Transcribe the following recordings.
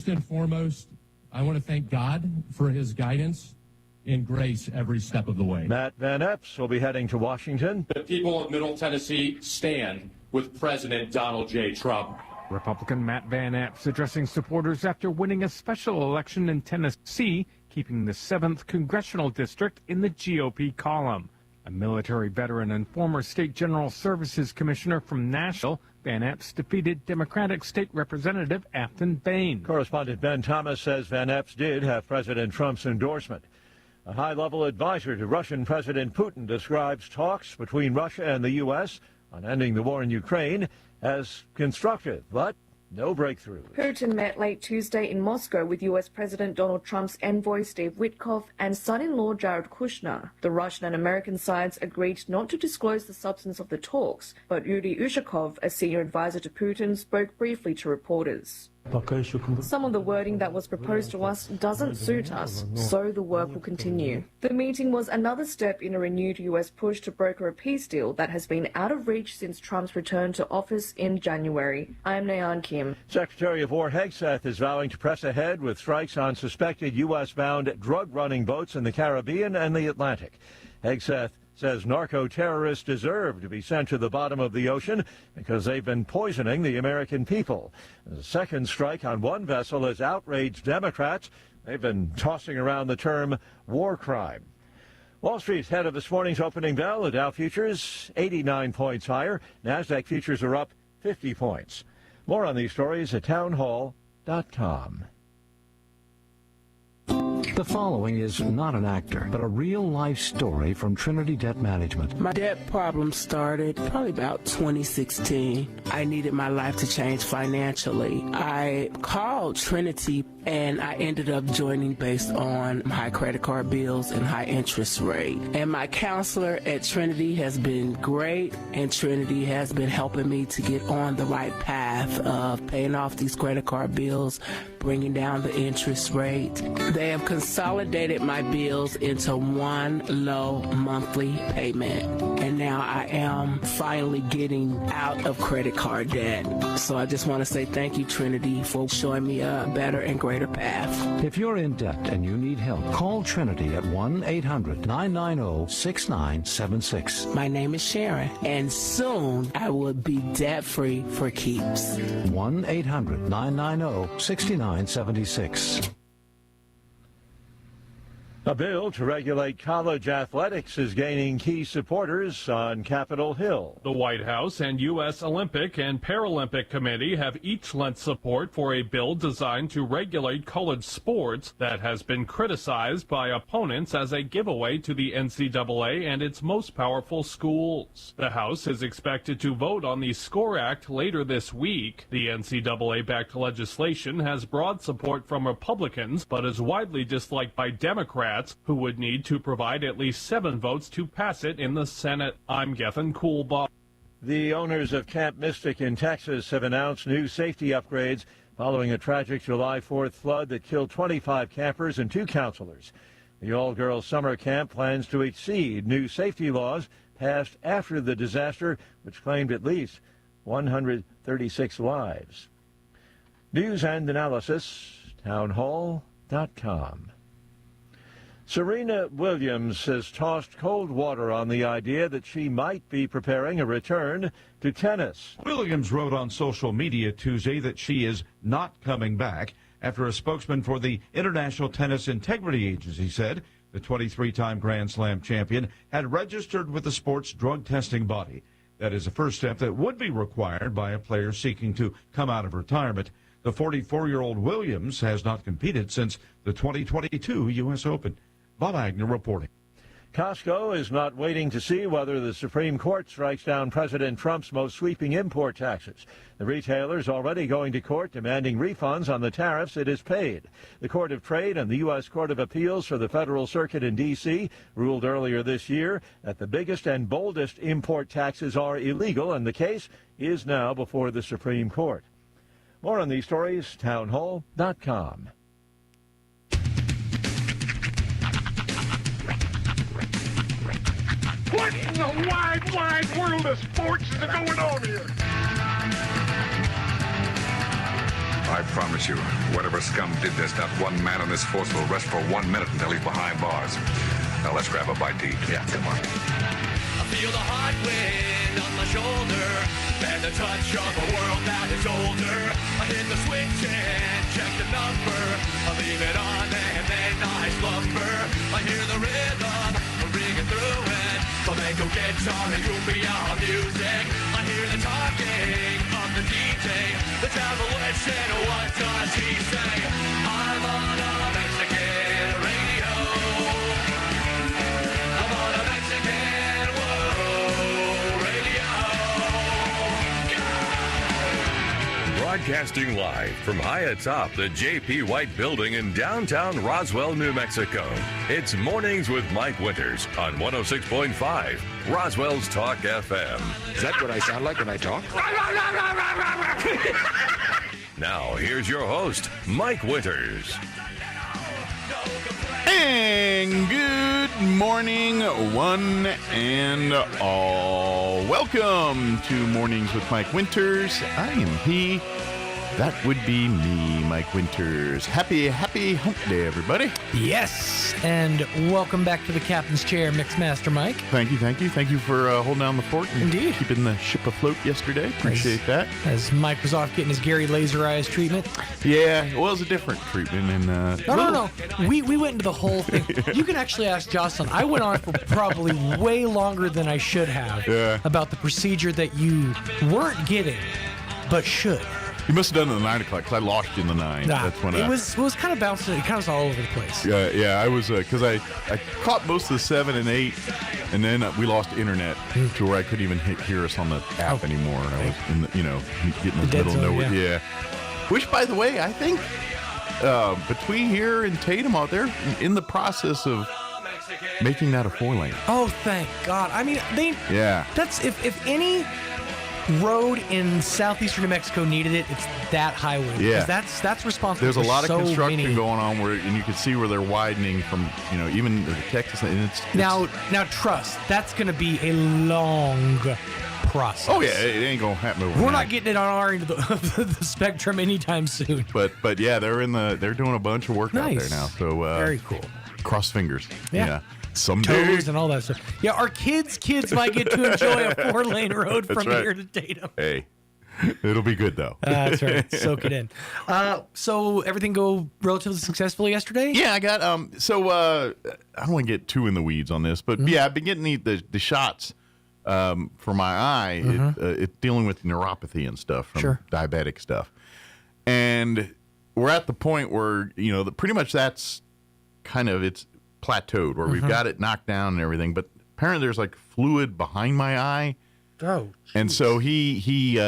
First and foremost, I want to thank God for his guidance and grace every step of the way. Matt Van Epps will be heading to Washington. The people of Middle Tennessee stand with President Donald J. Trump. Republican Matt Van Epps addressing supporters after winning a special election in Tennessee, keeping the 7th congressional district in the GOP column. A military veteran and former State General Services Commissioner from Nashville, Van Epps defeated Democratic State Representative Afton Bain. Correspondent Ben Thomas says Van Epps did have President Trump's endorsement. A high-level advisor to Russian President Putin describes talks between Russia and the U.S. on ending the war in Ukraine as constructive, but no breakthrough. Putin met late Tuesday in Moscow with U.S. President Donald Trump's envoy Steve Witkoff and son-in-law Jared Kushner. The Russian and American sides agreed not to disclose the substance of the talks, but Yuri Ushakov, a senior advisor to Putin, spoke briefly to reporters. Some of the wording that was proposed to us doesn't suit us, so the work will continue. The meeting was another step in a renewed U.S. push to broker a peace deal that has been out of reach since Trump's return to office in January. I'm Nayan Kim. Secretary of War Hegseth is vowing to press ahead with strikes on suspected U.S.-bound drug-running boats in the Caribbean and the Atlantic. Hegseth says narco-terrorists deserve to be sent to the bottom of the ocean because they've been poisoning the American people. The second strike on one vessel has outraged Democrats. They've been tossing around the term war crime. Wall Street's head of this morning's opening bell. The Dow futures 89 points higher. NASDAQ futures are up 50 points. More on these stories at townhall.com. The following is not an actor, but a real-life story from Trinity Debt Management. My debt problem started probably about 2016. I needed my life to change financially. I called Trinity, and I ended up joining based on high credit card bills and high interest rate. And my counselor at Trinity has been great, and Trinity has been helping me to get on the right path of paying off these credit card bills, bringing down the interest rate. They have consolidated my bills into one low monthly payment. And now I am finally getting out of credit card debt. So I just want to say thank you, Trinity, for showing me a better and greater path. If you're in debt and you need help, call Trinity at 1-800-990-6976. My name is Sharon, and soon I will be debt-free for keeps. 1-800-990-6976. A bill to regulate college athletics is gaining key supporters on Capitol Hill. The White House and U.S. Olympic and Paralympic Committee have each lent support for a bill designed to regulate college sports that has been criticized by opponents as a giveaway to the NCAA and its most powerful schools. The House is expected to vote on the SCORE Act later this week. The NCAA-backed legislation has broad support from Republicans, but is widely disliked by Democrats, who would need to provide at least 7 votes to pass it in the Senate. I'm Gethin Coolbaugh. The owners of Camp Mystic in Texas have announced new safety upgrades following a tragic July 4th flood that killed 25 campers and 2 counselors. The all-girls summer camp plans to exceed new safety laws passed after the disaster, which claimed at least 136 lives. News and analysis, townhall.com. Serena Williams has tossed cold water on the idea that she might be preparing a return to tennis. Williams wrote on social media Tuesday that she is not coming back after a spokesman for the International Tennis Integrity Agency said the 23-time Grand Slam champion had registered with the sport's drug testing body. That is the first step that would be required by a player seeking to come out of retirement. The 44-year-old Williams has not competed since the 2022 U.S. Open. Bob Agnew reporting. Costco is not waiting to see whether the Supreme Court strikes down President Trump's most sweeping import taxes. The retailer is already going to court demanding refunds on the tariffs it has paid. The Court of Trade and the U.S. Court of Appeals for the Federal Circuit in D.C. ruled earlier this year that the biggest and boldest import taxes are illegal, and the case is now before the Supreme Court. More on these stories, townhall.com. What in the wide, wide world of sports is going on here? I promise you, whatever scum did this, not one man on this force will rest for 1 minute until he's behind bars. Now let's grab a bite to eat. Yeah, come on. I feel the hot wind on my shoulder and the touch of a world that is older. I hit the switch and check the number. I leave it on and then I slumber. I hear the rhythm ringing through it. Flamenco guitar and cumbia music. I hear the talking of the DJ. The travel wishing, what does he say? I'm on a Mexican radio. I'm on a Mexican radio. Broadcasting live from high atop the J.P. White Building in downtown Roswell, New Mexico. It's Mornings with Mike Winters on 106.5 Roswell's Talk FM. Is that what I sound like when I talk? Now, here's your host, Mike Winters. And good morning, one and all. Welcome to Mornings with Mike Winters. I am he. That would be me, Mike Winters. Happy hump day, everybody. Yes, and welcome back to the captain's chair, Mixmaster Mike. Thank you. Thank you for holding down the fort and Indeed. Keeping the ship afloat yesterday. Appreciate that. As Mike was off getting his Gary Laser Eyes treatment. Yeah, well, it was a different treatment. And No. We went into the whole thing. You can actually ask Jocelyn. I went on for probably way longer than I should have about the procedure that you weren't getting, but should. You must have done it at 9 o'clock because I lost you in the 9. Nah, That's when it was kind of bouncing. It kind of was all over the place. Yeah, I was because I caught most of the 7 and 8, and then we lost internet to where I couldn't even hear us on the app anymore. I was in the, getting in the middle of nowhere. Yeah. Which, by the way, I think between here and Tatum out there, in the process of making that a 4-lane. Oh, thank God! I mean, That's if any road in southeastern New Mexico needed it, it's that highway. Yeah, that's responsible. There's a lot of construction going on and you can see where they're widening from, even Texas. And it's now trust, that's going to be a long process. Oh yeah, it ain't gonna happen overnight. We're not getting it on our end of the spectrum anytime soon. But yeah, they're doing a bunch of work out there now. So very cool. Cross fingers. Yeah. Someday. Toes and all that stuff. Yeah, our kids might get to enjoy a 4-lane road from here to Tatum. Hey, it'll be good though. That's right. Soak it in. So everything go relatively successfully yesterday? Yeah, I got I don't want to get too in the weeds on this, but yeah, I've been getting the shots for my eye. It's dealing with neuropathy and stuff from diabetic stuff, and we're at the point where pretty much that's kind of it's plateaued where we've got it knocked down and everything, but apparently there's like fluid behind my eye. Oh, geez. And so he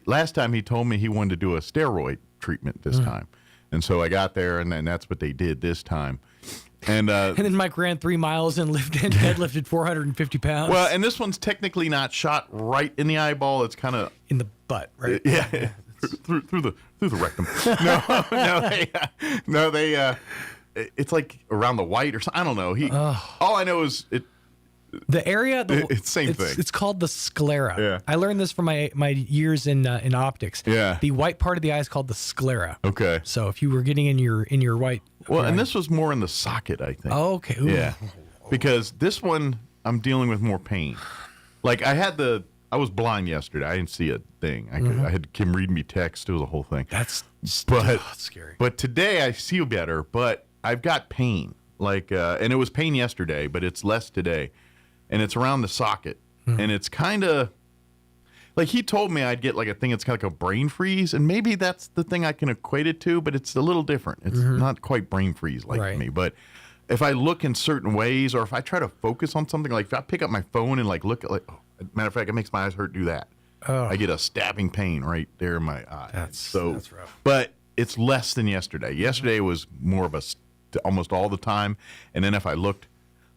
last time he told me he wanted to do a steroid treatment this time, and so I got there and then that's what they did this time. And then Mike ran 3 miles and deadlifted 450 pounds. Well, and this one's technically not shot right in the eyeball; it's kind of in the butt, right? Yeah, through the rectum. They it's like around the white or something. I don't know. All I know is the area. It's same thing. It's called the sclera. Yeah. I learned this from my years in optics. Yeah. The white part of the eye is called the sclera. Okay. So if you were getting in your white. Well, and this was more in the socket, I think. Oh, okay. Ooh. Yeah. Because this one, I'm dealing with more pain. Like I was blind yesterday. I didn't see a thing. I had Kim read me text. It was a whole thing. That's scary. But today I see better, but I've got pain, and it was pain yesterday, but it's less today, and it's around the socket, and it's kind of like he told me I'd get like a thing that's kind of like a brain freeze, and maybe that's the thing I can equate it to, but it's a little different. It's not quite brain freeze like me, but if I look in certain ways, or if I try to focus on something, like if I pick up my phone and look at matter of fact, it makes my eyes hurt. Do that. I get a stabbing pain right there in my eye. That's rough. But it's less than yesterday. Yesterday was more of almost all the time. And then if I looked,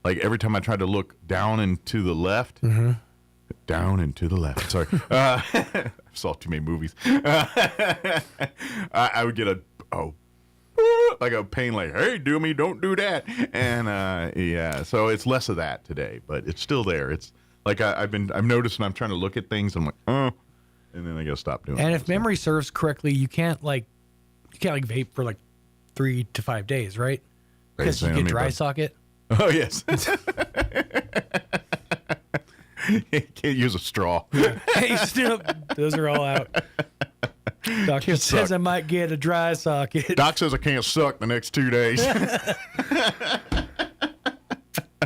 like every time I tried to look down and to the left, down and to the left. Sorry. I saw too many movies. I would get a pain like, hey, do me, don't do that. And so it's less of that today, but it's still there. It's like I've noticed when I'm trying to look at things, I'm like, and then I gotta stop doing it. And if memory serves correctly, you can't You can't like vape for like 3 to 5 days, right? Because you get dry socket. Oh, yes. You can't use a straw. Hey, those are all out. Doctor says I might get a dry socket. Doc says I can't suck the next 2 days.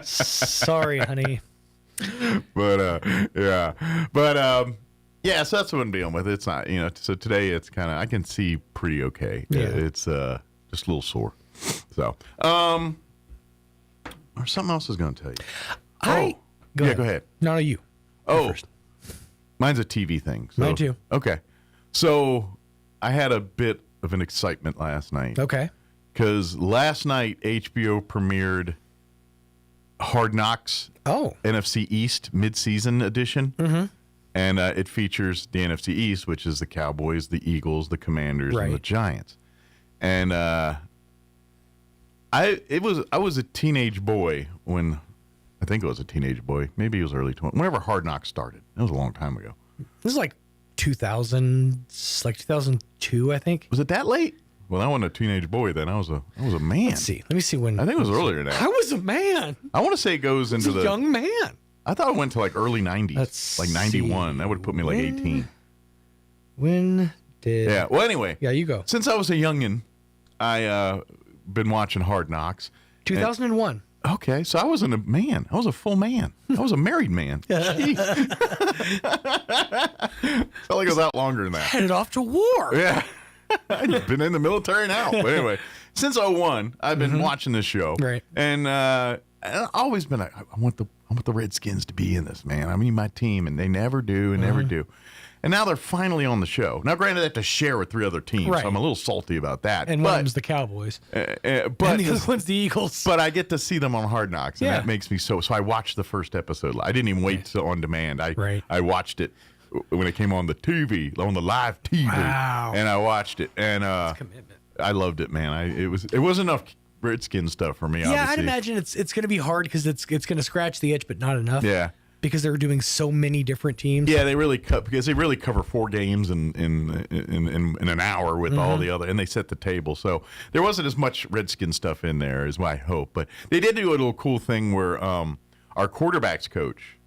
Sorry, honey. But yeah, so that's what I'm dealing with. It's not, so today it's kind of, I can see pretty okay. Yeah. It's just a little sore. So, or something else I was going to tell you. Go ahead. No, you. Mine's a TV thing. So, Mine too. Okay. So I had a bit of an excitement last night. Okay. Because last night HBO premiered Hard Knocks. NFC East midseason edition. Mm-hmm. And it features the NFC East, which is the Cowboys, the Eagles, the Commanders, and the Giants. And I was a teenage boy when, I think I was a teenage boy. Maybe it was early 20s. Whenever Hard Knocks started. That was a long time ago. This is like 2002, I think. Was it that late? Well, I wasn't a teenage boy then. I was a man. Let's see. Let me see when. I think it was earlier than that. I was a man. I want to say it goes into the young man. I thought it went to like early 90s, like 91. See. That would put me like 18. When did? Yeah. Well, anyway. Yeah, you go. Since I was a youngin', I been watching Hard Knocks. 2001. Okay, so I wasn't a man. I was a full man. I was a married man. Jeez. Felt like I was out longer than that. Headed off to war. Yeah. I've been in the military now. But anyway, since 01, I've been watching this show. Right. And I've always been I want the Redskins to be in this, man. I mean, my team, and they never do and never do. And now they're finally on the show. Now, granted, they have to share with 3 other teams, right. so I'm a little salty about that. And one of them's the Cowboys. But and the other one's the Eagles. But I get to see them on Hard Knocks, and that makes me so I watched the first episode. I didn't even wait till on demand. I watched it when it came on the TV, on the live TV. Wow. And I watched it, and commitment. I loved it, man. It was enough Redskin stuff for me. Yeah, obviously. I'd imagine it's going to be hard because it's going to scratch the itch, but not enough. Yeah. Because they were doing so many different teams. Yeah, they really cover 4 games in an hour with all the other, and they set the table. So there wasn't as much Redskin stuff in there as I hope, but they did do a little cool thing where our quarterbacks coach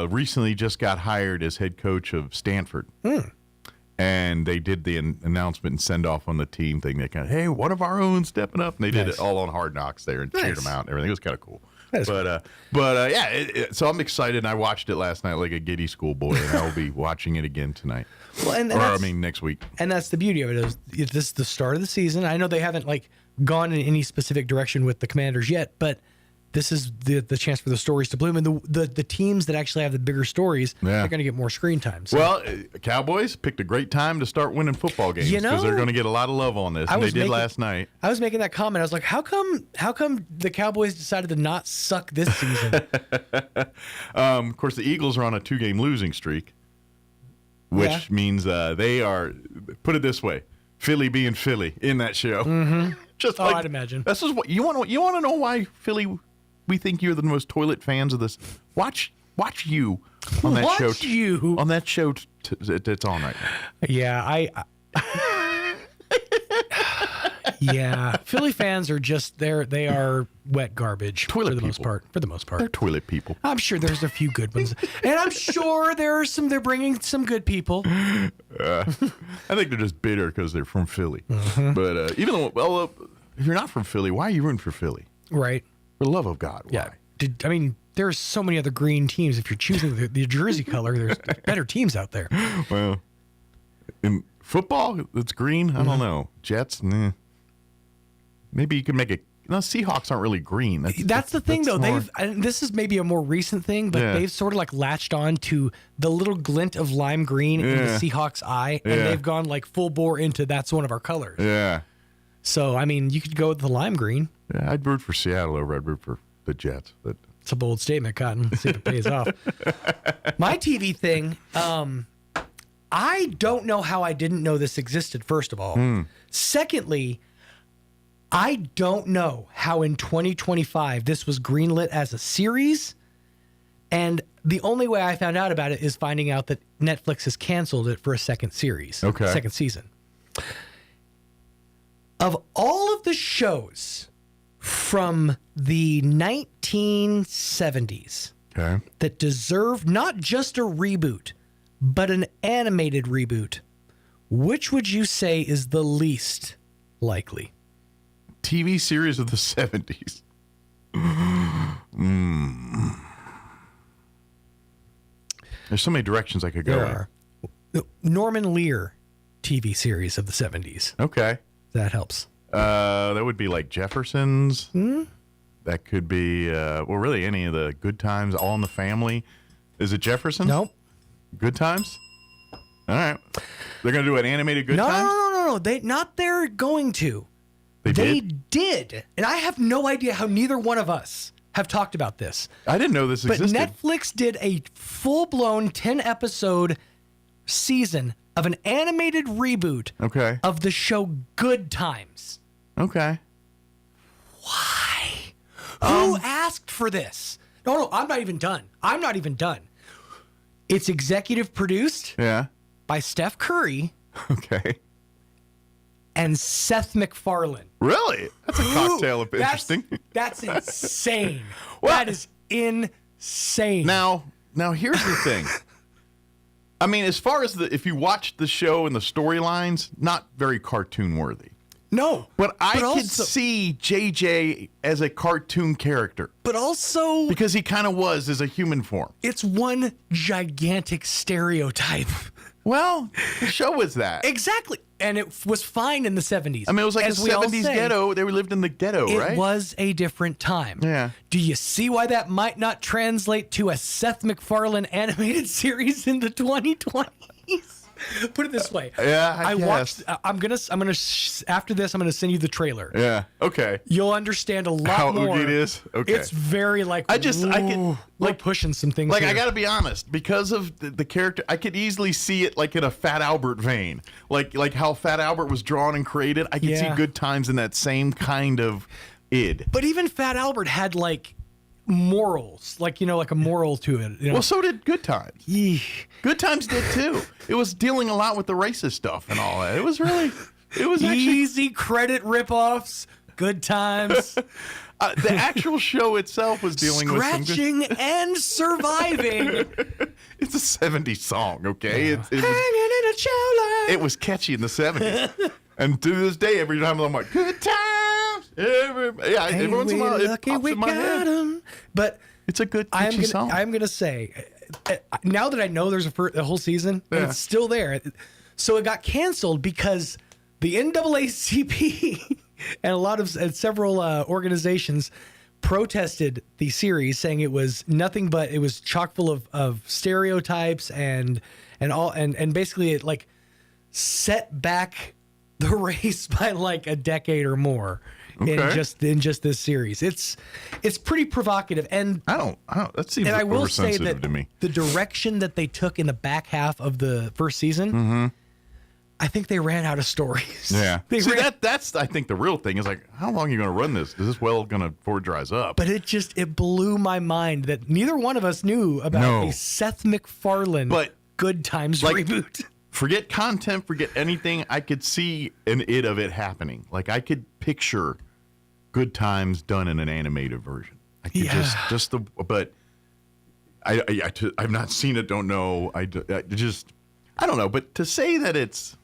recently just got hired as head coach of Stanford. And they did the announcement and send off on the team thing. They kind of, hey, one of our own stepping up, and they did it all on Hard Knocks there and cheered them out and everything. It was kind of cool. But so I'm excited. And I watched it last night like a giddy schoolboy, and I'll be watching it again tonight. Well, next week. And that's the beauty of it. This is the start of the season. I know they haven't gone in any specific direction with the Commanders yet, but this is the chance for the stories to bloom, and the teams that actually have the bigger stories are going to get more screen time. So. Well, Cowboys picked a great time to start winning football games because they're going to get a lot of love on this. And they did last night. I was making that comment. I was like, how come the Cowboys decided to not suck this season? Of course, the Eagles are on a 2-game losing streak, which means they are. Put it this way: Philly being Philly in that show. Mm-hmm. I'd imagine. This is what you want to know why Philly. We think you're the most toilet fans of this. Watch you on that show. On that show that's on right now. Yeah, yeah, Philly fans are just they are wet garbage for the most part. They're toilet people. I'm sure there's a few good ones, and I'm sure they're bringing some good people. I think they're just bitter because they're from Philly. But even though, if you're not from Philly, why are you rooting for Philly? Right. For the love of God, why? Yeah. There's so many other green teams. If you're choosing the jersey color, there's better teams out there. Well, in football, it's green. I don't know. Jets, nah. Maybe you can make it. No, Seahawks aren't really green. That's the thing, though. And this is maybe a more recent thing, but they've sort of latched on to the little glint of lime green in the Seahawks' eye, and they've gone full bore into that's one of our colors. Yeah. So, you could go with the lime green. Yeah, I'd root for Seattle over I'd root for the Jets. But it's a bold statement, Cotton. Let's see if it pays off. My TV thing, I don't know how I didn't know this existed, first of all. Secondly, I don't know how in 2025 this was greenlit as a series. And the only way I found out about it is finding out that Netflix has canceled it for a second series. Okay. Second season. Of all of the shows from the 1970s that deserve not just a reboot, but an animated reboot, which would you say is the least likely? TV series of the 70s. There's so many directions I could go in. The Norman Lear TV series of the 70s. Okay. That helps. That would be like Jeffersons. That could be, really any of the Good Times, All in the Family. Is it Jeffersons? Nope. Good Times? All right. They're going to do an animated Good Times? No. They're going to. They did. And I have no idea how neither one of us have talked about this. I didn't know this existed. But Netflix did a full-blown 10-episode season of an animated reboot of the show Good Times. Okay. Why? Who asked for this? No, I'm not even done. It's executive produced by Steph Curry. Okay. And Seth MacFarlane. Really? That's a cocktail of interesting. That's insane. That is insane. Now here's the thing. I mean, as far as if you watch the show and the storylines, not very cartoon worthy. No. But I could see JJ as a cartoon character. But also... because he kind of was as a human form. It's one gigantic stereotype. Well, the show was that. Exactly. And it was fine in the 70s. I mean, it was like a 70s ghetto. They lived in the ghetto, right? It was a different time. Yeah. Do you see why that might not translate to a Seth MacFarlane animated series in the 2020s? Put it this way. I watched. I'm gonna. After this, I'm gonna send you the trailer. Yeah. Okay. You'll understand a lot how more. How it is. Okay. It's very like. I can pushing some things. Like here. I gotta be honest, because of the character, I could easily see it like in a Fat Albert vein, like how Fat Albert was drawn and created. I could see Good Times in that same kind of id. But even Fat Albert had like morals, like a moral to it. Well, so did Good Times. Yeesh. Good Times did too. It was dealing a lot with the racist stuff and all that. It was actually easy credit ripoffs. Good Times. The actual show itself was dealing with some scratching and surviving. It's a 70s song, okay? Hanging in a chow line. It was catchy in the 70s. And to this day, every time I'm like, Good Times. Every once in a while, it pops in my head. But it's a good catchy song. I'm going to say, now that I know there's a whole season, and it's still there. So it got canceled because the NAACP and several organizations protested the series, saying it was nothing but, it was chock full of stereotypes and basically it like set back the race by like a decade or more. In just this series, it's pretty provocative, and that seems and I will say oversensitive that to me. The direction that they took in the back half of the first season, I think they ran out of stories. Yeah, that's I think the real thing is like, how long are you going to run this? Is this well going to before it dries up? But it blew my mind that neither one of us knew about a Seth MacFarlane Good Times reboot. Forget content, forget anything. I could see an id of it happening. Like I could picture Good Times done in an animated version. I could but I've not seen it. Don't know. I don't know. But to say that it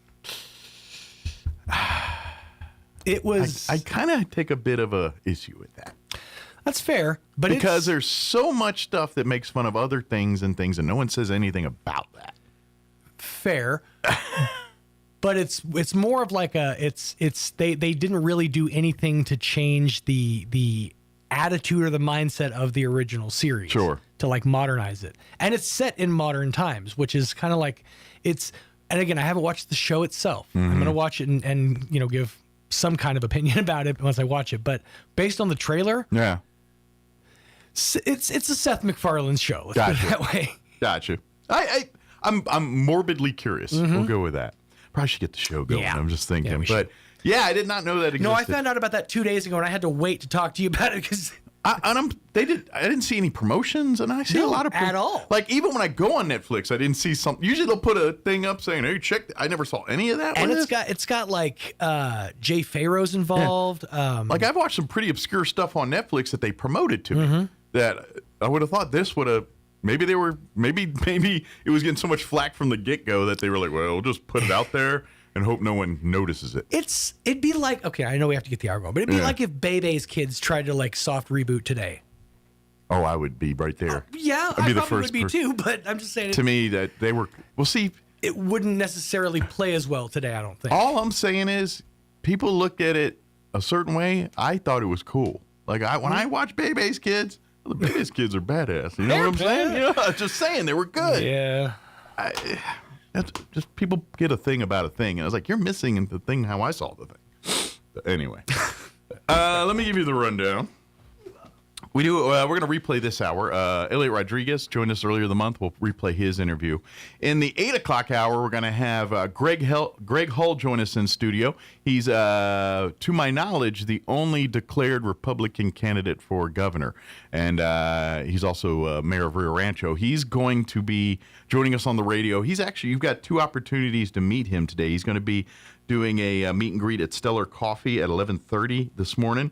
was. I kind of take a bit of a issue with that. That's fair, but because there's so much stuff that makes fun of other things, and no one says anything about that. Fair. But it's more of like they didn't really do anything to change the attitude or the mindset of the original series. Sure. To like modernize it. And it's set in modern times, which is kind of like and again, I haven't watched the show itself. I'm going to watch it and give some kind of opinion about it once I watch it, but based on the trailer, it's a Seth MacFarlane show. Let's put it that way. Gotcha. I'm morbidly curious. We'll go with that. Probably should get the show going. I'm just thinking. I did not know that existed. No, I found out about that 2 days ago, and I had to wait to talk to you about it because I didn't see any promotions, and I see a lot of at all. Like even when I go on Netflix, I didn't see some. Usually they'll put a thing up saying, "Hey, check." I never saw any of that. And it's got like Jay Pharoah's involved. Yeah. Like I've watched some pretty obscure stuff on Netflix that they promoted to me that I would have thought this would have. Maybe it was getting so much flack from the get-go that they were like, well, we'll just put it out there and hope no one notices it. It'd be like, okay, I know we have to get the hour going, but it'd be like if Bebe's Kids tried to like soft reboot today. Oh, I would be right there. Yeah, I'd be I probably would be too, but I'm just saying. To me, that they were, we'll see. It wouldn't necessarily play as well today, I don't think. All I'm saying is people look at it a certain way. I thought it was cool. Like when I watch Bebe's Kids, the Bebe's Kids are badass. You know what I'm saying? Yeah, just saying they were good. Yeah. Just people get a thing about a thing, and I was like, you're missing the thing how I saw the thing. But anyway, let me give you the rundown. We're going to replay this hour. Elliot Rodriguez joined us earlier in the month. We'll replay his interview. In the 8 o'clock hour, we're going to have Greg Hull join us in studio. He's, to my knowledge, the only declared Republican candidate for governor. And he's also mayor of Rio Rancho. He's going to be joining us on the radio. You've got two opportunities to meet him today. He's going to be doing a meet and greet at Stellar Coffee at 11:30 this morning.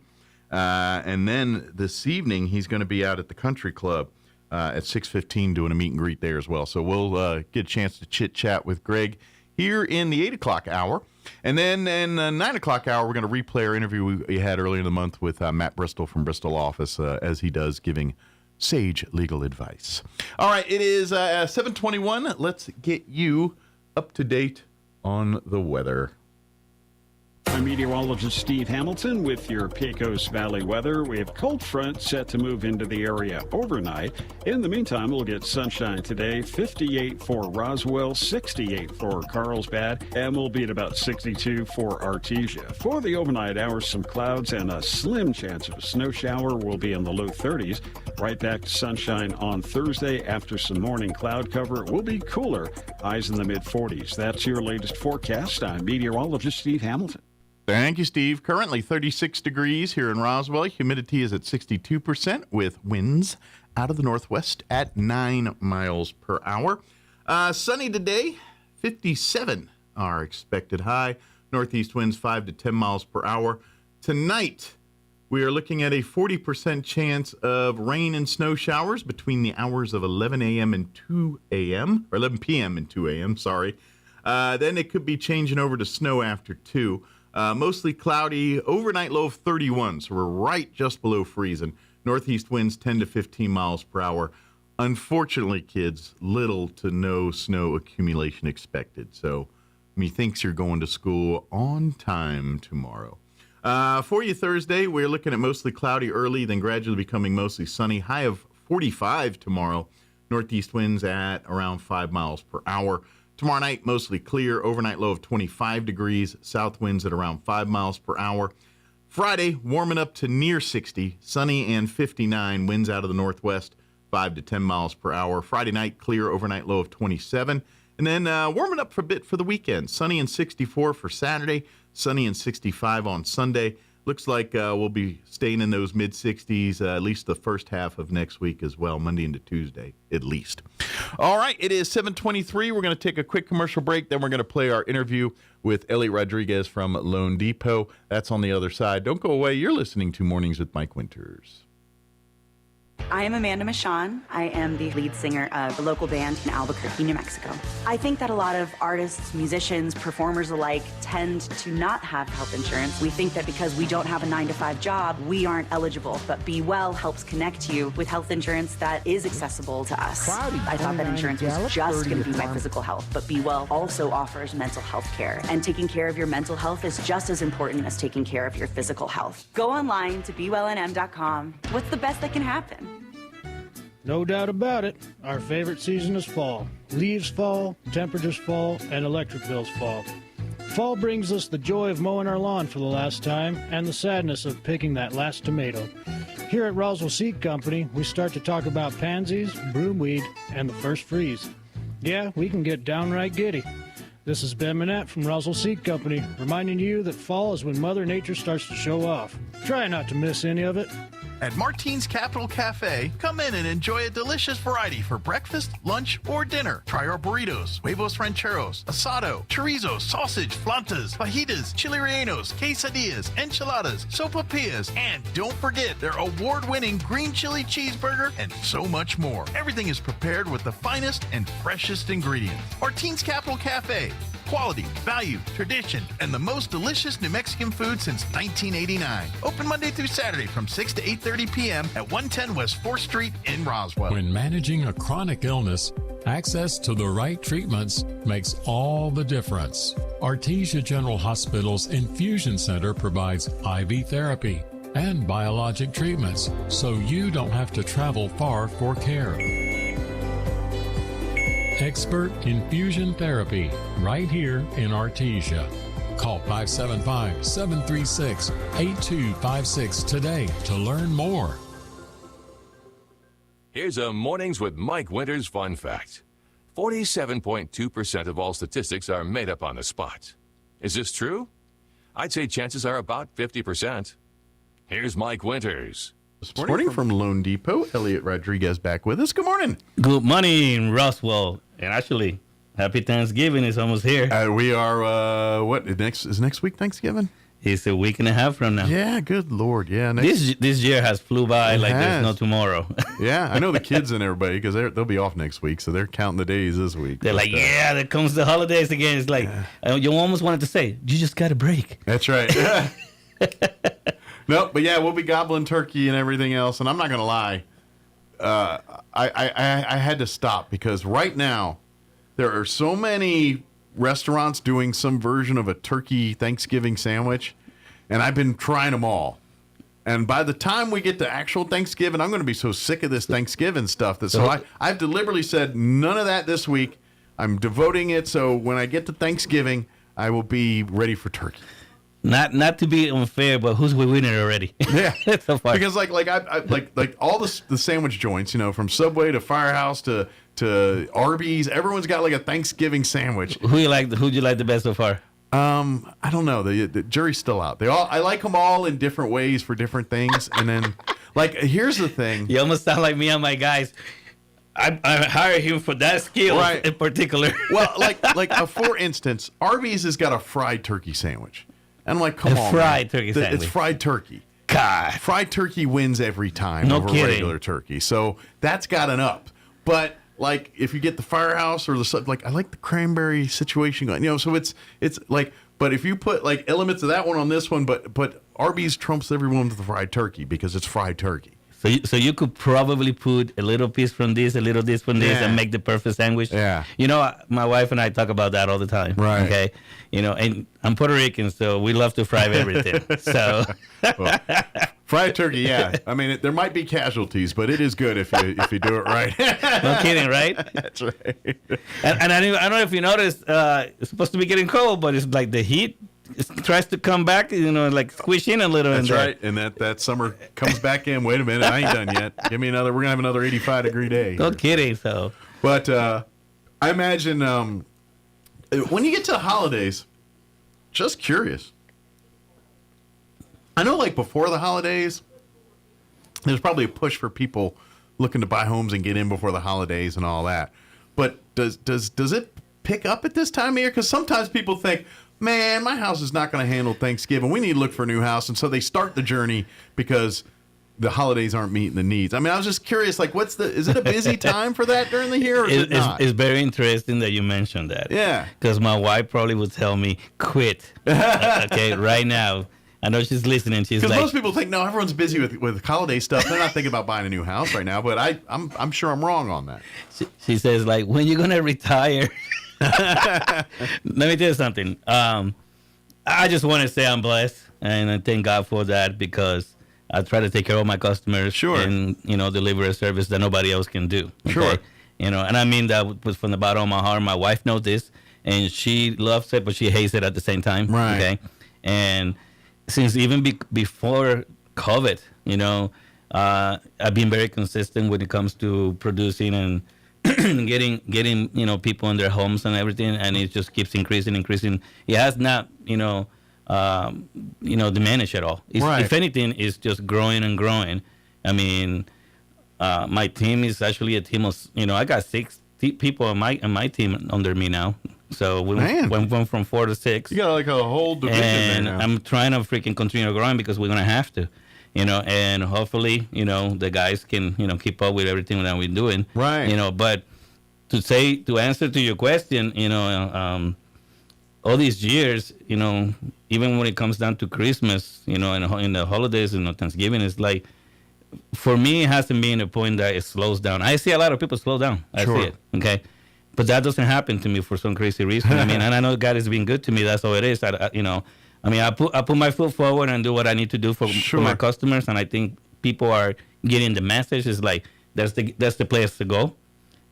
And then this evening, he's going to be out at the Country Club at 6:15 doing a meet and greet there as well. So we'll get a chance to chit-chat with Greg here in the 8 o'clock hour. And then in the 9 o'clock hour, we're going to replay our interview we had earlier in the month with Matt Bristol from Bristol office, as he does giving sage legal advice. All right, it is 7:21. Let's get you up to date on the weather. I'm meteorologist Steve Hamilton with your Pecos Valley weather. We have a cold front set to move into the area overnight. In the meantime, we'll get sunshine today, 58 for Roswell, 68 for Carlsbad, and we'll be at about 62 for Artesia. For the overnight hours, some clouds and a slim chance of a snow shower will be in the low 30s. Right back to sunshine on Thursday after some morning cloud cover. It will be cooler, highs in the mid-40s. That's your latest forecast. I'm meteorologist Steve Hamilton. Thank you, Steve. Currently 36 degrees here in Roswell. Humidity is at 62% with winds out of the northwest at 9 miles per hour. Sunny today, 57 our expected high. Northeast winds 5 to 10 miles per hour. Tonight, we are looking at a 40% chance of rain and snow showers between the hours of 11 a.m. and 2 a.m., or 11 p.m. and 2 a.m., sorry. Then it could be changing over to snow after 2. Mostly cloudy, overnight low of 31, so we're right just below freezing. Northeast winds 10 to 15 miles per hour. Unfortunately, kids, little to no snow accumulation expected. So methinks you're going to school on time tomorrow. For you Thursday, we're looking at mostly cloudy early, then gradually becoming mostly sunny. High of 45 tomorrow. Northeast winds at around 5 miles per hour. Tomorrow night, mostly clear, overnight low of 25 degrees, south winds at around 5 miles per hour. Friday, warming up to near 60, sunny and 59, winds out of the northwest, 5 to 10 miles per hour. Friday night, clear, overnight low of 27. And then warming up for a bit for the weekend, sunny and 64 for Saturday, sunny and 65 on Sunday. Looks like we'll be staying in those mid-60s at least the first half of next week as well, Monday into Tuesday at least. All right, it is 7:23. We're going to take a quick commercial break. Then we're going to play our interview with Elliot Rodriguez from Lone Depot. That's on the other side. Don't go away. You're listening to Mornings with Mike Winters. I am Amanda Michon. I am the lead singer of the local band in Albuquerque, New Mexico. I think that a lot of artists, musicians, performers alike tend to not have health insurance. We think that because we don't have a 9-to-5 job, we aren't eligible. But Be Well helps connect you with health insurance that is accessible to us. I thought that insurance was just going to be my physical health, but Be Well also offers mental health care. And taking care of your mental health is just as important as taking care of your physical health. Go online to BeWellNM.com. What's the best that can happen? No doubt about it, our favorite season is fall. Leaves fall, temperatures fall, and electric bills fall. Fall brings us the joy of mowing our lawn for the last time and the sadness of picking that last tomato. Here at Roswell Seed Company, we start to talk about pansies, broomweed, and the first freeze. Yeah, we can get downright giddy. This is Ben Manette from Roswell Seed Company, reminding you that fall is when Mother Nature starts to show off. Try not to miss any of it. At Martine's Capital Cafe, come in and enjoy a delicious variety for breakfast, lunch, or dinner. Try our burritos, huevos rancheros, asado, chorizo, sausage, flautas, fajitas, chili rellenos, quesadillas, enchiladas, sopapillas, and don't forget their award-winning green chili cheeseburger and so much more. Everything is prepared with the finest and freshest ingredients. Martine's Capital Cafe. Quality, value, tradition, and the most delicious New Mexican food since 1989. Open Monday through Saturday from 6 to 8:30 p.m. at 110 West 4th Street in Roswell. When managing a chronic illness, access to the right treatments makes all the difference. Artesia General Hospital's Infusion Center provides IV therapy and biologic treatments, so you don't have to travel far for care. Expert infusion therapy right here in Artesia. Call 575-736-8256 today to learn more. Here's a Mornings with Mike Winters fun fact. 47.2% of all statistics are made up on the spot. Is this true? I'd say chances are about 50%. Here's Mike Winters. This morning from Lone Depot, Elliot Rodriguez back with us. Good morning. Good morning, Roswell. And actually, happy Thanksgiving is almost here. We are, is next week Thanksgiving? It's a week and a half from now. Yeah, good Lord. Yeah. This year has flew by like there's no tomorrow. Yeah, I know the kids and everybody, because they'll be off next week, so they're counting the days this week. They're like, yeah, there comes the holidays again. It's like, you almost wanted to say, you just got a break. That's right. No, but yeah, we'll be gobbling turkey and everything else. And I'm not going to lie, I had to stop because right now there are so many restaurants doing some version of a turkey Thanksgiving sandwich, and I've been trying them all. And by the time we get to actual Thanksgiving, I'm going to be so sick of this Thanksgiving stuff that I've deliberately said none of that this week. I'm devoting it so when I get to Thanksgiving, I will be ready for turkey. Not to be unfair, but who's winning already? Yeah, so because like all the sandwich joints, from Subway to Firehouse to Arby's, everyone's got like a Thanksgiving sandwich. Who'd you like the best so far? I don't know. The jury's still out. I like them all in different ways for different things. And then, here's the thing. You almost sound like me and my guys. I hire him for that skill in particular. Well, for instance, Arby's has got a fried turkey sandwich. And I'm like, come on, fried turkey sandwich. It's fried turkey. God. Fried turkey wins every time over regular turkey. So that's got an up. But if you get the Firehouse or I like the cranberry situation going. So it's but if you put elements of that one on this one, but Arby's trumps everyone with the fried turkey because it's fried turkey. So you could probably put a little piece from this, a little this from this, and make the perfect sandwich. Yeah. My wife and I talk about that all the time. Right. Okay. And I'm Puerto Rican, so we love to fry everything. So. Well, fried turkey, yeah. I mean, there might be casualties, but it is good if you do it right. No kidding, right? That's right. And I don't know if you noticed, it's supposed to be getting cold, but it's like the heat. It tries to come back, squish in a little. That's right. And that summer comes back in. Wait a minute, I ain't done yet. Give me another. We're gonna have another 85-degree day. No kidding. So, but I imagine when you get to the holidays, just curious. I know, before the holidays, there's probably a push for people looking to buy homes and get in before the holidays and all that. But does it pick up at this time of year? Because sometimes people think, man, my house is not going to handle Thanksgiving. We need to look for a new house. And so they start the journey because the holidays aren't meeting the needs. I mean, I was just curious, is it a busy time for that during the year or is it not? It's very interesting that you mentioned that. Yeah. Because my wife probably would tell me, quit, okay, right now. I know she's listening. She's like, because most people think, no, everyone's busy with holiday stuff. They're not thinking about buying a new house right now. But I'm sure I'm wrong on that. She says, when you're going to retire? Let me tell you something. I just want to say I'm blessed, and I thank God for that because I try to take care of my customers. Sure. And deliver a service that nobody else can do. Okay? Sure. And I mean that from the bottom of my heart. My wife knows this, and she loves it, but she hates it at the same time. Right. Okay. And since even before COVID, I've been very consistent when it comes to producing and getting people in their homes and everything, and it just keeps increasing. It has not diminished at all. Right. If anything, it's just growing and growing, I mean, my team is actually a team of, I got 6 people on my team under me now. So we went from 4 to 6. You got like a whole division and there now. I'm trying to freaking continue growing because we're going to have to. And hopefully, the guys can, keep up with everything that we're doing. Right. But to answer to your question, all these years, even when it comes down to Christmas, in the holidays, Thanksgiving, it's like, for me, it hasn't been a point that it slows down. I see a lot of people slow down. I see it. Okay. But that doesn't happen to me for some crazy reason. I mean, and I know God has been good to me. That's all it is. I put my foot forward and do what I need to do for my customers, and I think people are getting the message. It's like that's the place to go.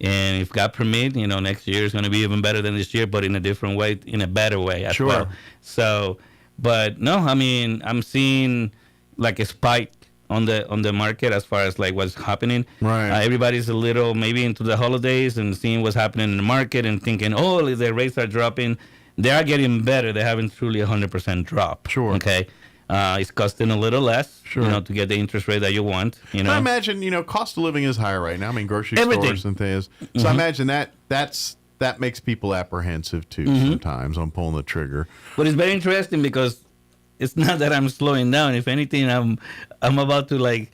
And if God permit, next year is going to be even better than this year, but in a different way, in a better way as well. So, but no, I mean, I'm seeing like a spike on the market as far as like what's happening. Right. Everybody's a little maybe into the holidays and seeing what's happening in the market and thinking, oh, the rates are dropping. They are getting better. They haven't truly 100% drop. Sure. Okay. It's costing a little less, to get the interest rate that you want. I imagine, cost of living is higher right now. I mean, grocery stores and things. So I imagine that makes people apprehensive too sometimes on pulling the trigger. But it's very interesting because it's not that I'm slowing down. If anything, I'm about to like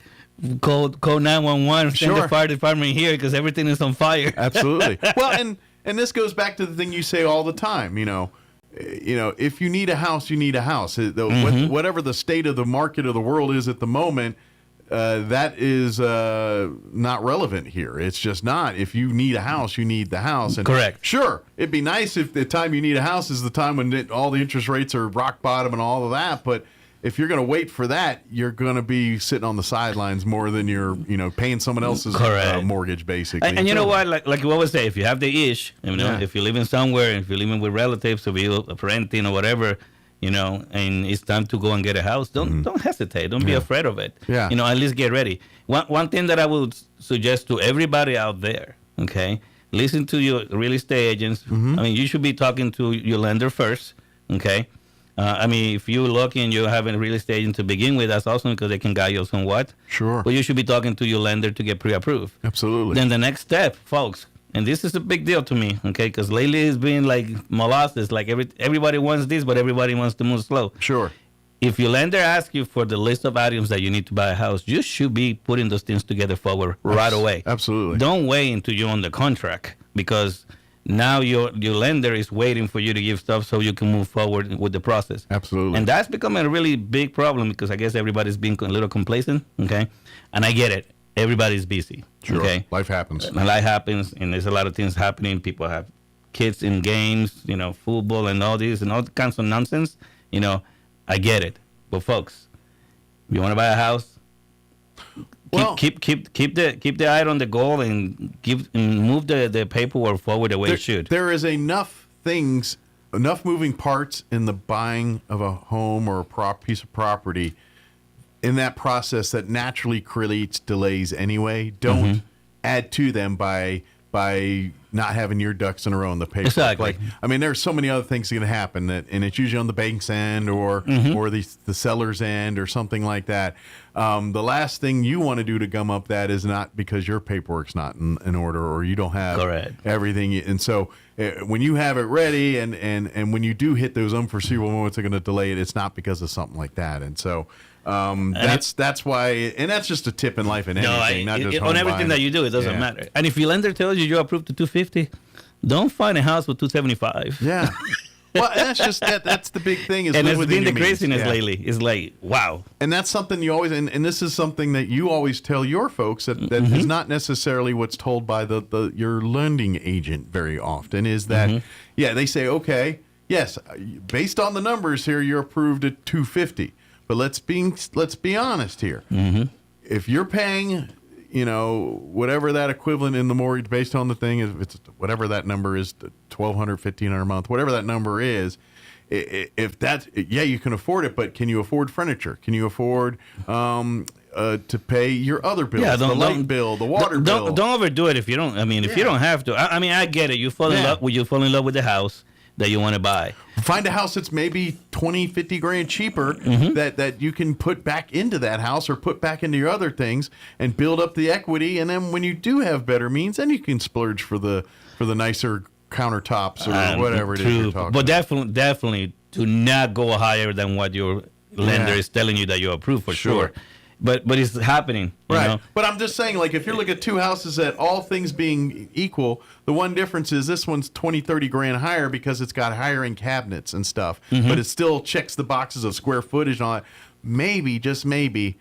call 911, send the fire department here because everything is on fire. Absolutely. Well, and this goes back to the thing you say all the time. If you need a house, you need a house. Whatever the state of the market of the world is at the moment, that is not relevant here. It's just not. If you need a house, you need the house. And correct. Sure, it'd be nice if the time you need a house is the time when all the interest rates are rock bottom and all of that. But if you're going to wait for that, you're going to be sitting on the sidelines more than you're, paying someone else's mortgage, basically. And you know what? Like you always say, if you have the ish, if you're living somewhere, if you're living with relatives, if you're renting or whatever, and it's time to go and get a house, don't hesitate. Don't be afraid of it. Yeah. At least get ready. One thing that I would suggest to everybody out there, okay, listen to your real estate agents. I mean, you should be talking to your lender first, okay? If you're lucky and you have a real estate agent to begin with, that's awesome because they can guide you somewhat. Sure. But you should be talking to your lender to get pre-approved. Absolutely. Then the next step, folks, and this is a big deal to me, okay, because lately it's been like molasses. Like everybody wants this, but everybody wants to move slow. Sure. If your lender asks you for the list of items that you need to buy a house, you should be putting those things together forward right away. Absolutely. Don't wait until you're on the contract because now your lender is waiting for you to give stuff so you can move forward with the process. Absolutely. And that's becoming a really big problem because I guess everybody's being a little complacent, okay? And I get it. Everybody's busy, sure. Okay? Life happens. And life happens, and there's a lot of things happening. People have kids in games, football and all this and all kinds of nonsense. I get it. But folks, if you want to buy a house, keep the eye on the goal and move the paperwork forward the way it should. There is enough moving parts in the buying of a home or a piece of property in that process that naturally creates delays anyway. Don't add to them by not having your ducks in a row in the paper. Exactly. There's so many other things that are going to happen, and it's usually on the bank's end or the seller's end or something like that. The last thing you want to do to gum up that is not because your paperwork's not in order or you don't have everything. And so when you have it ready and when you do hit those unforeseeable moments that are going to delay it, it's not because of something like that. And so that's why, and that's just a tip in life and anything, not just home on everything buying. That you do. It doesn't matter. And if your lender tells you you're approved to 250, don't find a house with 275. Yeah. Well, that's just that's the big thing. Is and live it's within been the your means. craziness lately. It's like, wow. And that's something you always, and this is something that you always tell your folks that is not necessarily what's told by your lending agent very often. Is that they say, okay, yes, based on the numbers here, you're approved at 250. But let's be honest here. If you're paying, whatever that equivalent in the mortgage based on the thing is, if it's whatever that number is, $1,200, $1,500 a month, whatever that number is. If that's you can afford it, but can you afford furniture? Can you afford to pay your other bills, the light bill, the water bill? Don't overdo it if you don't. If you don't have to. I get it. You fall in love with the house. that you want to buy. Find a house that's maybe 20, 50 grand cheaper that you can put back into that house or put back into your other things and build up the equity. And then when you do have better means, then you can splurge for the nicer countertops or whatever it is you're talking but about. definitely do not go higher than what your lender is telling you that you approve for sure. But it's happening, you know? But I'm just saying, like, if you're looking at two houses that all things being equal, the one difference is this one's 20, 30 grand higher because it's got higher end cabinets and stuff, but it still checks the boxes of square footage and all that. Maybe, just maybe,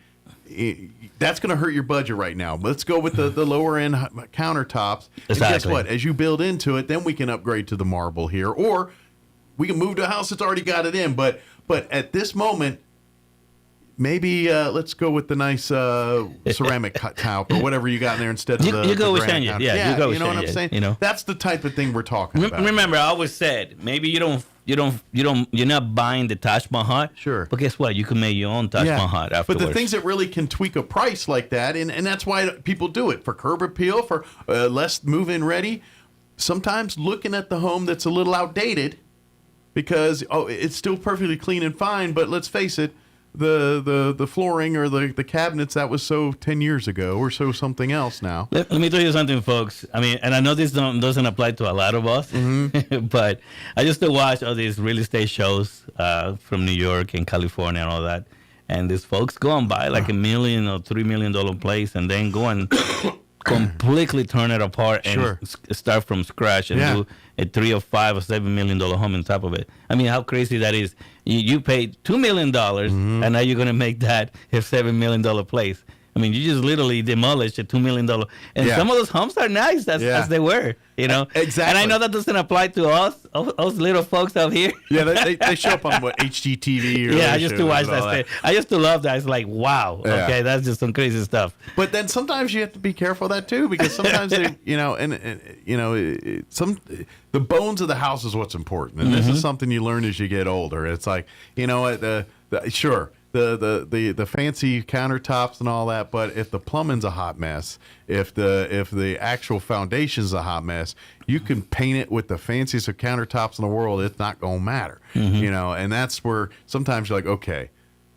that's going to hurt your budget right now. Let's go with the lower end countertops. Exactly. And guess what? As you build into it, then we can upgrade to the marble here, or we can move to a house that's already got it in. But at this moment, maybe let's go with the nice ceramic tile or whatever you got in there instead of you go with granite Shania. counter. Yeah, you go with you know what I'm Shania, saying? you know? That's the type of thing we're talking about. Remember, I always said maybe you're not buying the Taj Mahal. Sure. But guess what? You can make your own Taj Mahal afterwards. But the things that really can tweak a price like that, and that's why people do it for curb appeal, for less move-in ready. Sometimes looking at the home that's a little outdated because it's still perfectly clean and fine, but let's face it, the flooring or the cabinets, that was so 10 years ago or so something else now. Let me tell you something, folks. I mean, and I know this doesn't apply to a lot of us, but I used to watch all these real estate shows from New York and California and all that. And these folks go and buy like $1 million or $3 million place and then go and completely turn it apart and start from scratch and do a $3 or $5 or $7 million home on top of it. I mean, how crazy that is. You paid $2 million and now you're going to make that a $7 million place. I mean, you just literally demolished a $2 million. And some of those homes are nice as they were, you know. Exactly. And I know that doesn't apply to us little folks out here. Yeah, they show up on HGTV. I used to watch that. I used to love that. It's like, wow, okay, that's just some crazy stuff. But then sometimes you have to be careful of that too, because sometimes they, the bones of the house is what's important, and this is something you learn as you get older. It's like, you know what, the fancy countertops and all that, but if the plumbing's a hot mess, if the actual foundation's a hot mess, you can paint it with the fanciest of countertops in the world. It's not gonna matter, you know. And that's where sometimes you're like, okay,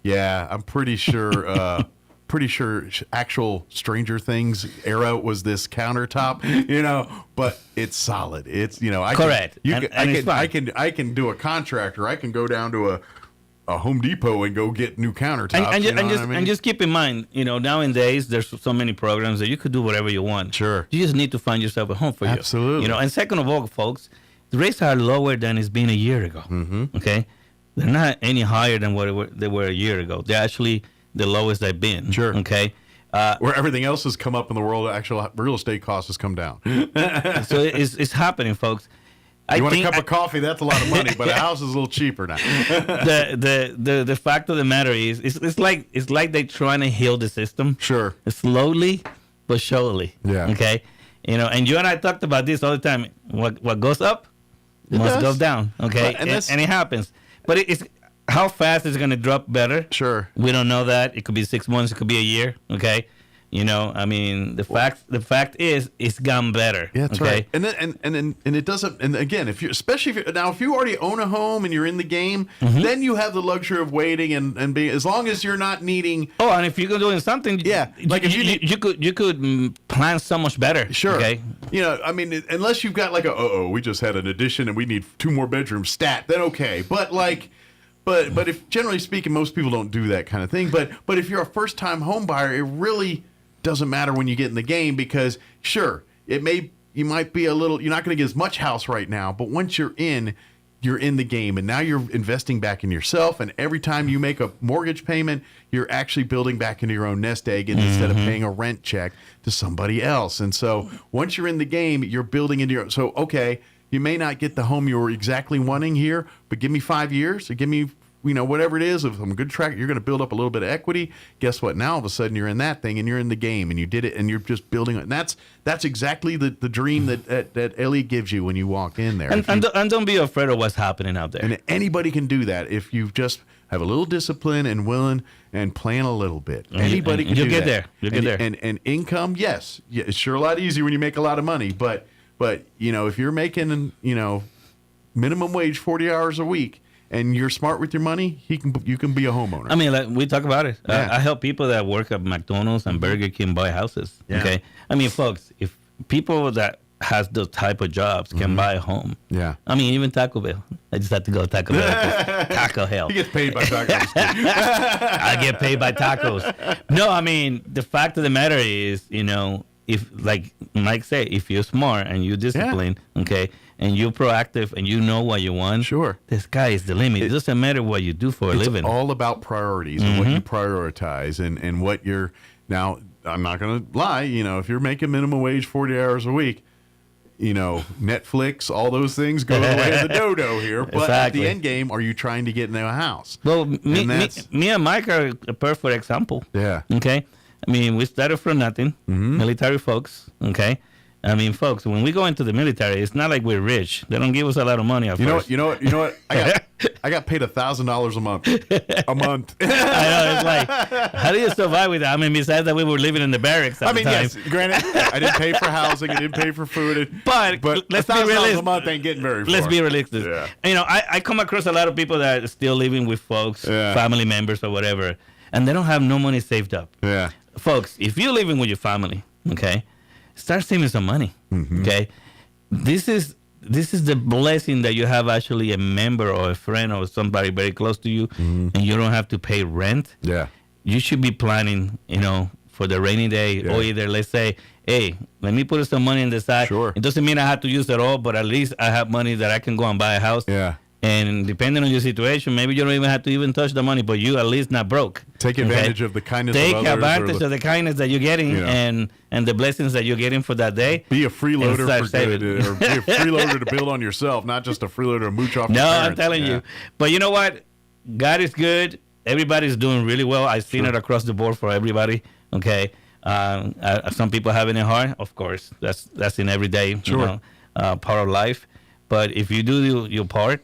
yeah, I'm pretty sure. Pretty sure actual Stranger Things era was this countertop, you know, but it's solid. It's, you know, I can do a contractor. I can go down to a Home Depot and go get new countertops. And just keep in mind, you know, nowadays there's so many programs that you could do whatever you want. Sure. You just need to find yourself a home for you. Absolutely. You know, and second of all, folks, the rates are lower than it's been a year ago. Okay, they're not any higher than what they were a year ago. They're actually the lowest they've been. Sure. Okay. Where everything else has come up in the world, actual real estate costs has come down. So it's happening, folks. You want a cup of coffee? That's a lot of money, but a house is a little cheaper now. The fact of the matter is, it's like they're trying to heal the system. Sure. Slowly but surely. Yeah. Okay. You know, and you and I talked about this all the time. What goes up must go down. Okay. And it happens, but it's. How fast is it going to drop better? Sure. We don't know that. It could be 6 months. It could be a year. Okay. You know, I mean, the fact is, it's gone better. Yeah, that's okay? right. And it doesn't. And again, if you already own a home and you're in the game, then you have the luxury of waiting and being, as long as you're not needing. Oh, and if you're doing something, like if you could plan so much better. Sure. Okay. You know, I mean, unless you've got like we just had an addition and we need 2 more bedrooms stat, then okay. But like. But if generally speaking, most people don't do that kind of thing. But if you're a first time home buyer, it really doesn't matter when you get in the game, because sure, you might be you're not going to get as much house right now, but once you're in the game, and now you're investing back in yourself, and every time you make a mortgage payment, you're actually building back into your own nest egg instead of paying a rent check to somebody else. And so once you're in the game, you're building into so okay, you may not get the home you were exactly wanting here, but give me 5 years, or give me, you know, whatever it is, if I'm a good track, you're going to build up a little bit of equity. Guess what? Now all of a sudden you're in that thing and you're in the game and you did it and you're just building it. And that's exactly the dream that Ellie gives you when you walk in there. And don't be afraid of what's happening out there. And anybody can do that if you just have a little discipline and willing and plan a little bit. Anybody can do that. You'll get there. And income, yes. Yeah, it's sure a lot easier when you make a lot of money, but you know, if you're making, you know, minimum wage 40 hours a week and you're smart with your money, you can be a homeowner. I mean, like, we talk about it. Yeah. I help people that work at McDonald's and Burger King buy houses. Yeah. Okay, I mean, folks, if people that has those type of jobs can buy a home. Yeah. I mean, even Taco Bell. I just have to go to Taco Bell. Taco hell. He gets paid by tacos. I get paid by tacos. No, I mean, the fact of the matter is, if, like Mike said, if you're smart and you're disciplined, okay, and you're proactive and you know what you want, sure, the sky is the limit. It doesn't matter what you do for a living. It's all about priorities and what you prioritize and what you're. Now, I'm not going to lie. If you're making minimum wage 40 hours a week, Netflix, all those things go the way of the dodo here. But at the end game, are you trying to get into a house? Well, me and Mike are a perfect example. Yeah. Okay. I mean, we started from nothing, military folks. Okay. I mean, folks, when we go into the military, it's not like we're rich. They don't give us a lot of money at first. You know what? I got paid $1,000 a month. A month. I know. It's like, how do you survive with that? I mean, besides that, we were living in the barracks at the time. Yes. Granted, I didn't pay for housing. I didn't pay for food. But let's be realistic. $1,000 a month ain't getting very far. Let's be realistic. Yeah. I come across a lot of people that are still living with folks, family members or whatever, and they don't have no money saved up. Yeah. Folks, if you're living with your family, okay, start saving some money. Okay, this is the blessing that you have actually a member or a friend or somebody very close to you, and you don't have to pay rent. Yeah, you should be planning, for the rainy day, or either let's say, hey, let me put some money on the side. Sure, it doesn't mean I have to use it all, but at least I have money that I can go and buy a house. Yeah. And depending on your situation, maybe you don't even have to even touch the money, but you at least not broke. Take advantage of the kindness of others. Take advantage of the kindness that you're getting and the blessings that you're getting for that day. Be a freeloader for good, or be a freeloader to build on yourself, not just a freeloader to mooch off your parents. I'm telling you. But you know what? God is good. Everybody's doing really well. I've seen it across the board for everybody. Okay. Some people having it hard, of course. That's in every day, part of life. But if you do your part,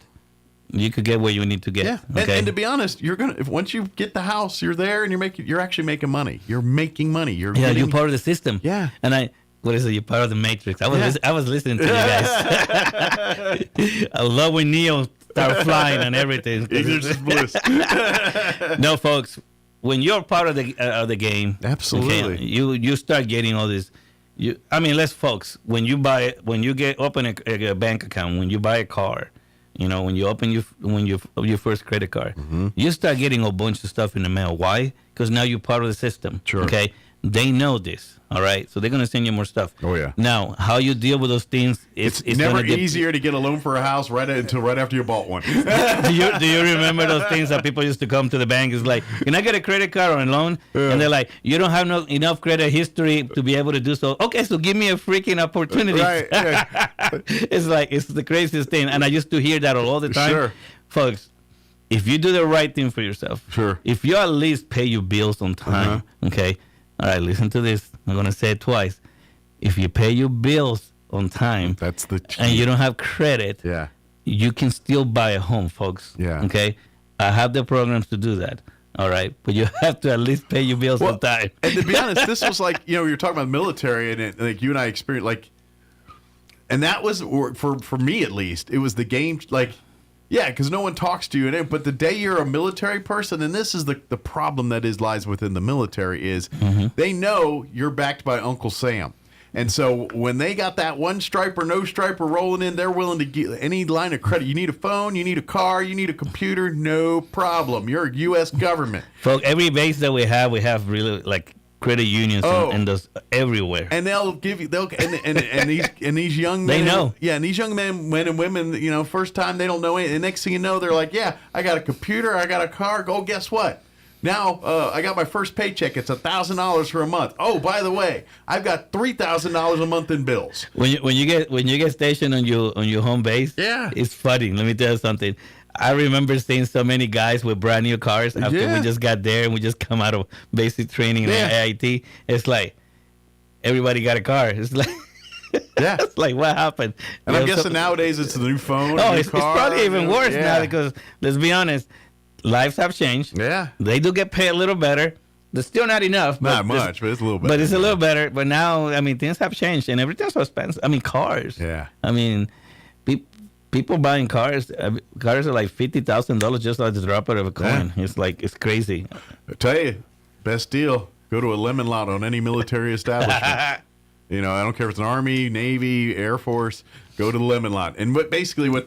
you could get where you need to get. Yeah, okay? and to be honest, once you get the house, you're there, and you're actually making money. You're making money. You're part of the system. Yeah, and what is it? You're part of the Matrix. I was listening to you guys. I love when Neo start flying and everything. Ignorance is bliss. No, folks, when you're part of the game, absolutely, okay, you start getting all this. When you open a bank account, when you buy a car. When you open your first credit card, you start getting a bunch of stuff in the mail. Why? Because now you're part of the system. Sure. Okay. They know this. All right. So they're gonna send you more stuff. Oh yeah. Now, how you deal with those things? It's never easier to get a loan for a house until right after you bought one. do you remember those things that people used to come to the bank? It's like, can I get a credit card or a loan? And they're like, you don't have enough credit history to be able to do so. Okay, so give me a freaking opportunity. Right. It's the craziest thing, and I used to hear that all the time. Sure. Folks, if you do the right thing for yourself, sure. If you at least pay your bills on time, okay. All right, listen to this. I'm gonna say it twice. If you pay your bills on time, that's the key. And you don't have credit, yeah, you can still buy a home, folks. Yeah. Okay. I have the programs to do that. All right, but you have to at least pay your bills on time. And to be honest, this was like you're talking about the military, and like you and I experienced and that was for me at least. It was the game Yeah, because no one talks to you. But the day you're a military person, and this is the problem that lies within the military, is they know you're backed by Uncle Sam. And so when they got that one stripe or no striper rolling in, they're willing to give any line of credit. You need a phone, you need a car, you need a computer, no problem. You're a U.S. government. Folks, every base that we have really credit unions and those everywhere. And they'll give you and these young men, they know. Yeah, and these young men and women, first time they don't know anything. The next thing you know, they're like, yeah, I got a computer, I got a car. Oh, guess what? Now I got my first paycheck. It's $1,000 for a month. Oh, by the way, I've got $3,000 a month in bills. When you get stationed on your home base, yeah, it's funny. Let me tell you something. I remember seeing so many guys with brand new cars after we just got there and we just come out of basic training in AIT. It's like everybody got a car. It's like it's like what happened? And I'm guessing nowadays it's the new phone. It's probably even worse now because let's be honest. Lives have changed. Yeah. They do get paid a little better. They're still not enough. Not much, but it's a little better. But it's a little better. But now, things have changed and everything's so expensive. Cars. Yeah. People people buying cars. Cars are like $50,000 just like the drop out of a coin. Yeah. It's crazy. I tell you, best deal. Go to a lemon lot on any military establishment. I don't care if it's an Army, Navy, Air Force. Go to the lemon lot. And what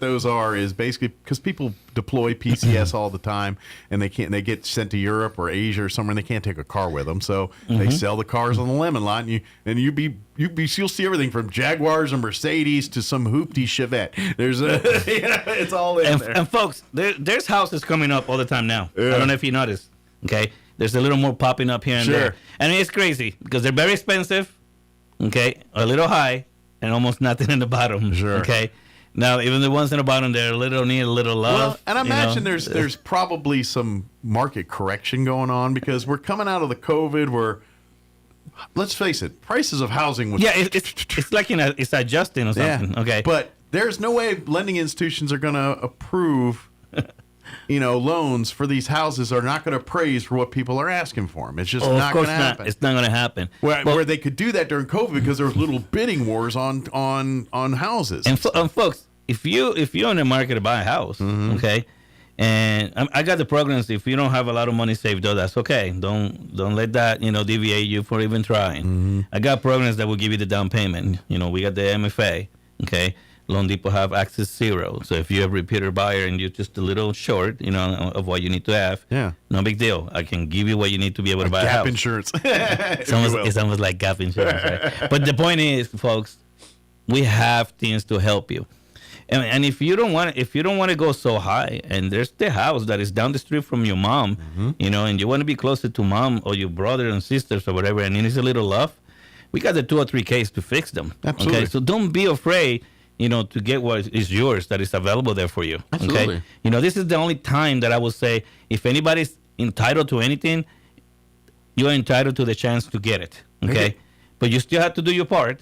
those are is basically because people deploy PCS all the time, and they get sent to Europe or Asia or somewhere, and they can't take a car with them. So they sell the cars on the lemon lot, and you'll see everything from Jaguars and Mercedes to some hoopty Chevette. There's it's all in there. And folks, there's houses coming up all the time now. Yeah. I don't know if you noticed. Okay, there's a little more popping up here and there, and it's crazy because they're very expensive. Okay, a little high. And almost nothing in the bottom. Sure. Okay. Now, even the ones in the bottom, they're need a little love. Well, and I imagine there's probably some market correction going on because we're coming out of the COVID where, let's face it, prices of housing was it's like it's adjusting or something. Yeah. Okay. But there's no way lending institutions are going to approve. Loans for these houses are not going to appraise for what people are asking for them. It's just not going to happen. It's not going to happen. Where they could do that during COVID because there was little bidding wars on houses. And folks, if you're in the market to buy a house, okay, and I got the programs. If you don't have a lot of money saved up, that's okay. Don't let that deviate you for even trying. I got programs that will give you the down payment. We got the MFA, okay. Loan Depot have Access 0. So if you're a repeater buyer and you're just a little short, of what you need to have, no big deal. I can give you what you need to be able to buy a house. Gap insurance. It's almost like gap insurance, right? But the point is, folks, we have things to help you. And if you don't want to go so high, and there's the house that is down the street from your mom, and you want to be closer to mom or your brother and sisters or whatever, and it needs a little love, we got the 2 or 3Ks to fix them. Absolutely. Okay, so don't be afraid. To get what is yours that is available there for you. Absolutely. Okay? This is the only time that I will say if anybody's entitled to anything, you're entitled to the chance to get it. Okay? But you still have to do your part,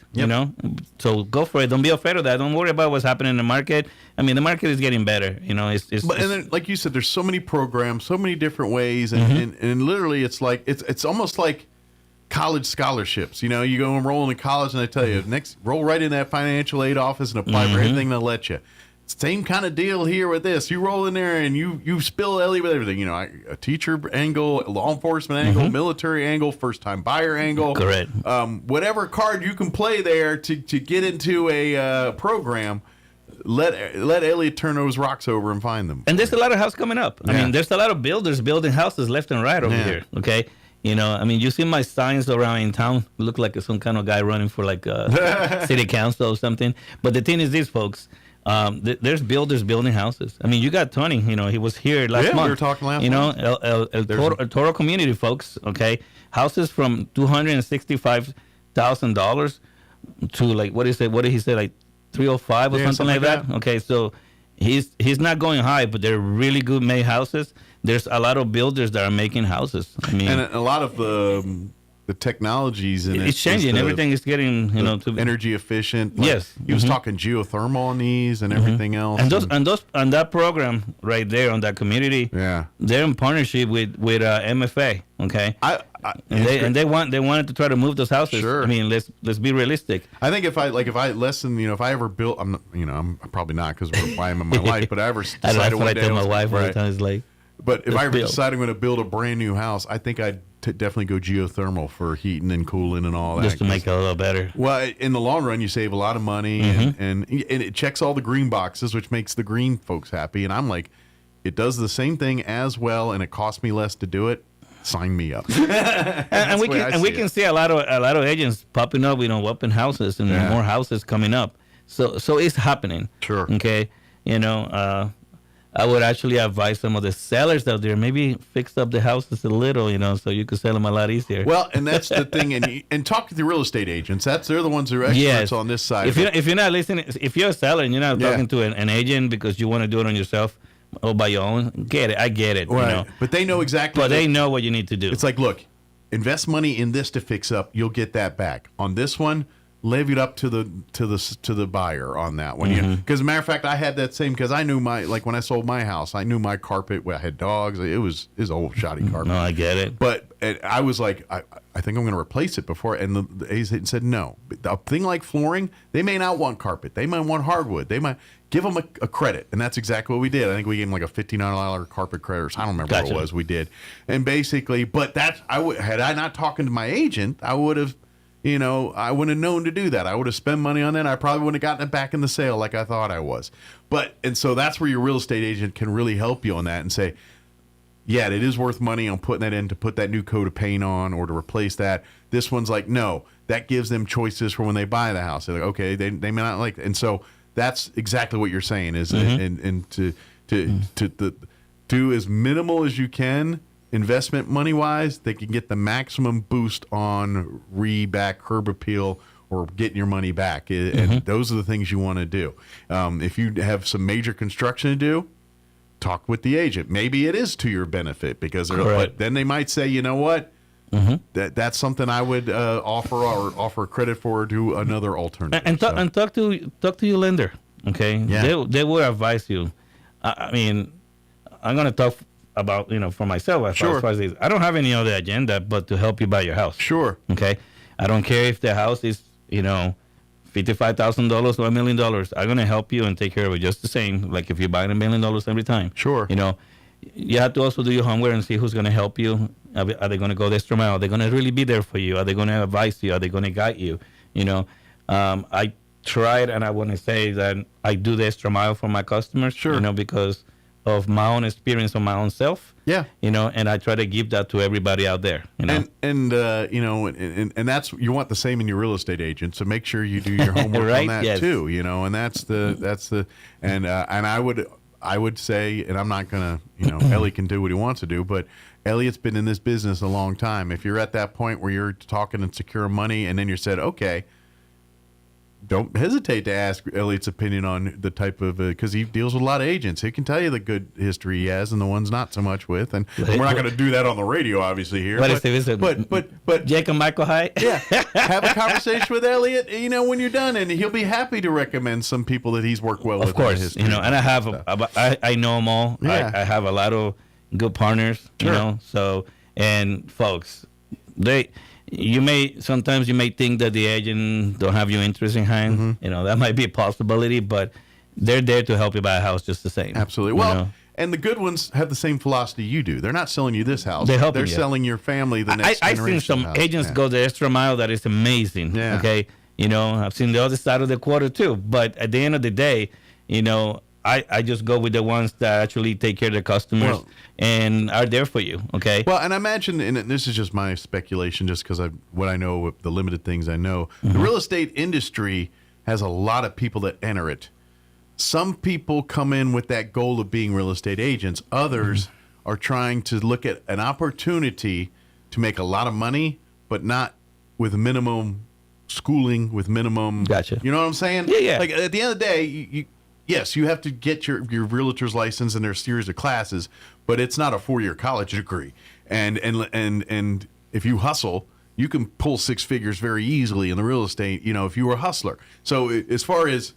So go for it. Don't be afraid of that. Don't worry about what's happening in the market. I mean, the market is getting better. And then, like you said, there's so many programs, so many different ways, and literally it's like it's almost like college scholarships. You go enroll in college and they tell you next roll right in that financial aid office and apply for everything they'll let you. Same kind of deal here with this. You roll in there and you spill Ellie with everything. A teacher angle, law enforcement angle, military angle, first time buyer angle. Correct. Whatever card you can play there to get into a program. Let Elliot turn those rocks over and find them. And there's a lot of houses coming up. I mean, there's a lot of builders building houses left and right over here. Okay. You see my signs around in town. Look like some kind of guy running for city council or something. But the thing is this, folks. There's builders building houses. I mean, you got Tony. He was here last month. We were talking last month. El Toro community, folks. Okay, houses from $265,000 to what did he say? Like 305 or something like that. Okay, so he's not going high, but they're really good made houses. There's a lot of builders that are making houses. I mean, and a lot of the technologies in it's changing. Everything is getting to energy efficient. Yes, he was talking geothermal on these and everything else. And that program right there on that community. Yeah, they're in partnership with MFA. Okay, they wanted to try to move those houses. Sure. I mean, let's be realistic. I think if I ever built, I'm probably not because I am in my life, but I ever decided one day. I tell my wife all the time is like. But if I ever decide I'm going to build a brand new house, I think I'd definitely go geothermal for heating and cooling and all that. Just to make it a little better. Well, in the long run, you save a lot of money, and it checks all the green boxes, which makes the green folks happy. And I'm like, it does the same thing as well, and it costs me less to do it. Sign me up. and we can see a lot of agents popping up, open houses and more houses coming up. So it's happening. Sure. Okay. I would actually advise some of the sellers out there maybe fix up the houses a little, so you could sell them a lot easier. Well, and that's the thing, and talk to the real estate agents. They're the ones who are experts on this side. If you're not listening, if you're a seller and you're not talking to an agent because you want to do it on yourself or by your own, get it. I get it. Right. But they know exactly. But they know what you need to do. It's like, look, invest money in this to fix up. You'll get that back. On this one, levy it up to the buyer on that one. Because as a matter of fact, I had that same because I knew when I sold my house, I knew my carpet. I had dogs. It was old shoddy carpet. No, I get it. But I was like, I I think I'm going to replace it before. And the agent said, no. A thing like flooring, they may not want carpet. They might want hardwood. They might give them a credit. And that's exactly what we did. I think we gave them like a $59 carpet credit, or I don't remember what it was we did. And basically, but that's, had I not talking to my agent, I would have, I wouldn't have known to do that. I would have spent money on that. I probably wouldn't have gotten it back in the sale like I thought I was. And so that's where your real estate agent can really help you on that and say, yeah, it is worth money on putting that in to put that new coat of paint on or to replace that. This one's like, no, that gives them choices for when they buy the house. They're like, okay, they may not like it. And so that's exactly what you're saying is and to do as minimal as you can investment money wise, they can get the maximum boost on reback, curb appeal, or getting your money back. And those are the things you want to do. If you have some major construction to do, talk with the agent. Maybe it is to your benefit because but then they might say, you know what, that's something I would offer credit for to another alternative. And talk to your lender. Okay, they will advise you. I mean, I'm going to talk about for myself as far as this. I don't have any other agenda but to help you buy your house. Sure. Okay, I don't care if the house is $55,000 or $1 million. I'm going to help you and take care of it just the same, like if you're buying $1 million every time. Sure. You have to also do your homework and see who's going to help you. Are they going to go the extra mile? Are they going to really be there for you? Are they going to advise you? Are they going to guide you? I tried, and I want to say that I do the extra mile for my customers. Sure. Because of my own experience on my own self. Yeah. And I try to give that to everybody out there. And that's, you want the same in your real estate agent. So make sure you do your homework on that too. And and I would say, and I'm not gonna, Ellie can do what he wants to do, but Elliot's been in this business a long time. If you're at that point where you're talking and secure money, and then you said, okay, don't hesitate to ask Elliot's opinion on the type of, because he deals with a lot of agents. He can tell you the good history he has and the ones not so much with. And we're not going to do that on the radio, obviously, here. But Jake and Michael High? Yeah. Have a conversation with Elliot, when you're done, and he'll be happy to recommend some people that he's worked well with. Of course. And I have, I know them all. Yeah. I have a lot of good partners, so, and folks, sometimes you may think that the agent don't have your interest in hand. That might be a possibility, but they're there to help you buy a house just the same. Absolutely. Well, and the good ones have the same philosophy you do. They're not selling you this house. They're selling your family the next generation. I've seen some house. agents go the extra mile that is amazing. Yeah. Okay. I've seen the other side of the quarter too. But at the end of the day, I just go with the ones that actually take care of the customers and are there for you, okay? Well, and I imagine, and this is just my speculation, just because what I know, the limited things I know, the real estate industry has a lot of people that enter it. Some people come in with that goal of being real estate agents. Others are trying to look at an opportunity to make a lot of money, but not with minimum schooling, with minimum... Gotcha. You know what I'm saying? Yeah. Like, at the end of the day, yes, you have to get your realtor's license, and there's a series of classes, but it's not a 4-year college degree. And if you hustle, you can pull 6 figures very easily in the real estate, if you were a hustler. So as far as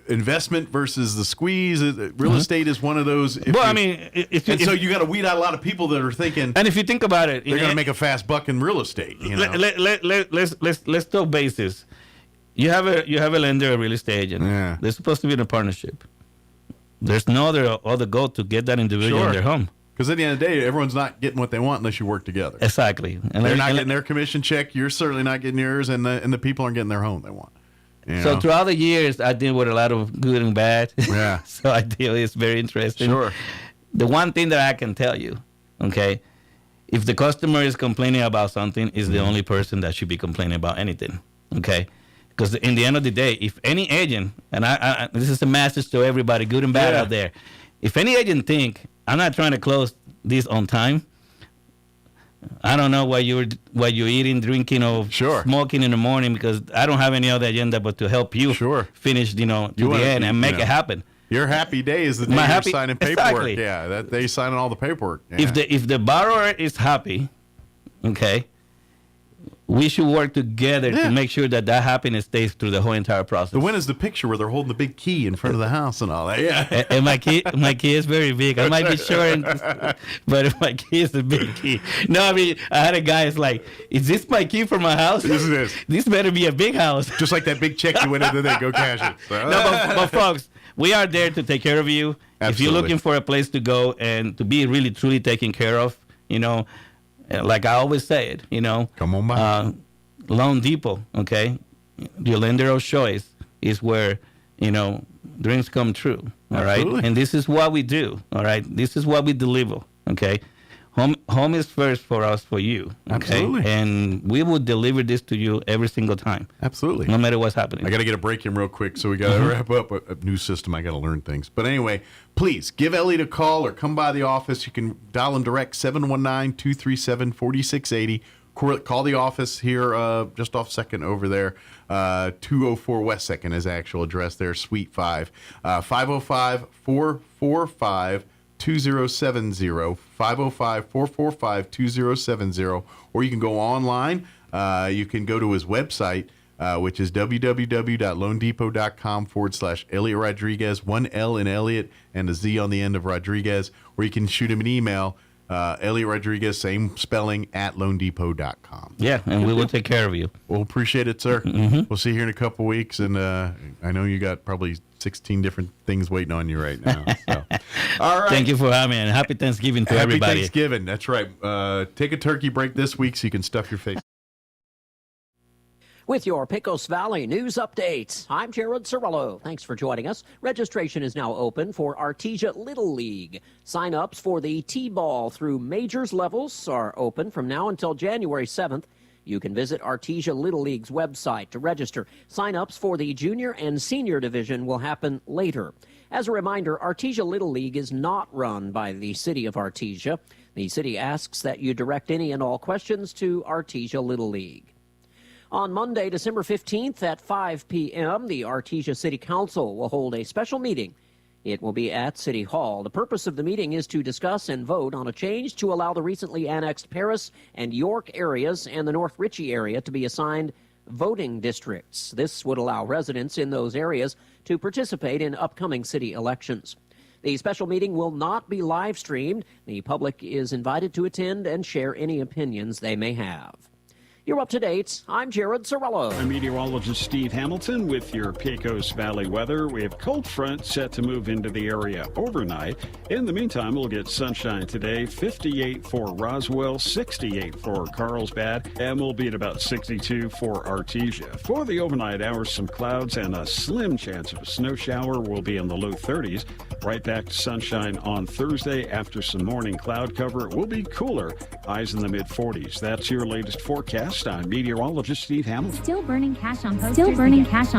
investment versus the squeeze, real estate is one of those. So you got to weed out a lot of people that are thinking. And if you think about it, they're going to make a fast buck in real estate. Let's talk basis. You have a lender, a real estate agent. Yeah. They're supposed to be in a partnership. There's no other goal to get that individual in their home. Because at the end of the day, everyone's not getting what they want unless you work together. Exactly. And they're not getting their commission check. You're certainly not getting yours, and the people aren't getting their home they want. So throughout the years, I deal with a lot of good and bad. Yeah. So I deal. It's very interesting. Sure. The one thing that I can tell you, okay, if the customer is complaining about something, is the only person that should be complaining about anything. Okay. Because in the end of the day, if any agent, and I this is a message to everybody, good and bad out there, if any agent think I'm not trying to close this on time, I don't know what you're eating, drinking, or smoking in the morning, because I don't have any other agenda but to help you finish, to the end and make it happen. Your happy day is the day you're signing paperwork. Exactly. Yeah, that they signing all the paperwork. Yeah. If the borrower is happy, okay, we should work together to make sure that happiness stays through the whole entire process. The one is the picture where they're holding the big key in front of the house and all that. Yeah. And my key is very big. I might be short, but my key is a big key. No, I mean, I had a guy who's like, is this my key for my house? This is it. This better be a big house. Just like that big check you went into there, go cash it. So. No, but folks, we are there to take care of you. Absolutely. If you're looking for a place to go and to be really, truly taken care of, like I always say it, come on by. Loan Depot, okay? Your lender of choice is where, dreams come true, all right? Absolutely. And this is what we do, all right? This is what we deliver, okay? Home is first for us, for you, okay? Absolutely. And we will deliver this to you every single time. Absolutely. No matter what's happening. I got to get a break in real quick, so we got to wrap up a new system. I got to learn things. But anyway, please give Elliot a call or come by the office. You can dial him direct, 719-237-4680. Call the office here just off 2nd over there. 204 West 2nd is the actual address there, Suite 5. 505-445-2070. 505-445-2070. Or you can go online. You can go to his website, which is www.loandepot.com/Elliot Rodriguez, 1 L in Elliot and a Z on the end of Rodriguez. Or you can shoot him an email. Elliot Rodriguez, same spelling, @loandepot.com. Yeah, and we will take care of you. We'll appreciate it, sir. Mm-hmm. We'll see you here in a couple weeks, and I know you got probably 16 different things waiting on you right now. So. All right. Thank you for having me, and happy Thanksgiving to everybody. Happy Thanksgiving. That's right. Take a turkey break this week so you can stuff your face. With your Pecos Valley news updates, I'm Jared Cirillo. Thanks for joining us. Registration is now open for Artesia Little League. Sign-ups for the T-ball through majors levels are open from now until January 7th. You can visit Artesia Little League's website to register. Sign-ups for the junior and senior division will happen later. As a reminder, Artesia Little League is not run by the city of Artesia. The city asks that you direct any and all questions to Artesia Little League. On Monday, December 15th at 5 p.m., the Artesia City Council will hold a special meeting. It will be at City Hall. The purpose of the meeting is to discuss and vote on a change to allow the recently annexed Paris and York areas and the North Ritchie area to be assigned voting districts. This would allow residents in those areas to participate in upcoming city elections. The special meeting will not be live streamed. The public is invited to attend and share any opinions they may have. You're up to date. I'm Jared Cirillo. I'm meteorologist Steve Hamilton with your Pecos Valley weather. We have cold front set to move into the area overnight. In the meantime, we'll get sunshine today. 58 for Roswell, 68 for Carlsbad, and we'll be at about 62 for Artesia. For the overnight hours, some clouds and a slim chance of a snow shower will be in the low 30s. Right back to sunshine on Thursday after some morning cloud cover. It will be cooler. Highs in the mid 40s. That's your latest forecast. I'm meteorologist Steve Hamilton. Still burning cash on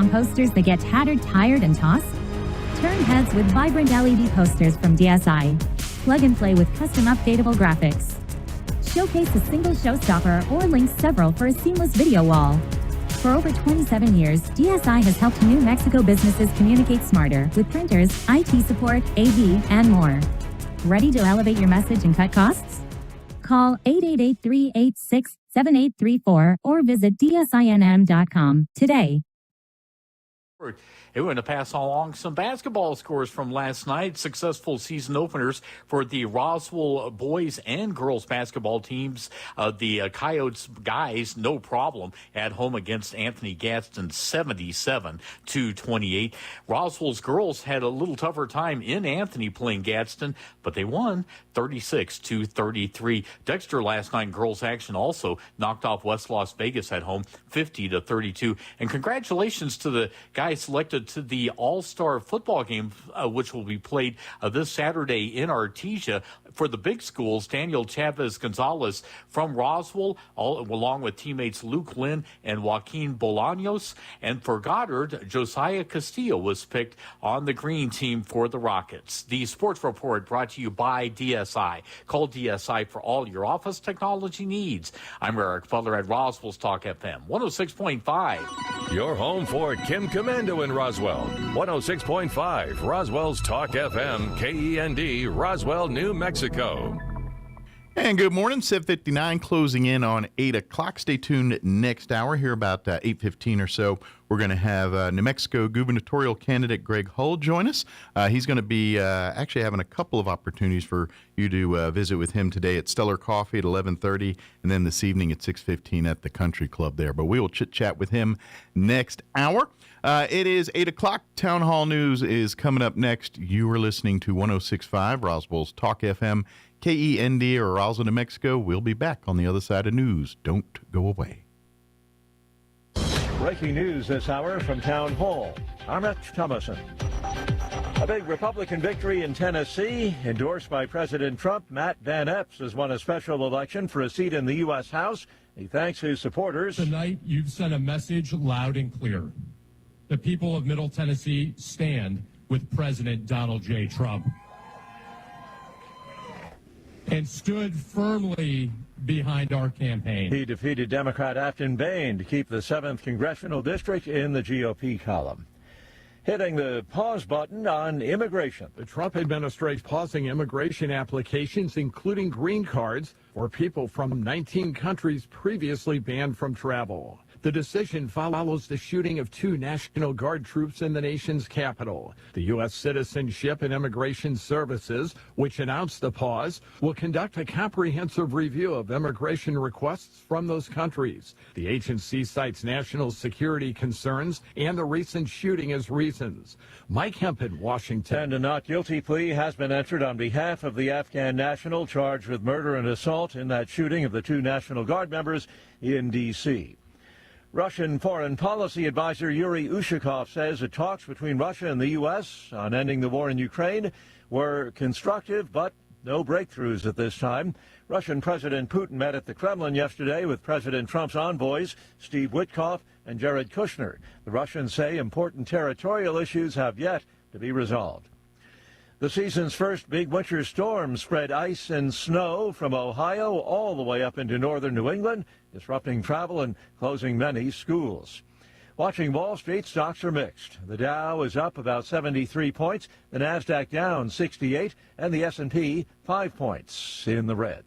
posters that get tattered, tired, and tossed? Turn heads with vibrant LED posters from DSI. Plug and play with custom updatable graphics. Showcase a single showstopper or link several for a seamless video wall. For over 27 years, DSI has helped New Mexico businesses communicate smarter with printers, IT support, AV, and more. Ready to elevate your message and cut costs? Call 888-386-7834 or visit DSINM.com today. We're going to pass along some basketball scores from last night. Successful season openers for the Roswell boys and girls basketball teams. The Coyotes guys, no problem, at home against Anthony Gadsden, 77-28. Roswell's girls had a little tougher time in Anthony playing Gadsden, but they won 36-33. Dexter last night in girls action also knocked off West Las Vegas at home, 50-32. And congratulations to the guys selected to the All-Star football game, which will be played this Saturday in Artesia. For the big schools, Daniel Chavez-Gonzalez from Roswell, along with teammates Luke Lynn and Joaquin Bolaños. And for Goddard, Josiah Castillo was picked on the green team for the Rockets. The Sports Report brought to you by DSI. Call DSI for all your office technology needs. I'm Eric Butler at Roswell's Talk FM, 106.5. Your home for Kim Commando in Roswell, 106.5. Roswell's Talk FM, KEND, Roswell, New Mexico. And good morning, 7:59, closing in on 8 o'clock. Stay tuned next hour. Here about 8:15 or so, we're going to have New Mexico gubernatorial candidate Greg Hull join us. He's going to be actually having a couple of opportunities for you to visit with him today at Stellar Coffee at 11:30, and then this evening at 6:15 at the Country Club there. But we will chit-chat with him next hour. It is 8 o'clock. Town Hall News is coming up next. You are listening to 106.5 Roswell's Talk FM. KEND or Roswell, New Mexico. We'll be back on the other side of news. Don't go away. Breaking news this hour from Town Hall. I'm Rich Thomason. A big Republican victory in Tennessee, endorsed by President Trump. Matt Van Epps has won a special election for a seat in the U.S. House. He thanks his supporters. Tonight, you've sent a message loud and clear. The people of Middle Tennessee stand with President Donald J. Trump and stood firmly behind our campaign. He defeated Democrat Afton Bain to keep the 7th Congressional District in the GOP column. Hitting the pause button on immigration. The Trump administration pausing immigration applications, including green cards, for people from 19 countries previously banned from travel. The decision follows the shooting of 2 National Guard troops in the nation's capital. The U.S. Citizenship and Immigration Services, which announced the pause, will conduct a comprehensive review of immigration requests from those countries. The agency cites national security concerns and the recent shooting as reasons. Mike Hemp in Washington. And a not guilty plea has been entered on behalf of the Afghan national charged with murder and assault in that shooting of the 2 National Guard members in D.C. Russian Foreign Policy Advisor Yuri Ushakov says that talks between Russia and the U.S. on ending the war in Ukraine were constructive, but no breakthroughs at this time. Russian President Putin met at the Kremlin yesterday with President Trump's envoys, Steve Witkoff and Jared Kushner. The Russians say important territorial issues have yet to be resolved. The season's first big winter storm spread ice and snow from Ohio all the way up into northern New England, disrupting travel and closing many schools. Watching Wall Street, stocks are mixed. The Dow is up about 73 points, the Nasdaq down 68, and the S&P 5 points in the red.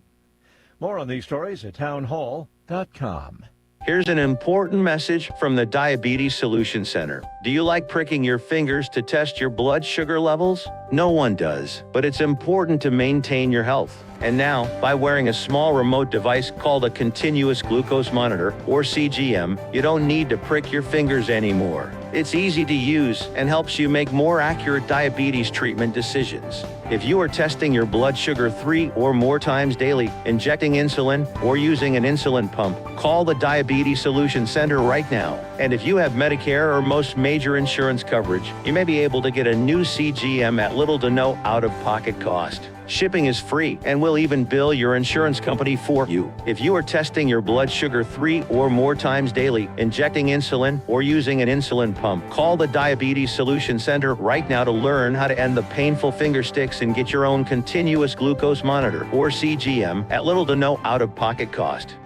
More on these stories at townhall.com. Here's an important message from the Diabetes Solution Center. Do you like pricking your fingers to test your blood sugar levels? No one does, but it's important to maintain your health. And now, by wearing a small remote device called a continuous glucose monitor, or CGM, you don't need to prick your fingers anymore. It's easy to use and helps you make more accurate diabetes treatment decisions. If you are testing your blood sugar 3 or more times daily, injecting insulin, or using an insulin pump, call the Diabetes Solution Center right now. And if you have Medicare or most major insurance coverage, you may be able to get a new CGM at little to no out-of-pocket cost. Shipping is free, and we'll even bill your insurance company for you. If you are testing your blood sugar 3 or more times daily, injecting insulin, or using an insulin pump, call the Diabetes Solution Center right now to learn how to end the painful finger sticks and get your own continuous glucose monitor, or CGM, at little to no out-of-pocket cost.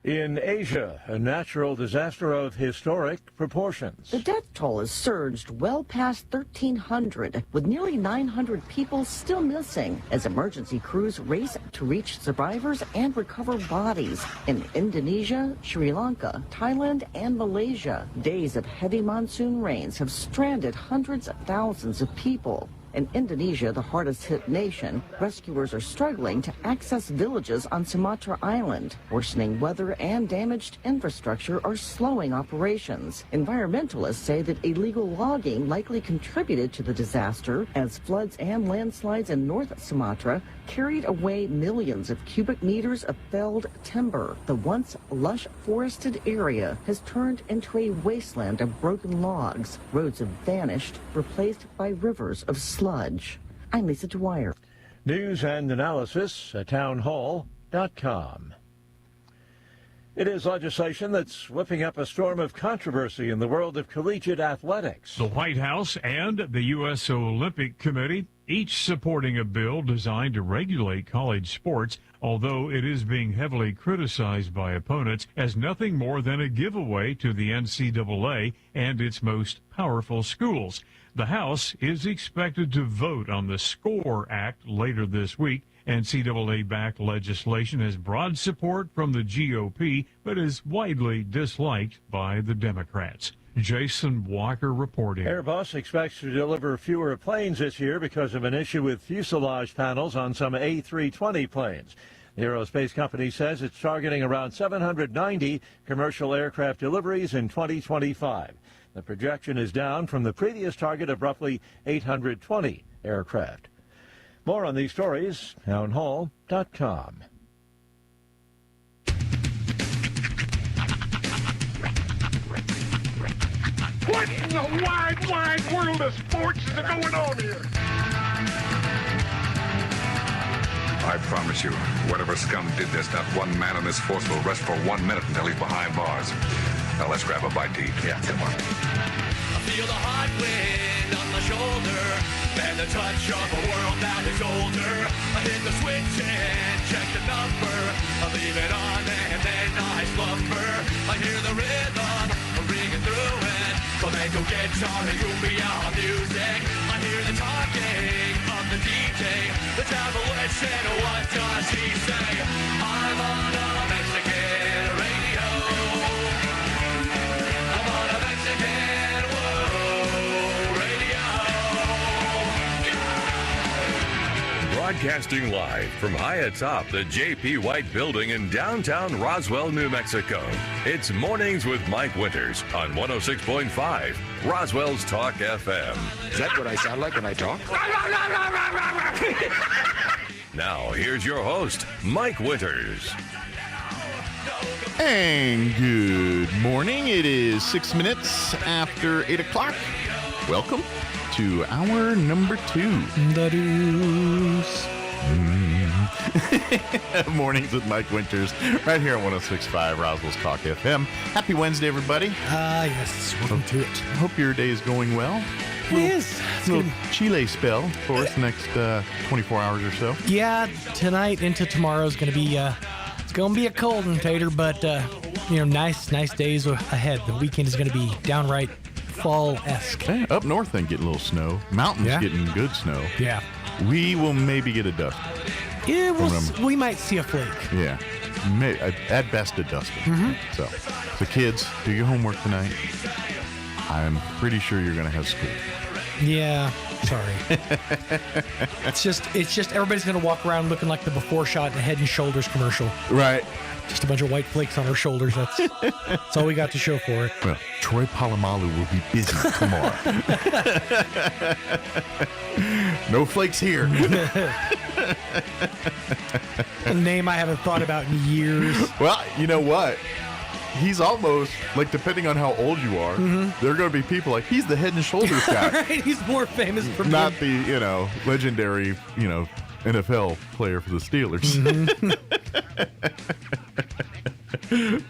In Asia, a natural disaster of historic proportions. The death toll has surged well past 1,300, with nearly 900 people still missing as emergency crews race to reach survivors and recover bodies in Indonesia, Sri Lanka, Thailand, and Malaysia. Days of heavy monsoon rains have stranded hundreds of thousands of people. In Indonesia, the hardest hit nation, rescuers are struggling to access villages on Sumatra Island. Worsening weather and damaged infrastructure are slowing operations. Environmentalists say that illegal logging likely contributed to the disaster, as floods and landslides in North Sumatra carried away millions of cubic meters of felled timber. The once lush forested area has turned into a wasteland of broken logs. Roads have vanished, replaced by rivers of sludge. I'm Lisa Dwyer. News and analysis at townhall.com. It is legislation that's whipping up a storm of controversy in the world of collegiate athletics. The White House and the U.S. Olympic Committee each supporting a bill designed to regulate college sports, although it is being heavily criticized by opponents as nothing more than a giveaway to the NCAA and its most powerful schools. The House is expected to vote on the SCORE Act later this week. NCAA-backed legislation has broad support from the GOP, but is widely disliked by the Democrats. Jason Walker reporting. Airbus expects to deliver fewer planes this year because of an issue with fuselage panels on some A320 planes. The aerospace company says it's targeting around 790 commercial aircraft deliveries in 2025. The projection is down from the previous target of roughly 820 aircraft. More on these stories, townhall.com. What in the wide world of sports is going on here? I promise you, whatever scum did this, not one man in this force will rest for 1 minute until he's behind bars. Now let's grab a bite to eat. Yeah, come on. I feel the hot wind on my shoulder and the touch of a world that is older. I hit the switch and check the number. I leave it on and then I slumber. I hear the rhythm ringing through it. Flamenco guitar and cumbia music. I hear the talking of the DJ. The devilish, what does he say? I'm on a Mexican radio. I'm on a Mexican radio. Broadcasting live from high atop the J.P. White Building in downtown Roswell, New Mexico. It's Mornings with Mike Winters on 106.5 Roswell's Talk FM. Is that what I sound like when I talk? Now, here's your host, Mike Winters. And good morning. It is 6 minutes after 8 o'clock. Welcome to hour number 2. The Deuce. Mornings with Mike Winters, right here on 106.5 Roswell's Talk FM. Happy Wednesday, everybody. Yes, welcome to it. Hope your day is going well. It is. A little Chile spell for us the next 24 hours or so. Yeah, tonight into tomorrow is going to be it's going to be a cold one, Tater, but nice days ahead. The weekend is going to be downright fall-esque. Hey, up north, then getting a little snow. Mountains getting good snow. Yeah. We will maybe get a dust. Yeah, we might see a flake. Yeah. At best, a dust. Mm-hmm. So, the kids, do your homework tonight. I'm pretty sure you're going to have school. Yeah, sorry. It's just everybody's going to walk around looking like the Before shot in a Head and Shoulders commercial. Right. Just a bunch of white flakes on our shoulders. That's all we got to show for it. Well, Troy Polamalu will be busy tomorrow. No flakes here. A name I haven't thought about in years. Well, you know what? He's almost, like, depending on how old you are, there are going to be people like, he's the Head and Shoulders guy. Right, he's more famous for not the, legendary, NFL player for the Steelers.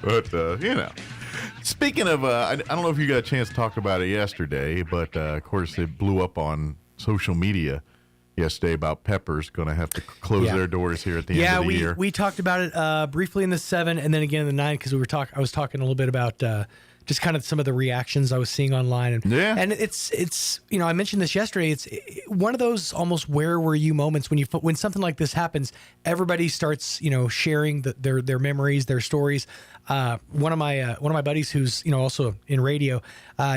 But, speaking of, I don't know if you got a chance to talk about it yesterday, but, of course, it blew up on social media yesterday about Pepper's going to have to close their doors here at the end of the year. We talked about it briefly in the 7 and then again in the 9 because I was talking a little bit about just kind of some of the reactions I was seeing online. And it's I mentioned this yesterday. It's one of those almost where were you moments when something like this happens. Everybody starts sharing their memories, their stories. One of my buddies who's also in radio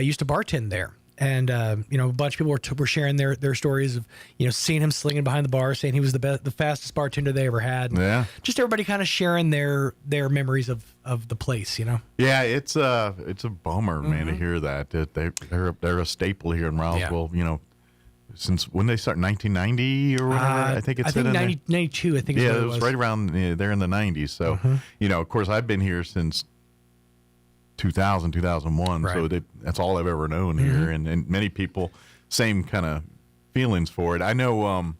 used to bartend there. And, a bunch of people were sharing their stories of, seeing him slinging behind the bar, saying he was the fastest bartender they ever had. Yeah. Just everybody kind of sharing their memories of the place, Yeah, it's a bummer, man, to hear that. They're a staple here in Roswell, since when they start, 1990 or whatever, I think it's 92, I think. Yeah, it was right around there in the 90s. So, of course, I've been here since 2000, 2001, right. So that's all I've ever known here, and many people, same kind of feelings for it. I know,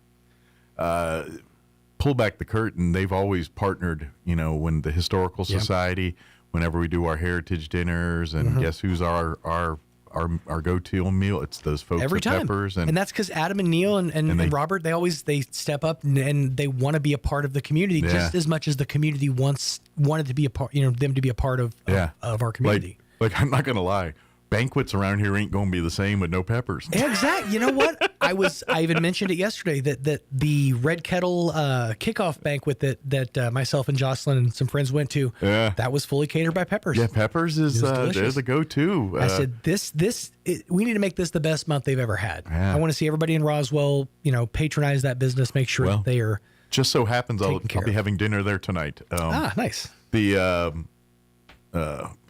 pull back the curtain, they've always partnered, when the Historical Society, whenever we do our heritage dinners, and guess who's our our go-to meal. It's those folks every with time. peppers, and that's because Adam and Neil and Robert, they step up and they want to be a part of the community just as much as the community wanted to be a part. Them to be a part of our community. Like I'm not gonna lie. Banquets around here ain't going to be the same with no peppers. Exactly. You know what? I even mentioned it yesterday that the Red Kettle kickoff banquet that myself and Jocelyn and some friends went to, that was fully catered by Peppers. Yeah, Peppers is there's a go-to. I said we need to make this the best month they've ever had. Yeah. I want to see everybody in Roswell, patronize that business, make sure that they are. Just so happens I'll be having dinner there tonight. Nice. The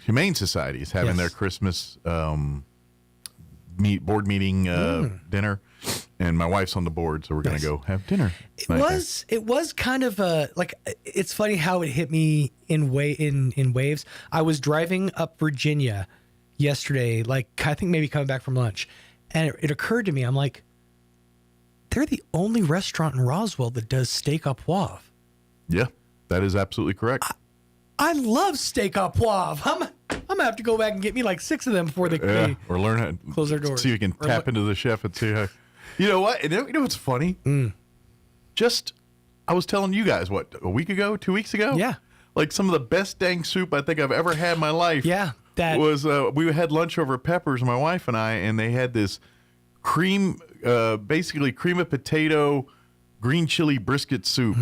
Humane Society is having their Christmas board meeting dinner, and my wife's on the board, so we're going to go have dinner. It was kind of it's funny how it hit me in waves. I was driving up Virginia yesterday, I think maybe coming back from lunch, and it occurred to me, I'm like, they're the only restaurant in Roswell that does steak au poivre. Yeah, that is absolutely correct. I love steak au poivre. I'm gonna have to go back and get me 6 of them before they or learn how to close their doors. See if you can tap into the chef and see how. You know what? You know what's funny? Just I was telling you guys a week ago, 2 weeks ago. Yeah. Some of the best dang soup I think I've ever had in my life. Yeah. That was we had lunch over at Peppers, my wife and I, and they had this basically cream of potato, green chili brisket soup,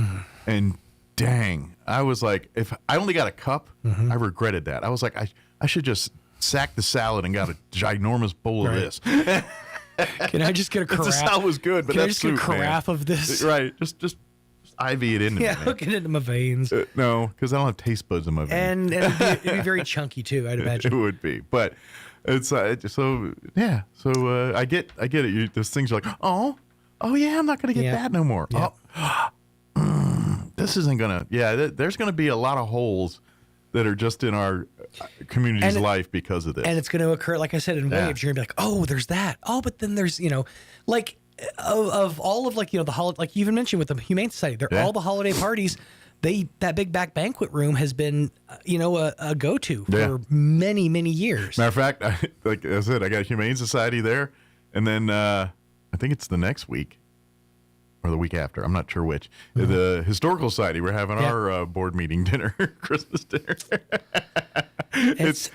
and. Dang, I was like, if I only got a cup, I regretted that. I was like, I should just sack the salad and got a ginormous bowl of this. Can I just get a carafe? The salad was good, but can I just get a carafe of this? Right, just IV it into me. Yeah, hook it into my veins. No, because I don't have taste buds in my veins. And it'd be very chunky too, I'd imagine. It would be, but it's so yeah. So I get it. Those things are like, oh yeah, I'm not gonna get that no more. Yeah. This isn't gonna. Yeah, there's gonna be a lot of holes that are just in our community's life because of this. And it's going to occur, like I said, in waves. You're gonna be like, oh, there's that. Oh, but then there's of all of the holiday, like you even mentioned with the Humane Society, all the holiday parties. That big back banquet room has been a go-to for many years. Matter of fact, like I said, I got Humane Society there, and then I think it's the next week. Or the week after, I'm not sure which. The Historical Society, we're having our board meeting dinner, Christmas dinner. If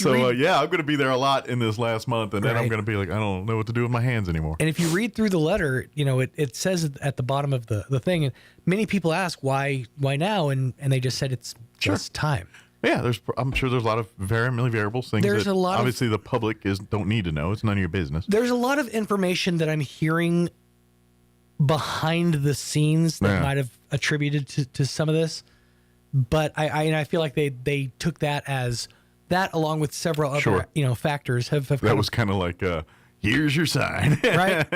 you read, I'm going to be there a lot in this last month, and then I'm going to be like, I don't know what to do with my hands anymore. And if you read through the letter, it says at the bottom of the thing, and many people ask why now, and they just said it's just time. Yeah, I'm sure there's a lot of variables, things there's that a lot obviously the public don't need to know. It's none of your business. There's a lot of information that I'm hearing behind the scenes that might have attributed to some of this, but I feel like they took that as that along with several other factors have that was kind of like here's your sign, right?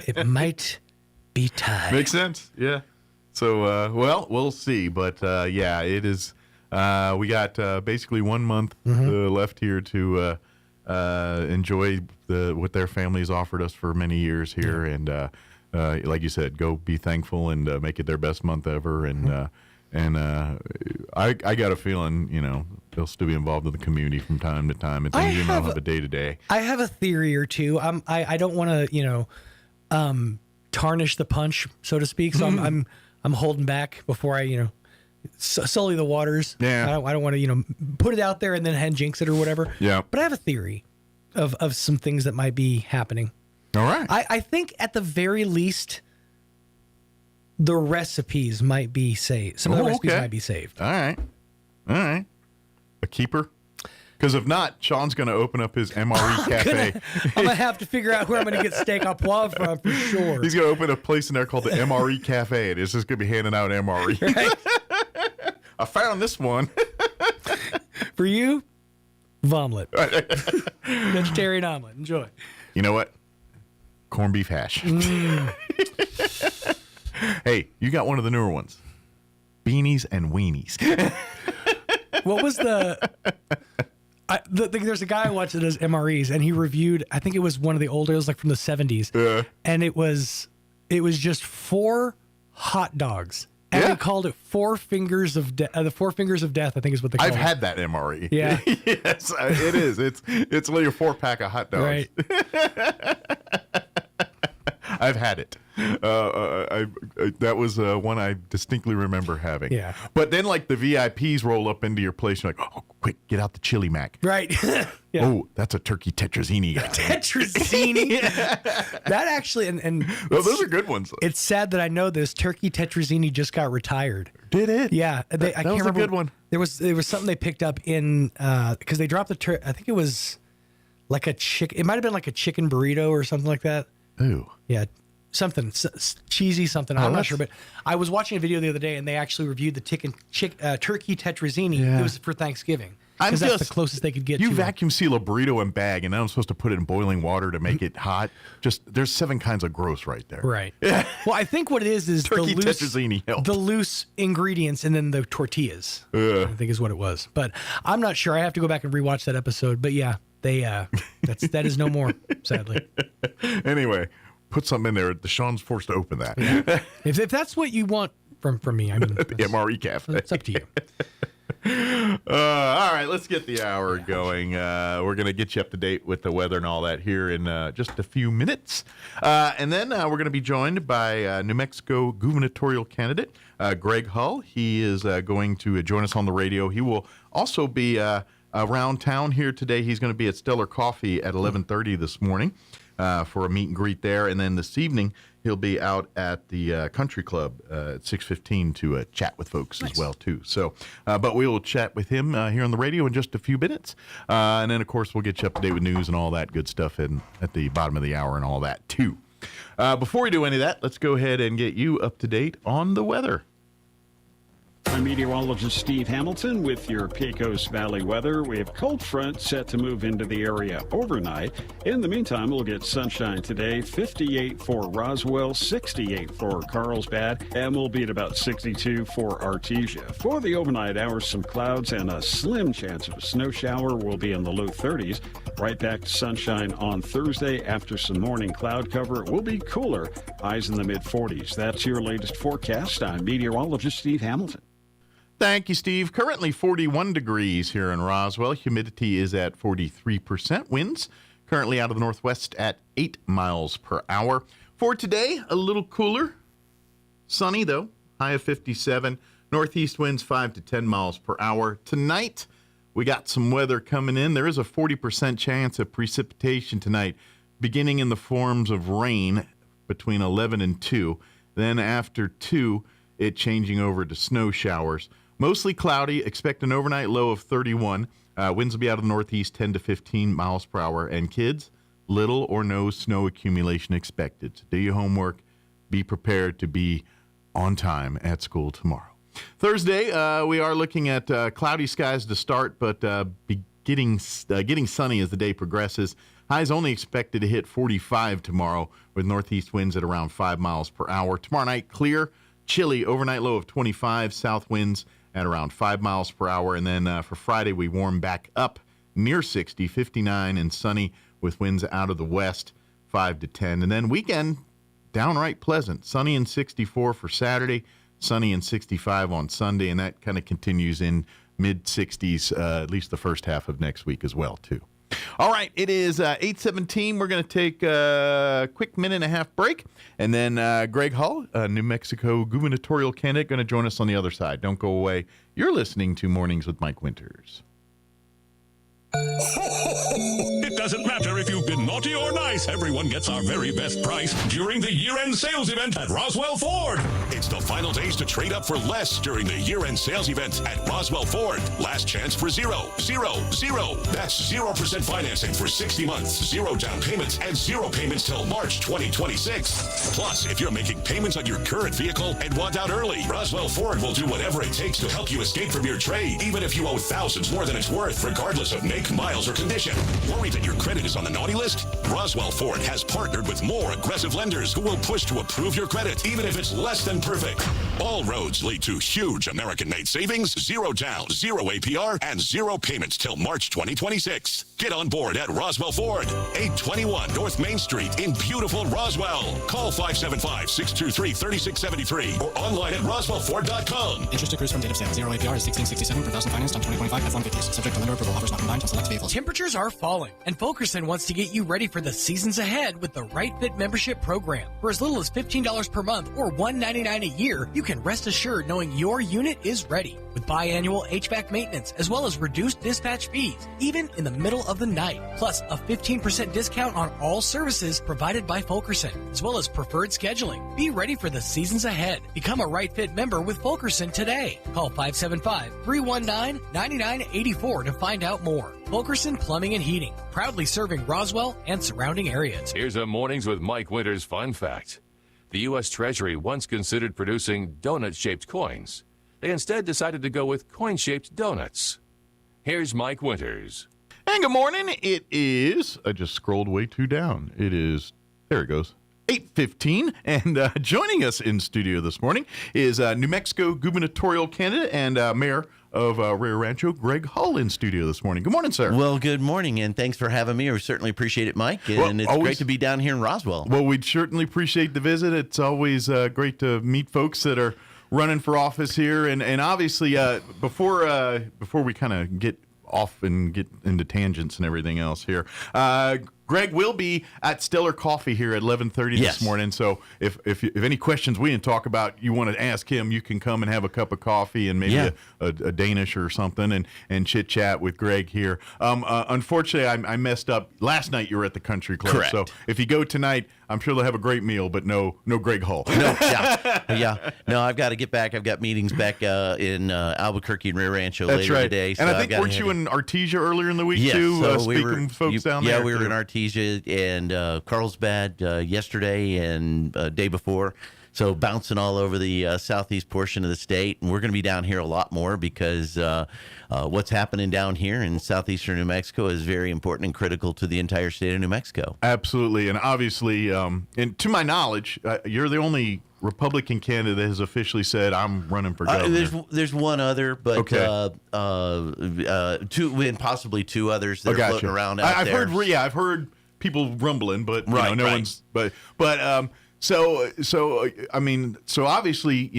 It might be time. Makes sense. Yeah. So we'll see, but it is. We got basically 1 month left here to enjoy what their families offered us for many years here, and. Like you said, go be thankful and make it their best month ever. And I got a feeling, they'll still be involved in the community from time to time. It's usually not have a day to day. I have a theory or two. I don't want to tarnish the punch, so to speak. So I'm holding back before I sully the waters. Yeah. I don't want to put it out there and then jinx it or whatever. Yeah. But I have a theory of some things that might be happening. All right. I think at the very least, the recipes might be saved. Some of the recipes might be saved. All right. A keeper? Because if not, Sean's going to open up his MRE cafe. I'm going to have to figure out where I'm going to get steak au poivre from for sure. He's going to open a place in there called the MRE Cafe, and it's just going to be handing out MRE. Right. I found this one. For you, omelet. Vegetarian omelet. Enjoy. You know what? Corned beef hash. Hey, you got one of the newer ones. Beanies and weenies. What was there's a guy I watched that does MREs, and he reviewed, I think it was one of the older, it was from the 70s. Yeah. And it was just 4 hot dogs And they called it Four Fingers of Death. The Four Fingers of Death, I think is what they call it. I've had that MRE. Yeah. Yes, it is. It's like a 4-pack of hot dogs. Right. I've had it. That was one I distinctly remember having. Yeah. But then, like, the VIPs roll up into your place. You're like, oh, quick, get out the chili mac. Right. Yeah. Oh, that's a turkey tetrazzini guy. Tetrazzini. That actually, and those are good ones. It's sad that I know this. Turkey tetrazzini just got retired. Did it? Yeah. I can't was remember. a good one. There was something they picked up in, because they dropped the I think it was like a chicken. It might have been like a chicken burrito or something like that. Ooh. Yeah. Something cheesy, something. I'm not sure, but I was watching a video the other day, and they actually reviewed the turkey tetrazzini. Yeah. It was for Thanksgiving because that's the closest they could get. You to vacuum seal a burrito and bag, and now I'm supposed to put it in boiling water to make it hot. Just there's 7 kinds of gross right there. Right. Well, I think what it is turkey the loose, tetrazzini help. The loose ingredients, and then the tortillas. I think is what it was, but I'm not sure. I have to go back and rewatch that episode. But yeah, they that is no more, sadly. Anyway. Put something in there. Deshaun's forced to open that. Yeah. If that's what you want from me, I mean, the MRE Cafe. It's up to you. All right, let's get the hour going. We're going to get you up to date with the weather and all that here in just a few minutes. And then we're going to be joined by New Mexico gubernatorial candidate Greg Hull. He is going to join us on the radio. He will also be around town here today. He's going to be at Stellar Coffee at 11:30 this morning. For a meet and greet there. And then this evening, he'll be out at the country club at 6:15 to chat with folks as well, too. So, but we will chat with him here on the radio in just a few minutes. And then, of course, we'll get you up to date with news and all that good stuff at the bottom of the hour and all that, too. Before we do any of that, let's go ahead and get you up to date on the weather. I'm meteorologist Steve Hamilton with your Pecos Valley weather. We have cold front set to move into the area overnight. In the meantime, we'll get sunshine today, 58 for Roswell, 68 for Carlsbad, and we'll be at about 62 for Artesia. For the overnight hours, some clouds and a slim chance of a snow shower will be in the low 30s. Right back to sunshine on Thursday after some morning cloud cover. It will be cooler, highs in the mid-40s. That's your latest forecast. I'm meteorologist Steve Hamilton. Thank you, Steve. Currently 41 degrees here in Roswell. Humidity is at 43%. Winds currently out of the northwest at 8 miles per hour. For today, a little cooler. Sunny, though. High of 57. Northeast winds 5 to 10 miles per hour. Tonight, we got some weather coming in. There is a 40% chance of precipitation tonight, beginning in the forms of rain between 11 and 2. Then after 2, it changing over to snow showers. Mostly cloudy. Expect an overnight low of 31. Winds will be out of the northeast 10 to 15 miles per hour. And kids, little or no snow accumulation expected. So do your homework. Be prepared to be on time at school tomorrow. Thursday, we are looking at cloudy skies to start, but getting sunny as the day progresses. Highs only expected to hit 45 tomorrow with northeast winds at around 5 miles per hour. Tomorrow night, clear, chilly, overnight low of 25, south winds at around 5 miles per hour. And then for Friday, we warm back up near 60, 59, and sunny with winds out of the west, 5 to 10. And then weekend, downright pleasant. Sunny and 64 for Saturday, sunny and 65 on Sunday, and that kind of continues in mid-60s, at least the first half of next week as well, too. All right, it is 8:17. We're going to take a quick minute and a half break, and then Greg Hull, New Mexico gubernatorial candidate, going to join us on the other side. Don't go away. You're listening to Mornings with Mike Winters. It doesn't matter if you've been naughty or nice. Everyone gets our very best price during the year-end sales event at Roswell Ford. It's the final days to trade up for less during the year-end sales event at Roswell Ford. Last chance for 0, 0, 0. That's 0% financing for 60 months, 0 down payments, and 0 payments till March 2026. Plus, if you're making payments on your current vehicle and want out early, Roswell Ford will do whatever it takes to help you escape from your trade, even if you owe thousands more than it's worth, regardless of make, miles, or condition. Worried that your credit is on the naughty list? Roswell Ford has partnered with more aggressive lenders who will push to approve your credit, even if it's less than perfect. All roads lead to huge American-made savings, 0 down, 0 APR, and 0 payments till March 2026. Get on board at Roswell Ford, 821 North Main Street in beautiful Roswell. Call 575-623-3673 or online at roswellford.com. Interest accrues from date of sale. 0 APR is 1667 per thousand financed on 2025 F-150s. Subject to lender approval. Offers not combined on select vehicles. Temperatures are falling, and Fulkerson wants to get you ready for the seasons ahead with the Right Fit membership program. For as little as $15 per month or $199 a year, you can rest assured knowing your unit is ready. With biannual HVAC maintenance, as well as reduced dispatch fees, even in the middle of the night. Plus, a 15% discount on all services provided by Fulkerson, as well as preferred scheduling. Be ready for the seasons ahead. Become a Right Fit member with Fulkerson today. Call 575-319-9984 to find out more. Fulkerson Plumbing and Heating, proudly serving Roswell and surrounding areas. Here's a Mornings with Mike Winters fun fact. The U.S. Treasury once considered producing donut-shaped coins. They instead decided to go with coin-shaped donuts. Here's Mike Winters. And good morning. It is, I just scrolled way too down. It is, there it goes, 8:15. And joining us in studio this morning is New Mexico gubernatorial candidate and mayor of Rio Rancho, Greg Hull, in studio this morning. Good morning, sir. Well, good morning, and thanks for having me. We certainly appreciate it, Mike, and it's great to be down here in Roswell. Well, we'd certainly appreciate the visit. It's always great to meet folks that are running for office here, and obviously before we kind of get off and get into tangents and everything else here, Greg will be at Stellar Coffee here at 11:30 this morning. So if any questions we didn't talk about you want to ask him, you can come and have a cup of coffee and maybe a Danish or something and chit chat with Greg here. Unfortunately, I messed up last night. You were at the Country Club, Correct. So if you go tonight, I'm sure they'll have a great meal, but no Greg Hull. No, I've got to get back. I've got meetings back in Albuquerque and Rio Rancho later today. So and I think weren't you in Artesia earlier in the week too? So speaking with folks down there. Yeah, we were in Artesia and Carlsbad yesterday and day before. So bouncing all over the southeast portion of the state. And we're going to be down here a lot more because what's happening down here in southeastern New Mexico is very important and critical to the entire state of New Mexico. Absolutely. And obviously, and to my knowledge, you're the only Republican candidate that has officially said, I'm running for governor. There's one other, but two and possibly two others that are floating around out there. I've heard people rumbling, but no one's. But so I mean, so obviously,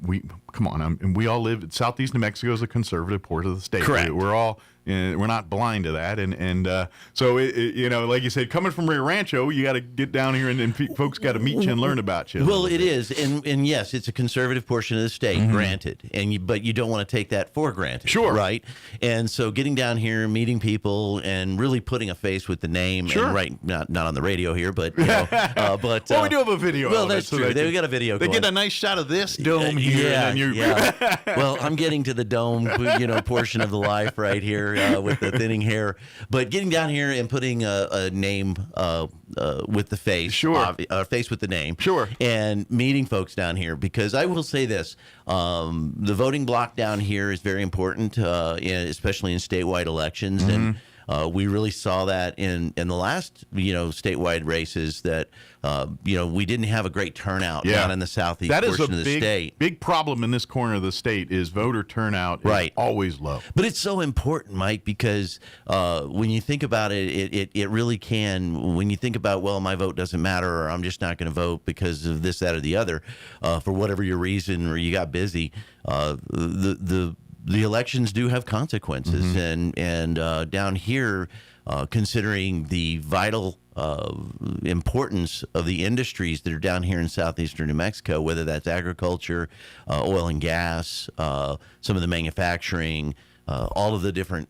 we come on, and we all live. Southeast New Mexico is a conservative part of the state. Correct. We're all. We're not blind to that, and so like you said, coming from Rio Rancho, you got to get down here, and folks got to meet you and learn about you. Well, it is, and yes, it's a conservative portion of the state, granted, but you don't want to take that for granted, sure, right? And so, getting down here, meeting people, and really putting a face with the name, sure, and not on the radio here, but we do have a video. Well, that's true. We got a video. They get a nice shot of this dome here. Yeah. Well, I'm getting to the dome, portion of the life right here. With the thinning hair, but getting down here and putting a name with the face, sure, face with the name, sure, and meeting folks down here, because I will say this: the voting block down here is very important, especially in statewide elections, and we really saw that in the last statewide races that we didn't have a great turnout down in the southeast portion of the state. Big problem in this corner of the state is voter turnout is always low. But it's so important, Mike, because when you think about it, it really can. When you think about, well, my vote doesn't matter, or I'm just not going to vote because of this, that, or the other, for whatever your reason, or you got busy, the elections do have consequences, and down here, considering the vital importance of the industries that are down here in southeastern New Mexico, whether that's agriculture, oil and gas, some of the manufacturing, all of the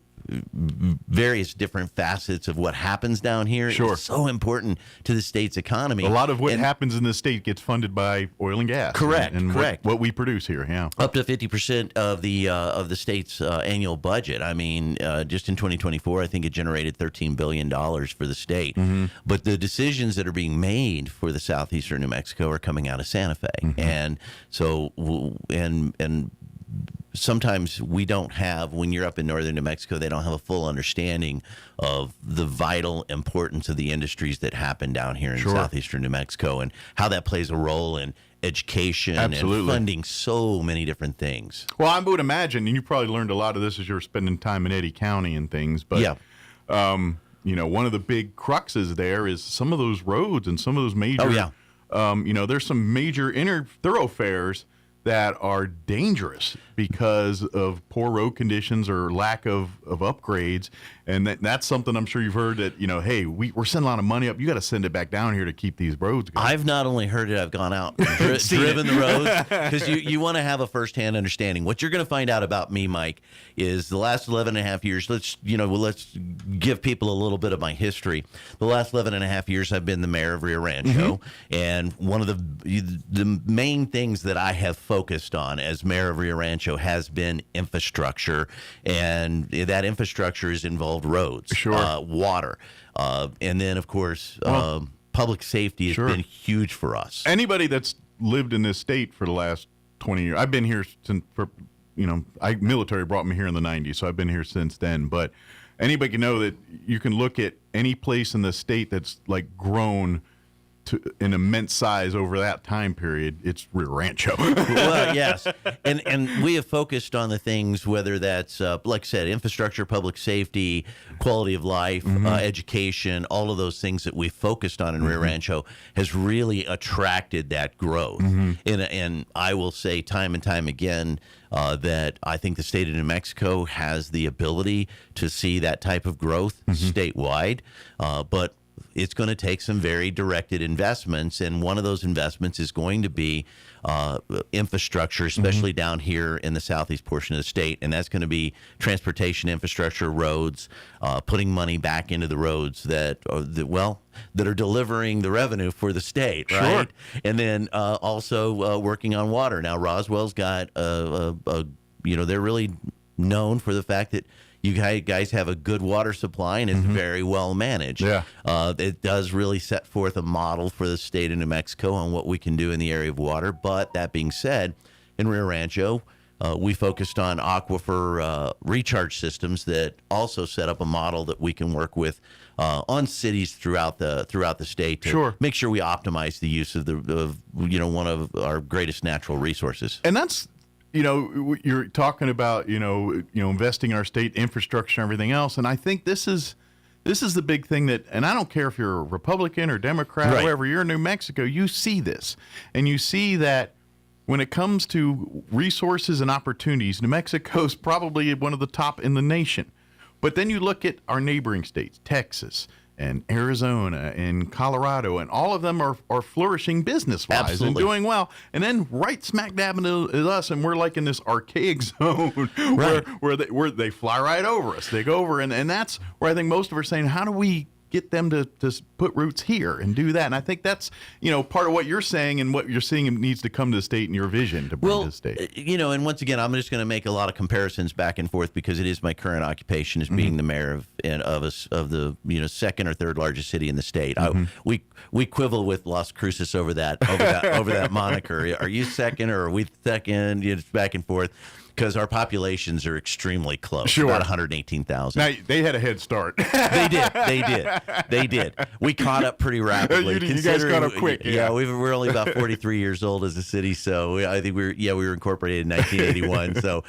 various different facets of what happens down here is so important to the state's economy. A lot of what happens in the state gets funded by oil and gas. Correct. And correct. What we produce here, up to 50% of the state's annual budget. I mean, just in 2024, I think it generated $13 billion for the state. But the decisions that are being made for the southeastern New Mexico are coming out of Santa Fe, and so and sometimes we don't have, when you're up in northern New Mexico, they don't have a full understanding of the vital importance of the industries that happen down here in southeastern New Mexico, and how that plays a role in education and funding so many different things. Well, I would imagine, and you probably learned a lot of this as you were spending time in Eddy County and things, but one of the big cruxes there is some of those roads and some of those major, there's some major inner thoroughfares that are dangerous because of poor road conditions or lack of upgrades. And that's something I'm sure you've heard that, hey, we're sending a lot of money up. You got to send it back down here to keep these roads going. I've not only heard it, I've gone out and driven the roads, because you want to have a firsthand understanding. What you're going to find out about me, Mike, is the last 11 and a half years, let's give people a little bit of my history. The last 11 and a half years, I've been the mayor of Rio Rancho. And one of the main things that I have focused on as mayor of Rio Rancho has been infrastructure. And that infrastructure has involved roads, water, and then, of course, public safety has been huge for us. Anybody that's lived in this state for the last 20 years, I've been here since, military brought me here in the 90s, so I've been here since then. But anybody can know that you can look at any place in the state that's like grown to an immense size over that time period. It's Rio Rancho. Well, yes. And we have focused on the things, whether that's, like I said, infrastructure, public safety, quality of life, education, all of those things that we focused on in Rio Rancho has really attracted that growth. And I will say time and time again that I think the state of New Mexico has the ability to see that type of growth statewide, but it's going to take some very directed investments, and one of those investments is going to be infrastructure, especially down here in the southeast portion of the state, and that's going to be transportation infrastructure, roads, putting money back into the roads that are delivering the revenue for the state, right? And then also working on water. Now, Roswell's got they're really known for the fact that you guys have a good water supply, and it's very well managed. It does really set forth a model for the state of New Mexico on what we can do in the area of water. But that being said, in Rio Rancho, we focused on aquifer recharge systems that also set up a model that we can work with on cities throughout the state to make sure we optimize the use of one of our greatest natural resources. And that's, you're talking about, investing in our state infrastructure and everything else. And I think this is the big thing that, and I don't care if you're a Republican or Democrat, or wherever you're in New Mexico, you see this. And you see that when it comes to resources and opportunities, New Mexico's probably one of the top in the nation. But then you look at our neighboring states, Texas and Arizona and Colorado, and all of them are flourishing business-wise and doing well. And then right smack dab into us, and we're like in this archaic zone where they fly right over us. They go over, and that's where I think most of us are saying, how do we get them to put roots here and do that? And I think that's, part of what you're saying and what you're seeing needs to come to the state and your vision to bring to the state. And once again, I'm just going to make a lot of comparisons back and forth because it is my current occupation as being the mayor of the second or third largest city in the state. We quibble with Las Cruces over that moniker. Are you second or are we second? It's back and forth. Because our populations are extremely close, about 118,000. Now, they had a head start. They did. We caught up pretty rapidly. You guys caught up quick. Yeah, we're only about 43 years old as a city, so I think we were incorporated in 1981. So,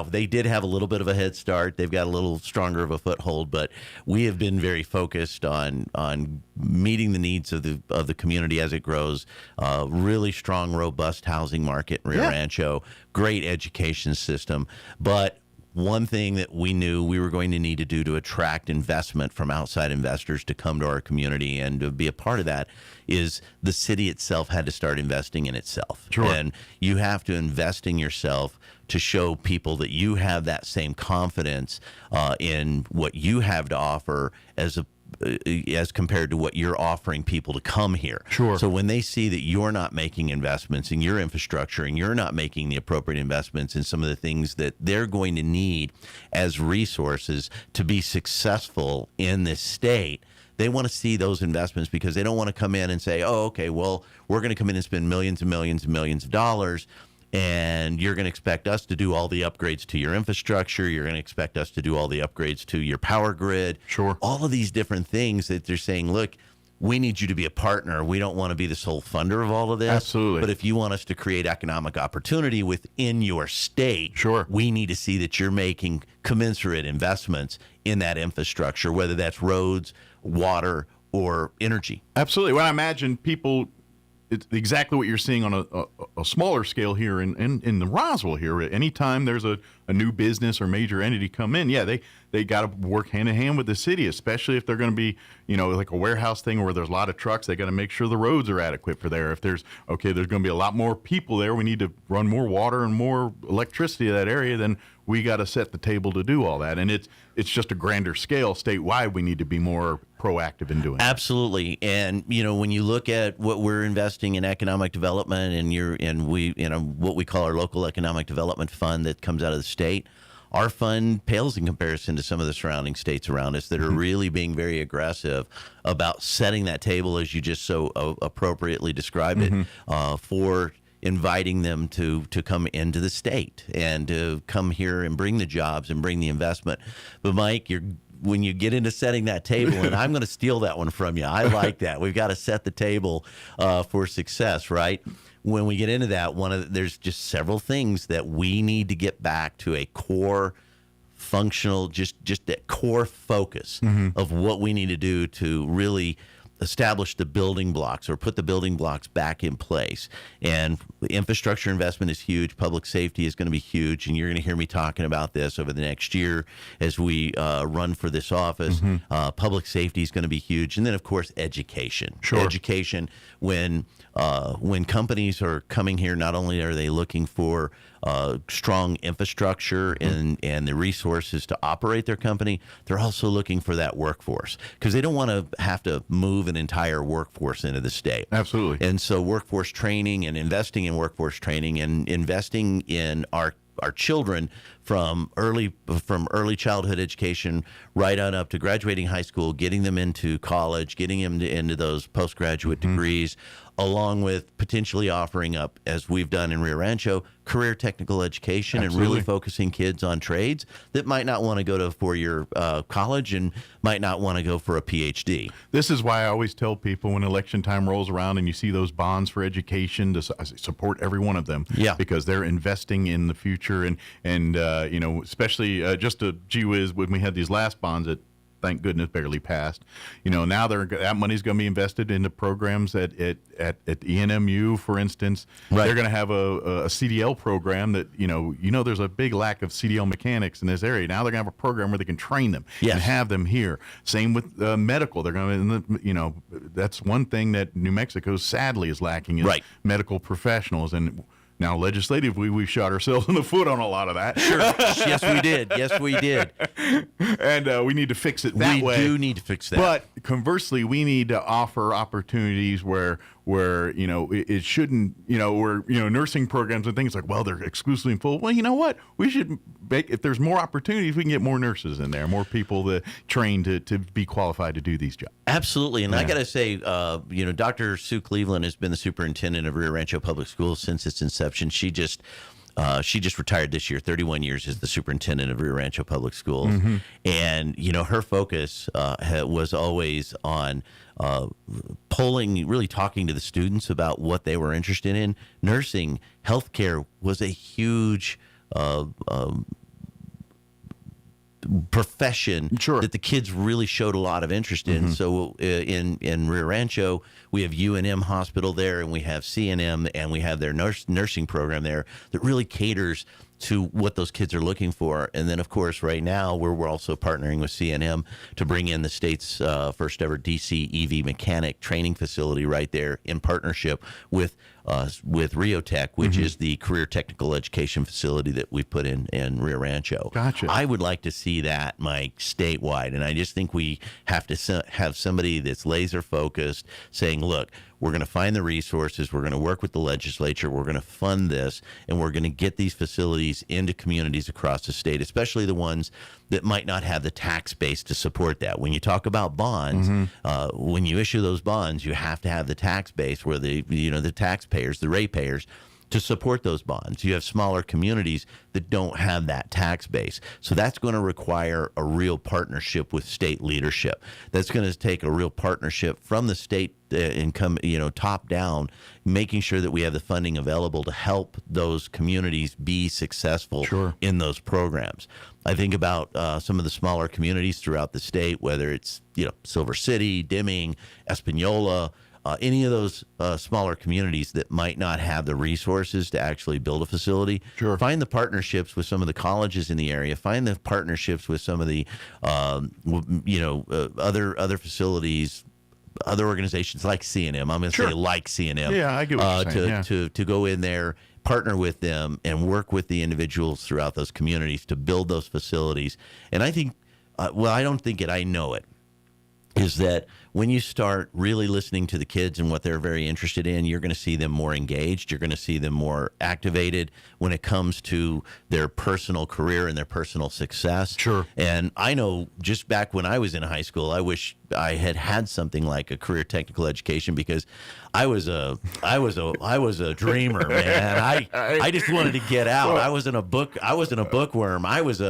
they did have a little bit of a head start. They've got a little stronger of a foothold, but we have been very focused on meeting the needs of the community as it grows. Really strong, robust housing market in Rio Rancho. Great education system, but one thing that we knew we were going to need to do to attract investment from outside investors to come to our community and to be a part of that is the city itself had to start investing in itself. And you have to invest in yourself to show people that you have that same confidence in what you have to offer as compared to what you're offering people to come here. So when they see that you're not making investments in your infrastructure and you're not making the appropriate investments in some of the things that they're going to need as resources to be successful in this state, they want to see those investments because they don't want to come in and say, oh, okay, well, we're going to come in and spend millions and millions and millions of dollars, and you're going to expect us to do all the upgrades to your infrastructure. You're going to expect us to do all the upgrades to your power grid. All of these different things that they're saying, look, we need you to be a partner. We don't want to be the sole funder of all of this. Absolutely. But if you want us to create economic opportunity within your state, sure, we need to see that you're making commensurate investments in that infrastructure, whether that's roads, water, or energy. Absolutely. Well, I imagine people, it's exactly what you're seeing on a smaller scale here in the Roswell here. Anytime there's a new business or major entity come in, they got to work hand in hand with the city, especially if they're going to be, like a warehouse thing where there's a lot of trucks. They got to make sure the roads are adequate for there. If there's going to be a lot more people there, we need to run more water and more electricity to that area, then we got to set the table to do all that. And it's just a grander scale statewide. We need to be more proactive in doing. Absolutely. And when you look at what we're investing in economic development, and we what we call our local economic development fund that comes out of the state, our fund pales in comparison to some of the surrounding states around us that are really being very aggressive about setting that table, as you just so appropriately described it, for inviting them to come into the state and to come here and bring the jobs and bring the investment. But Mike, when you get into setting that table, and I'm going to steal that one from you. I like that. We've got to set the table for success, right? When we get into that, there's just several things that we need to get back to a core functional, just that core focus of what we need to do to really establish the building blocks or put the building blocks back in place. And infrastructure investment is huge. Public safety is going to be huge. And you're going to hear me talking about this over the next year as we run for this office. Public safety is going to be huge. And then, of course, education. Sure. Education, when companies are coming here, not only are they looking for strong infrastructure and the resources to operate their company, they're also looking for that workforce because they don't want to have to move an entire workforce into the state. Absolutely. And so workforce training and investing in workforce training and investing in our children from early childhood education right on up to graduating high school, getting them into college, getting them into those postgraduate degrees, along with potentially offering up, as we've done in Rio Rancho, career technical education. Absolutely. And really focusing kids on trades that might not want to go to a four-year college and might not want to go for a PhD. This is why I always tell people when election time rolls around and you see those bonds for education, to support every one of them. Yeah. Because they're investing in the future and especially just a gee whiz when we had these last bonds that thank goodness barely passed. Now that money's going to be invested into programs at ENMU, for instance. Right. They're going to have a CDL program that there's a big lack of CDL mechanics in this area. Now they're going to have a program where they can train them and have them here. Same with medical. They're going to, that's one thing that New Mexico sadly is lacking is medical professionals. And now, legislatively, we shot ourselves in the foot on a lot of that. Sure. Yes, we did. Yes, we did. And we need to fix it that way. We do need to fix that. But conversely, we need to offer opportunities where it shouldn't, where nursing programs and things like, well, they're exclusively full. Well, you know what? We should if there's more opportunities, we can get more nurses in there, more people that trained to be qualified to do these jobs. Absolutely. And I got to say, Dr. Sue Cleveland has been the superintendent of Rio Rancho Public Schools since its inception. She just retired this year, 31 years as the superintendent of Rio Rancho Public Schools. And, her focus was always on really talking to the students about what they were interested in. Nursing, healthcare was a huge profession that the kids really showed a lot of interest in. So in Rio Rancho, we have UNM Hospital there, and we have CNM, and we have their nursing program there that really caters to what those kids are looking for. And then, of course, right now, we're also partnering with CNM to bring in the state's first ever DC EV mechanic training facility right there in partnership with Rio Tech, which is the career technical education facility that we put in Rio Rancho. Gotcha. I would like to see that, Mike, statewide. And I just think we have to have somebody that's laser focused saying, look, we're going to find the resources. We're going to work with the legislature. We're going to fund this, and we're going to get these facilities into communities across the state, especially the ones that might not have the tax base to support that. When you talk about bonds, when you issue those bonds, you have to have the tax base where the taxpayers, the ratepayers, to support those bonds. You have smaller communities that don't have that tax base. So that's going to require a real partnership with state leadership. That's going to take a real partnership from the state income, top down, making sure that we have the funding available to help those communities be successful in those programs. I think about some of the smaller communities throughout the state, whether it's Silver City, Deming, Espanola, any of those smaller communities that might not have the resources to actually build a facility. Find the partnerships with some of the colleges in the area. Find the partnerships with some of the other facilities, other organizations like C&M. I'm going to say like C&M. Yeah, I get what you're saying. To go in there, partner with them, and work with the individuals throughout those communities to build those facilities. And I think, I don't think it, I know it, is that when you start really listening to the kids and what they're very interested in, you're going to see them more engaged. You're going to see them more activated when it comes to their personal career and their personal success. And I know just back when I was in high school, I wish I had something like a career technical education, because I was a dreamer, man. I just wanted to get out. I wasn't a bookworm. I was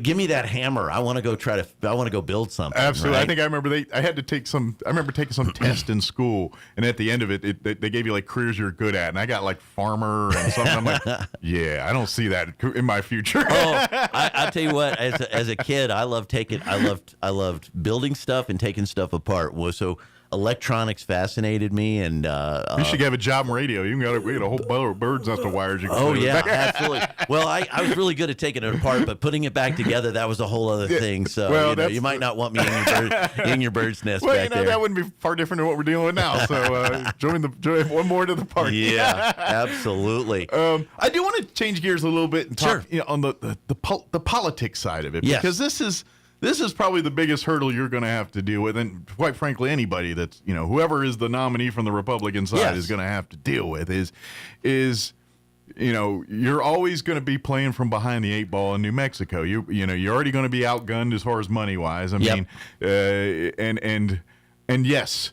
give me that hammer. I want to go build something. Absolutely. Right? I think I remember I had to take I remember taking some test in school, and at the end of it, they gave you like careers you're good at, and I got like farmer and something. I'm like, yeah, I don't see that in my future. I tell you what, as a kid, I loved building stuff and taking stuff apart. So electronics fascinated me, and you should have a job in radio. We got a whole bird's nest of wires. You can absolutely. Well, I was really good at taking it apart, but putting it back together, that was a whole other thing. So you might not want me in your bird's nest back there. That wouldn't be far different than what we're dealing with now. So join one more to the party. Yeah, absolutely. I do want to change gears a little bit and talk on the politics side of it, because this is probably the biggest hurdle you're going to have to deal with, and quite frankly, anybody that's whoever is the nominee from the Republican side is going to have to deal with is you're always going to be playing from behind the eight ball in New Mexico. You're already going to be outgunned as far as money wise. I mean, and yes,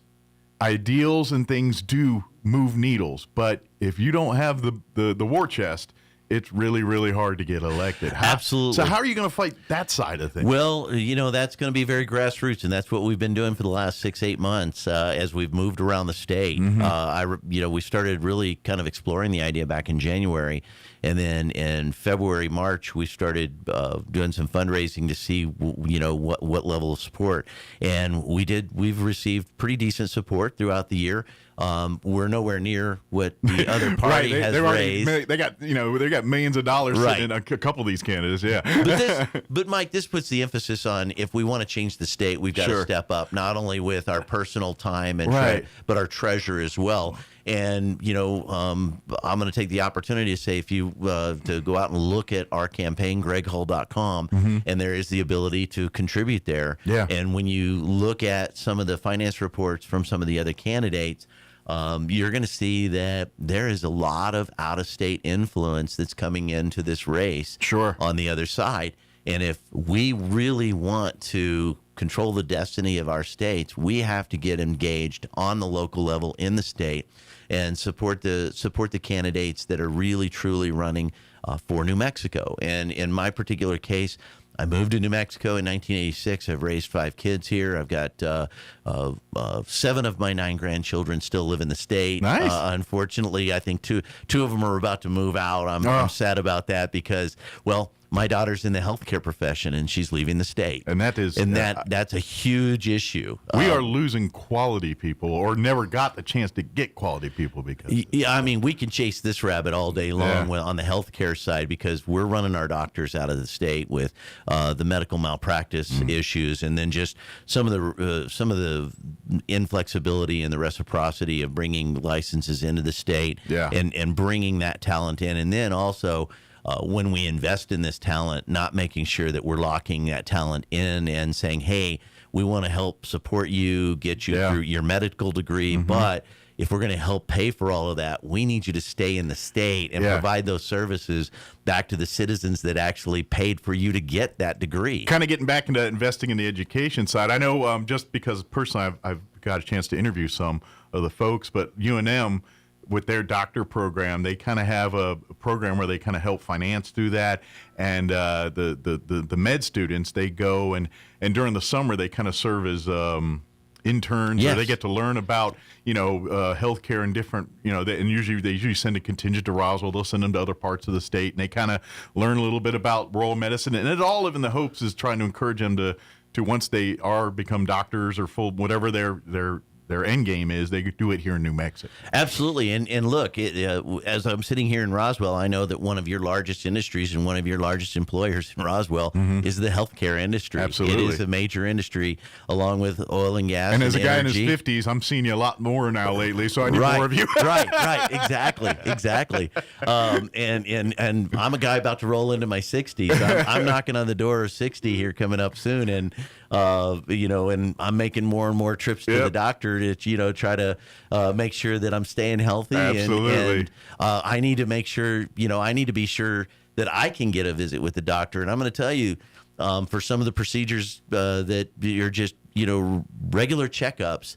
ideals and things do move needles, but if you don't have the war chest, it's really, really hard to get elected. Absolutely. So how are you going to fight that side of things? Well, that's going to be very grassroots, and that's what we've been doing for the last 6-8 months as we've moved around the state. We started really kind of exploring the idea back in January, and then in February, March, we started doing some fundraising to see, what level of support. And we've received pretty decent support throughout the year. We're nowhere near what the other party has raised. They got millions of dollars sitting in a couple of these candidates, But Mike, this puts the emphasis on, if we want to change the state, we've got to step up, not only with our personal time and but our treasure as well. And I'm going to take the opportunity to say, if you to go out and look at our campaign, greghull.com, and there is the ability to contribute there. And when you look at some of the finance reports from some of the other candidates, you're going to see that there is a lot of out-of-state influence that's coming into this race on the other side. And if we really want to control the destiny of our states, we have to get engaged on the local level in the state and support the candidates that are really, truly running for New Mexico. And in my particular case, I moved to New Mexico in 1986. I've raised 5 kids here. I've got 7 of my 9 grandchildren still live in the state. Nice. Unfortunately, I think two of them are about to move out. I'm sad about that because, well, my daughter's in the healthcare profession and she's leaving the state, and that's a huge issue. We are losing quality people, or never got the chance to get quality people because. Yeah, I mean, we can chase this rabbit all day long on the healthcare side because we're running our doctors out of the state with the medical malpractice issues, and then just some of the inflexibility and the reciprocity of bringing licenses into the state, and bringing that talent in, and then also. When we invest in this talent, not making sure that we're locking that talent in and saying, hey, we want to help support you, get you through your medical degree, but if we're going to help pay for all of that, we need you to stay in the state and provide those services back to the citizens that actually paid for you to get that degree. Kind of getting back into investing in the education side. I know just because personally I've got a chance to interview some of the folks, but UNM with their doctor program, they kind of have a program where they kind of help finance through that. And the med students, they go and during the summer, they kind of serve as interns, Yes. or they get to learn about, healthcare and different, and usually send a contingent to Roswell. They'll send them to other parts of the state, and they kind of learn a little bit about rural medicine. And it all in the hopes is trying to encourage them to once they become doctors or full, whatever their end game is, they do it here in New Mexico. Absolutely. And look, as I'm sitting here in Roswell, I know that one of your largest industries and one of your largest employers in Roswell is the healthcare industry. Absolutely. It is a major industry, along with oil and gas. And as a guy energy. in his 50s, I'm seeing you a lot more now lately, so I need more of you. right, exactly. And I'm a guy about to roll into my 60s. I'm knocking on the door of 60 here coming up soon, and and I'm making more and more trips to the doctor to, try to make sure that I'm staying healthy. Absolutely. And I need to make sure, I need to be sure that I can get a visit with the doctor. And I'm going to tell you, for some of the procedures that are just, regular checkups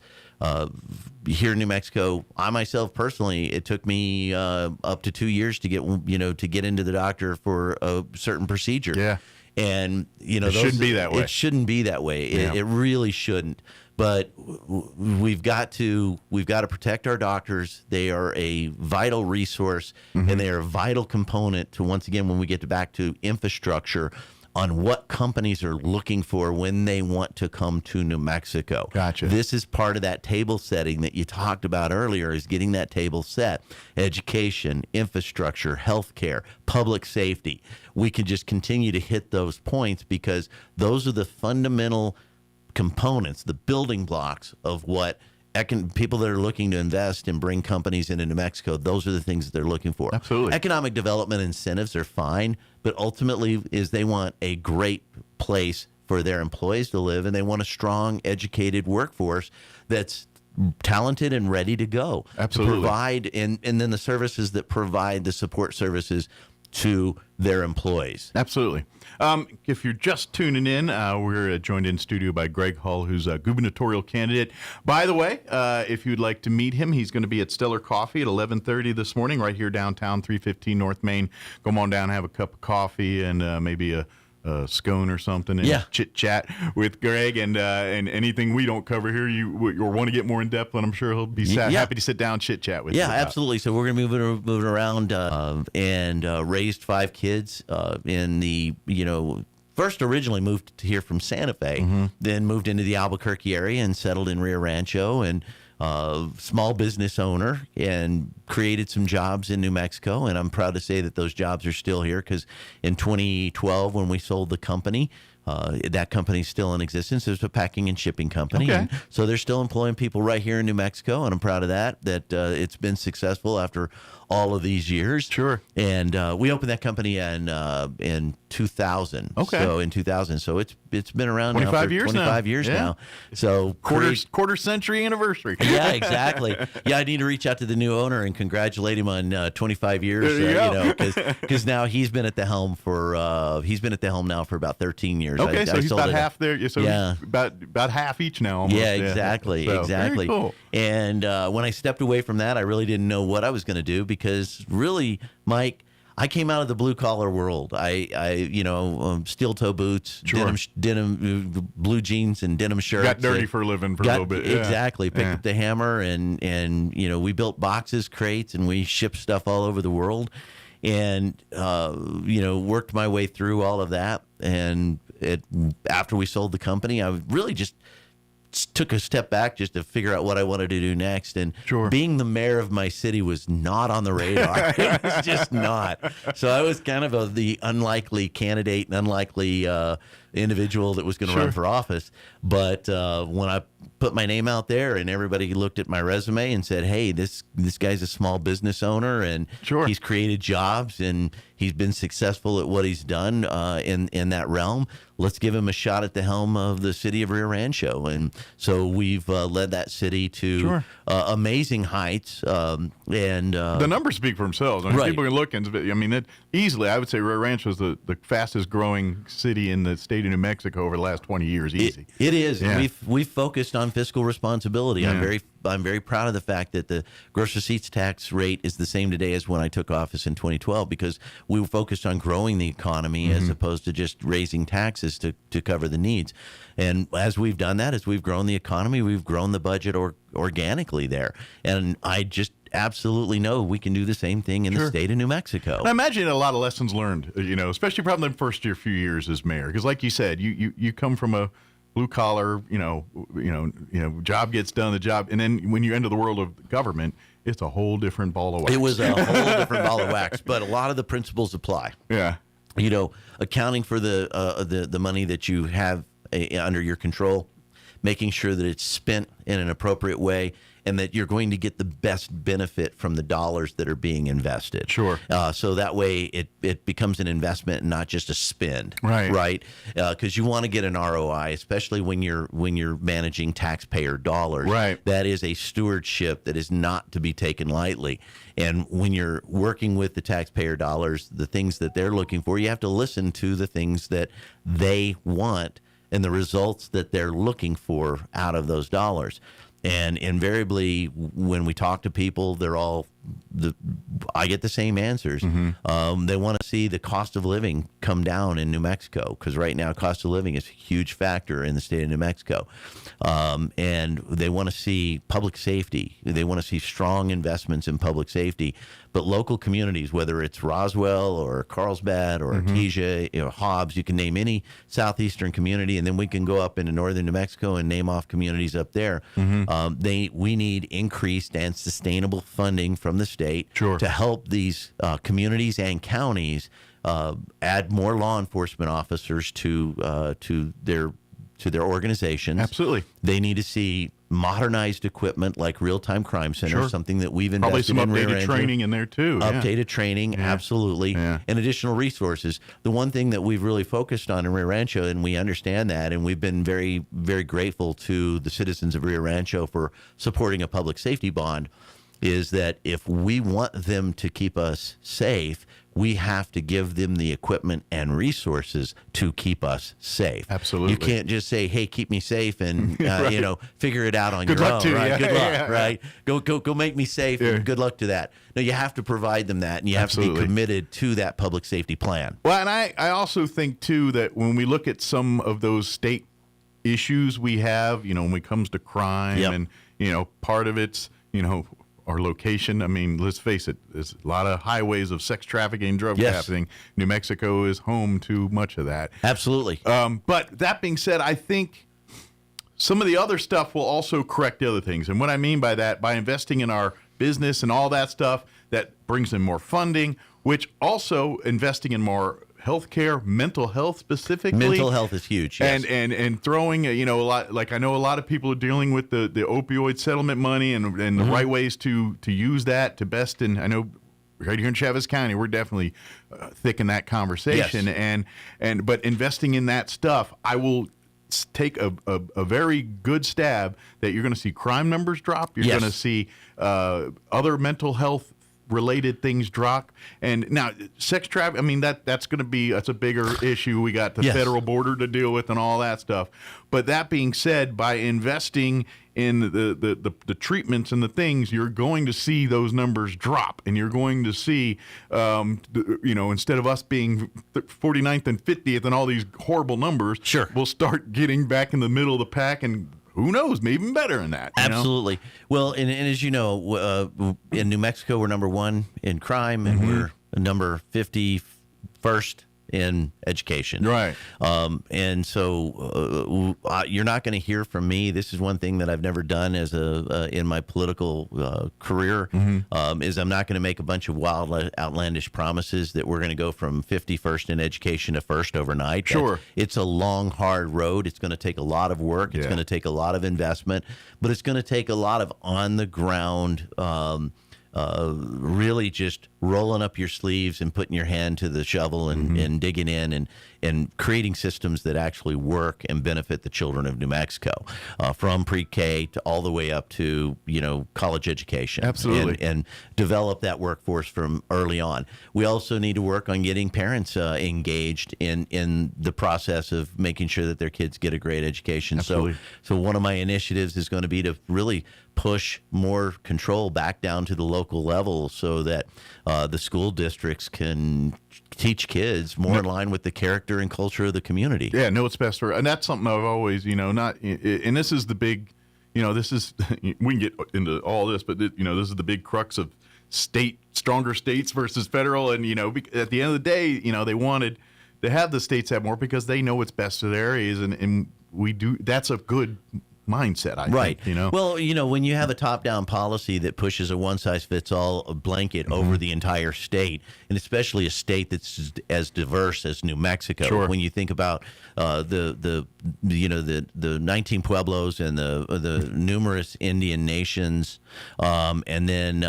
here in New Mexico, I myself personally, it took me up to 2 years to get into the doctor for a certain procedure. Yeah. And it shouldn't be that way. It shouldn't be that way. Yeah. It really shouldn't. But we've got to protect our doctors. They are a vital resource, and they are a vital component to, once again, when we get back to infrastructure on what companies are looking for when they want to come to New Mexico. Gotcha. This is part of that table setting that you talked about earlier, is getting that table set. Education, infrastructure, healthcare, public safety. We can just continue to hit those points because those are the fundamental components, the building blocks of what people that are looking to invest and bring companies into New Mexico, those are the things that they're looking for. Absolutely. Economic development incentives are fine, but ultimately they want a great place for their employees to live, and they want a strong, educated workforce that's talented and ready to go. Absolutely. To provide, and then the services that provide the support services to their employees. Absolutely. If you're just tuning in, we're joined in studio by Greg Hull, who's a gubernatorial candidate. By the way, if you'd like to meet him, he's going to be at Stellar Coffee at 11:30 this morning, right here downtown, 315 North Main. Come on down, have a cup of coffee, and maybe a scone or something, and chit chat with Greg, and anything we don't cover here, you want to get more in depth, and I'm sure he'll be happy to sit down and chit chat with you. Yeah, absolutely. So we're going to move it around, and raised 5 kids in the first originally moved here from Santa Fe, then moved into the Albuquerque area and settled in Rio Rancho, and small business owner, and created some jobs in New Mexico. And I'm proud to say that those jobs are still here, because in 2012, when we sold the company, that company's still in existence. It's a packing and shipping company. Okay. And so they're still employing people right here in New Mexico, and I'm proud of that it's been successful after all of these years. Sure. And we opened that company in 2000. Okay. So in 2000. So it's been around 25 now for years 25 now. years Yeah. now. So quarter century anniversary. Yeah, exactly. Yeah, I need to reach out to the new owner and congratulate him on 25 years. There you go. Because now he's been at the helm now for about 13 years. Okay, so he's about half there. So yeah, he's about half each now. Almost. Yeah, exactly, So, exactly. Very cool. And when I stepped away from that, I really didn't know what I was going to do, because really, Mike, I came out of the blue collar world. Steel toe boots, Sure. denim, blue jeans, and denim shirts. Got dirty for a living for a little bit. Yeah. Exactly. Picked up the hammer, and we built boxes, crates, and we shipped stuff all over the world, and worked my way through all of that. And after we sold the company, I really just took a step back just to figure out what I wanted to do next. And being the mayor of my city was not on the radar. It was just not. So I was kind of the unlikely candidate and unlikely individual that was going to run for office. But when I put my name out there, and everybody looked at my resume and said, hey, this guy's a small business owner, and he's created jobs, and he's been successful at what he's done in that realm. Let's give him a shot at the helm of the city of Rio Rancho. And so we've led that city to amazing heights. And the numbers speak for themselves. I mean, people can look, and easily, I would say Rio Rancho is the fastest growing city in the state state of New Mexico over the last 20 years. Easy. It is. Yeah. We've focused on fiscal responsibility. Yeah. I'm very proud of the fact that the gross receipts tax rate is the same today as when I took office in 2012, because we were focused on growing the economy as opposed to just raising taxes to cover the needs. And as we've done that, as we've grown the economy, we've grown the budget organically there. And I just absolutely know we can do the same thing in the state of New Mexico. And I imagine a lot of lessons learned, especially probably the first few years as mayor, because like you said, you come from a blue collar, job gets done, the job, and then when you enter the world of government, it's a whole different ball of wax. It was a whole different ball of wax, but a lot of the principles apply. Yeah, accounting for the money that you have under your control, making sure that it's spent in an appropriate way, and that you're going to get the best benefit from the dollars that are being invested. Sure. So that way it becomes an investment and not just a spend. Right. Right. Because you want to get an ROI, especially when you're managing taxpayer dollars. Right. That is a stewardship that is not to be taken lightly. And when you're working with the taxpayer dollars, the things that they're looking for, you have to listen to the things that they want and the results that they're looking for out of those dollars. And invariably, when we talk to people, I get the same answers. They want to see the cost of living come down in New Mexico, because right now cost of living is a huge factor in the state of New Mexico. And they want to see public safety. They want to see strong investments in public safety. But local communities, whether it's Roswell or Carlsbad or Artesia or Hobbs, you can name any southeastern community, and then we can go up into northern New Mexico and name off communities up there. We need increased and sustainable funding from the state to help these communities and counties add more law enforcement officers to their organizations. Absolutely. They need to see modernized equipment like real-time crime centers, something that we've invested in. Probably some updated training in there too. Updated training, absolutely, and additional resources. The one thing that we've really focused on in Rio Rancho, and we understand that, and we've been very, very grateful to the citizens of Rio Rancho for supporting a public safety bond, is that if we want them to keep us safe, we have to give them the equipment and resources to keep us safe. Absolutely. You can't just say, "Hey, keep me safe," and right. Figure it out on good your luck own. To right? you. Good luck, yeah. right? Go make me safe. And good luck to that. No, you have to provide them that, and you have to be committed to that public safety plan. Well, and I also think too that when we look at some of those state issues we have, when it comes to crime, and part of it's our location. I mean, let's face it, there's a lot of highways of sex trafficking and drug trafficking. New Mexico is home to much of that. Absolutely. But that being said, I think some of the other stuff will also correct the other things. And what I mean by that, by investing in our business and all that stuff, that brings in more funding, which also investing in more healthcare, mental health specifically. Mental health is huge, yes. And throwing, a lot, like I know a lot of people are dealing with the opioid settlement money and the right ways to use that to best. And I know right here in Chavez County, we're definitely thick in that conversation. Yes. But investing in that stuff, I will take a very good stab that you're going to see crime numbers drop. You're going to see other mental health related things drop. And now sex trafficking, I mean, that's a bigger issue. We got the federal border to deal with and all that stuff. But that being said, by investing in the treatments and the things, you're going to see those numbers drop, and you're going to see instead of us being 49th and 50th and all these horrible numbers, we'll start getting back in the middle of the pack, and who knows, maybe even better than that. Absolutely. Well, and as you know, in New Mexico, we're number one in crime, and we're number 51st in education. Right. And so you're not going to hear from me. This is one thing that I've never done as in my political career, is I'm not going to make a bunch of wild, outlandish promises that we're going to go from 51st in education to first overnight. Sure. It's a long, hard road. It's going to take a lot of work. It's going to take a lot of investment, but it's going to take a lot of on-the-ground really just rolling up your sleeves and putting your hand to the shovel and digging in and creating systems that actually work and benefit the children of New Mexico, from pre-K to all the way up to, college education. Absolutely. And develop that workforce from early on. We also need to work on getting parents engaged in the process of making sure that their kids get a great education. Absolutely. So one of my initiatives is going to be to really push more control back down to the local level so that the school districts can teach kids more in line with the character and culture of the community. Yeah, know what's best for, and that's something I've always, and this is the big, this is, we can get into all this, but this is the big crux of stronger states versus federal, and at the end of the day, they wanted to have the states have more because they know what's best for their areas, and we do. That's a good mindset, I think. Well, when you have a top-down policy that pushes a one-size-fits-all blanket over the entire state, and especially a state that's as diverse as New Mexico, Sure. when you think about the 19 pueblos and the numerous Indian nations, and then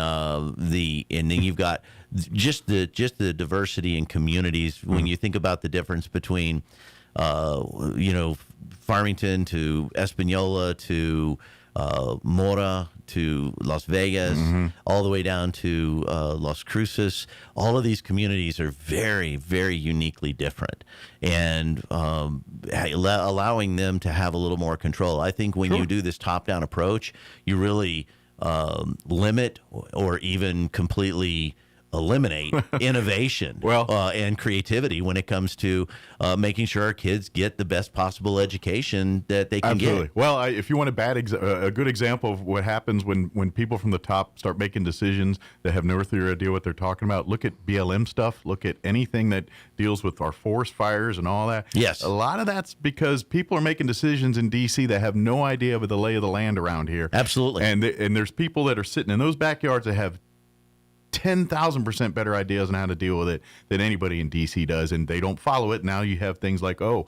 you've got just the diversity in communities. When you think about the difference between Farmington to Espanola to Mora to Las Vegas, all the way down to Las Cruces. All of these communities are very, very uniquely different, and allowing them to have a little more control. I think when you do this top-down approach, you really limit or even completely eliminate innovation and creativity when it comes to making sure our kids get the best possible education that they can get. Well, if you want a good example of what happens when people from the top start making decisions that have no idea what they're talking about, look at BLM stuff, look at anything that deals with our forest fires and all that. Yes. A lot of that's because people are making decisions in D.C. that have no idea of the lay of the land around here. Absolutely. And there's people that are sitting in those backyards that have 10,000% better ideas on how to deal with it than anybody in D.C. does, and they don't follow it. Now you have things like, the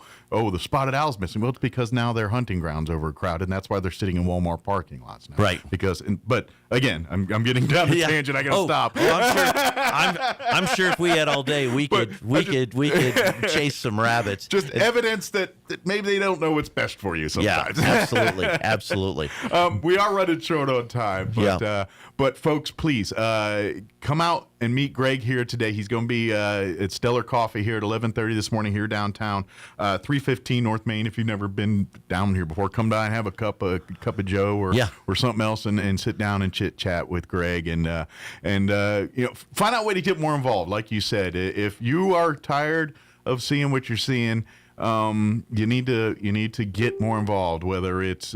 spotted owl's missing. Well, it's because now their hunting grounds overcrowded, and that's why they're sitting in Walmart parking lots now. Right. But again, I'm getting down the tangent. I got to stop. I'm sure if we had all day, we could chase some rabbits. Just evidence that maybe they don't know what's best for you sometimes. Yeah, absolutely. We are running short on time, but folks, please come out and meet Greg here today. He's going to be at Stellar Coffee here at 11:30 this morning here downtown, 315 North Main. If you've never been down here before, come by and have a cup of Joe or something else and sit down and chit chat with Greg and find out a way to get more involved. Like you said, if you are tired of seeing what you're seeing, you need to get more involved. Whether it's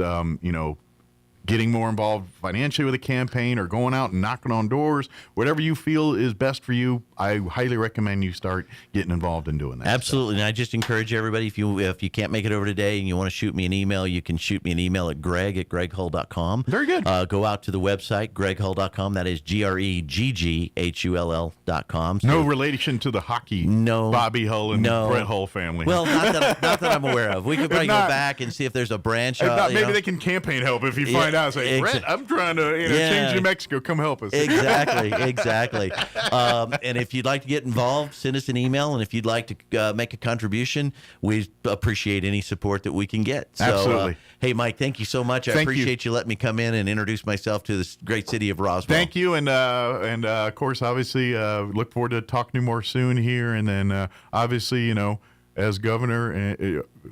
getting more involved financially with a campaign or going out and knocking on doors, whatever you feel is best for you, I highly recommend you start getting involved in doing that. Absolutely. And I just encourage everybody, if you can't make it over today and you want to shoot me an email, you can shoot me an email at greg@greghull.com. Very good. Go out to the website, greghull.com. That is GREGGHULL.com. So, no relation to the hockey Bobby Hull and Brett Hull family. Well, not that I'm aware of. We could probably go back and see if there's a branch. Maybe they can campaign help if you find out. Say, Brett, I'm trying to change New Mexico. Come help us. Exactly. And if you'd like to get involved, send us an email. And if you'd like to make a contribution, we appreciate any support that we can get. So, absolutely. Hey, Mike, thank you so much. I appreciate you letting me come in and introduce myself to this great city of Roswell. Thank you. And of course, obviously, look forward to talking to you more soon here. And then, obviously, as governor,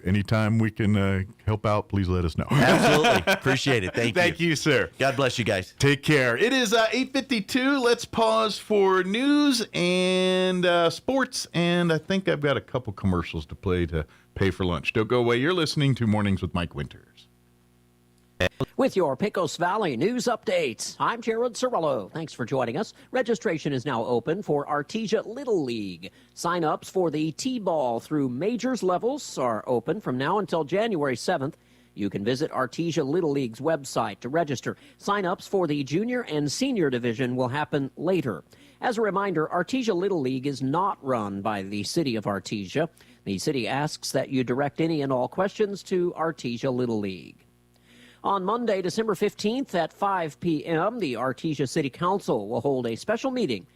anytime we can help out, please let us know. Absolutely. Appreciate it. Thank you. Thank you, sir. God bless you guys. Take care. It is 8:52. Let's pause for news and sports. And I think I've got a couple commercials to play to pay for lunch. Don't go away. You're listening to Mornings with Mike Winters. With your Pecos Valley news updates, I'm Jared Cirillo. Thanks for joining us. Registration is now open for Artesia Little League. Sign-ups for the T-ball through majors levels are open from now until January 7th. You can visit Artesia Little League's website to register. Sign-ups for the junior and senior division will happen later. As a reminder, Artesia Little League is not run by the city of Artesia. The city asks that you direct any and all questions to Artesia Little League. On Monday, December 15th at 5 p.m., the Artesia City Council will hold a special meeting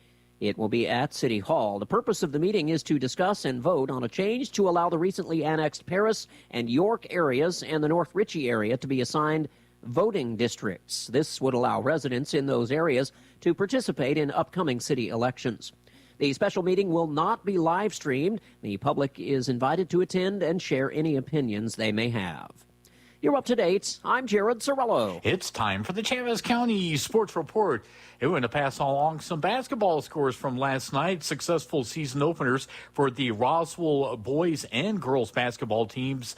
It will be at City Hall. The purpose of the meeting is to discuss and vote on a change to allow the recently annexed Paris and York areas and the North Ritchie area to be assigned voting districts. This would allow residents in those areas to participate in upcoming city elections. The special meeting will not be live streamed. The public is invited to attend and share any opinions they may have. You're up to date. I'm Jared Cirillo. It's time for the Chavez County Sports Report. We're going to pass along some basketball scores from last night. Successful season openers for the Roswell boys and girls basketball teams.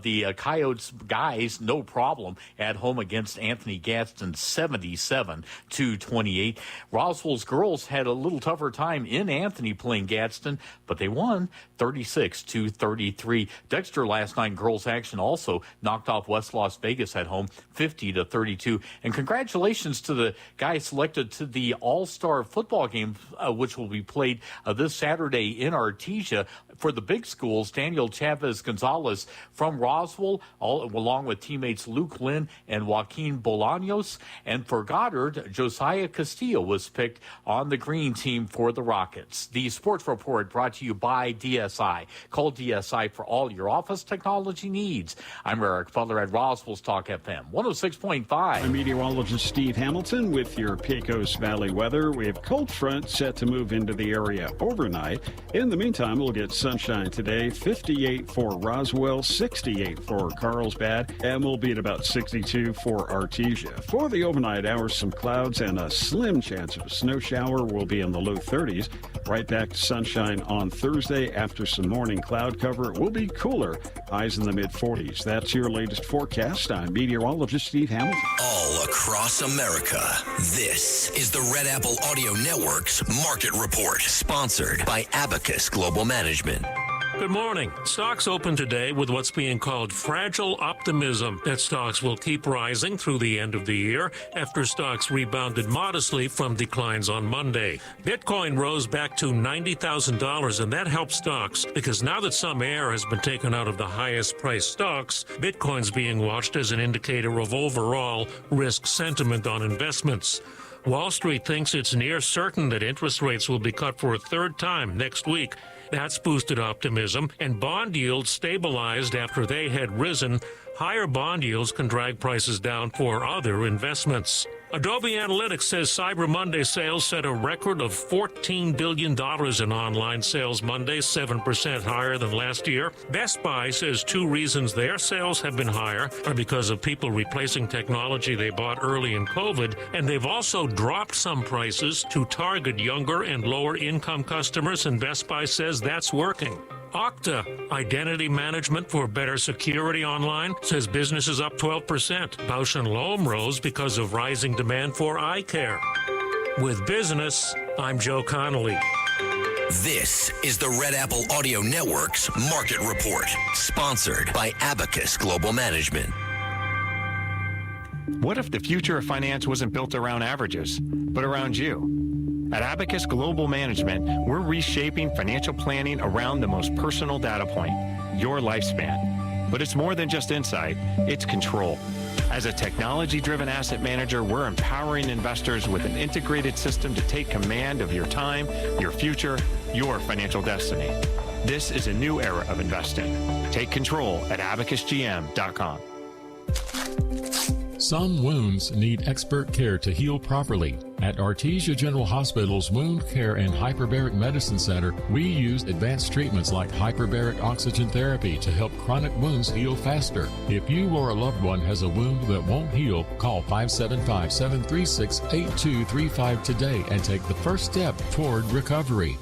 The Coyotes guys, no problem, at home against Anthony Gadsden, 77-28. Roswell's girls had a little tougher time in Anthony playing Gadsden, but they won 36-33. Dexter last night girls action also knocked off West Las Vegas at home, 50-32. And congratulations to the guys selected to the All-Star football game, which will be played this Saturday in Artesia. For the big schools, Daniel Chavez-Gonzalez from Roswell, along with teammates Luke Lynn and Joaquin Bolaños. And for Goddard, Josiah Castillo was picked on the green team for the Rockets. The Sports Report brought to you by DSI. Call DSI for all your office technology needs. I'm Eric Butler at Roswell's Talk FM 106.5. I'm meteorologist Steve Hamilton with your Pecos Valley weather. We have cold front set to move into the area overnight. In the meantime, we'll get sunshine today, 58 for Roswell, 68 for Carlsbad, and we'll be at about 62 for Artesia. For the overnight hours, some clouds and a slim chance of a snow shower. Will be in the low 30s. Right back to sunshine on Thursday after some morning cloud cover. It will be cooler, highs in the mid-40s. That's your latest forecast. I'm meteorologist Steve Hamilton. All across America, this is the Red Apple Audio Network's Market Report, sponsored by Abacus Global Management. Good morning. Stocks open today with what's being called fragile optimism that stocks will keep rising through the end of the year after stocks rebounded modestly from declines on Monday. Bitcoin rose back to $90,000, and that helped stocks because now that some air has been taken out of the highest priced stocks, Bitcoin's being watched as an indicator of overall risk sentiment on investments. Wall Street thinks it's near certain that interest rates will be cut for a third time next week. That's boosted optimism, and bond yields stabilized after they had risen. Higher bond yields can drag prices down for other investments. Adobe Analytics says Cyber Monday sales set a record of $14 billion in online sales Monday, 7% higher than last year. Best Buy says two reasons their sales have been higher are because of people replacing technology they bought early in COVID, and they've also dropped some prices to target younger and lower income customers, and Best Buy says that's working. Okta, identity management for better security online, says business is up 12%. Bausch & Lomb rose because of rising demand for eye care. With business, I'm Joe Connolly. This is the Red Apple Audio Network's Market Report, sponsored by Abacus Global Management. What if the future of finance wasn't built around averages, but around you? At Abacus Global Management, we're reshaping financial planning around the most personal data point, your lifespan. But it's more than just insight, it's control. As a technology-driven asset manager, we're empowering investors with an integrated system to take command of your time, your future, your financial destiny. This is a new era of investing. Take control at abacusgm.com. Some wounds need expert care to heal properly. At Artesia General Hospital's Wound Care and Hyperbaric Medicine Center, we use advanced treatments like hyperbaric oxygen therapy to help chronic wounds heal faster. If you or a loved one has a wound that won't heal, call 575-736-8235 today and take the first step toward recovery.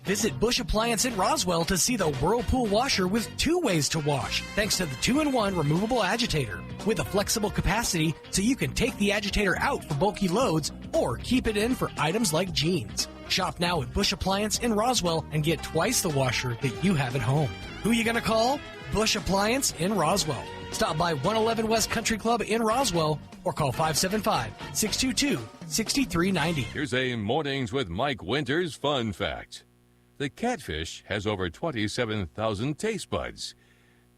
Visit Bush Appliance in Roswell to see the Whirlpool washer with two ways to wash, thanks to the 2-in-1 removable agitator. With a flexible capacity so you can take the agitator out for bulky loads or keep it in for items like jeans. Shop now at Bush Appliance in Roswell and get twice the washer that you have at home. Who you gonna call? Bush Appliance in Roswell. Stop by 111 West Country Club in Roswell or call 575-622-6390. Here's a Mornings with Mike Winters fun fact. The catfish has over 27,000 taste buds.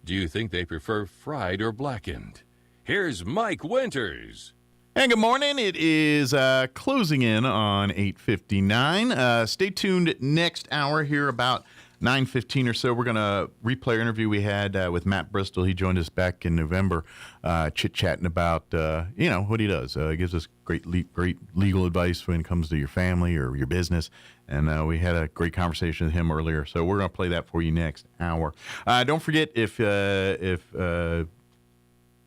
Do you think they prefer fried or blackened? Here's Mike Winters. And good morning. It is closing in on 8:59. Stay tuned next hour here about 9:15 or so. We're going to replay our interview we had with Matt Bristol. He joined us back in November, chit-chatting about, what he does. He gives us great legal advice when it comes to your family or your business. And we had a great conversation with him earlier. So we're going to play that for you next hour. Don't forget, if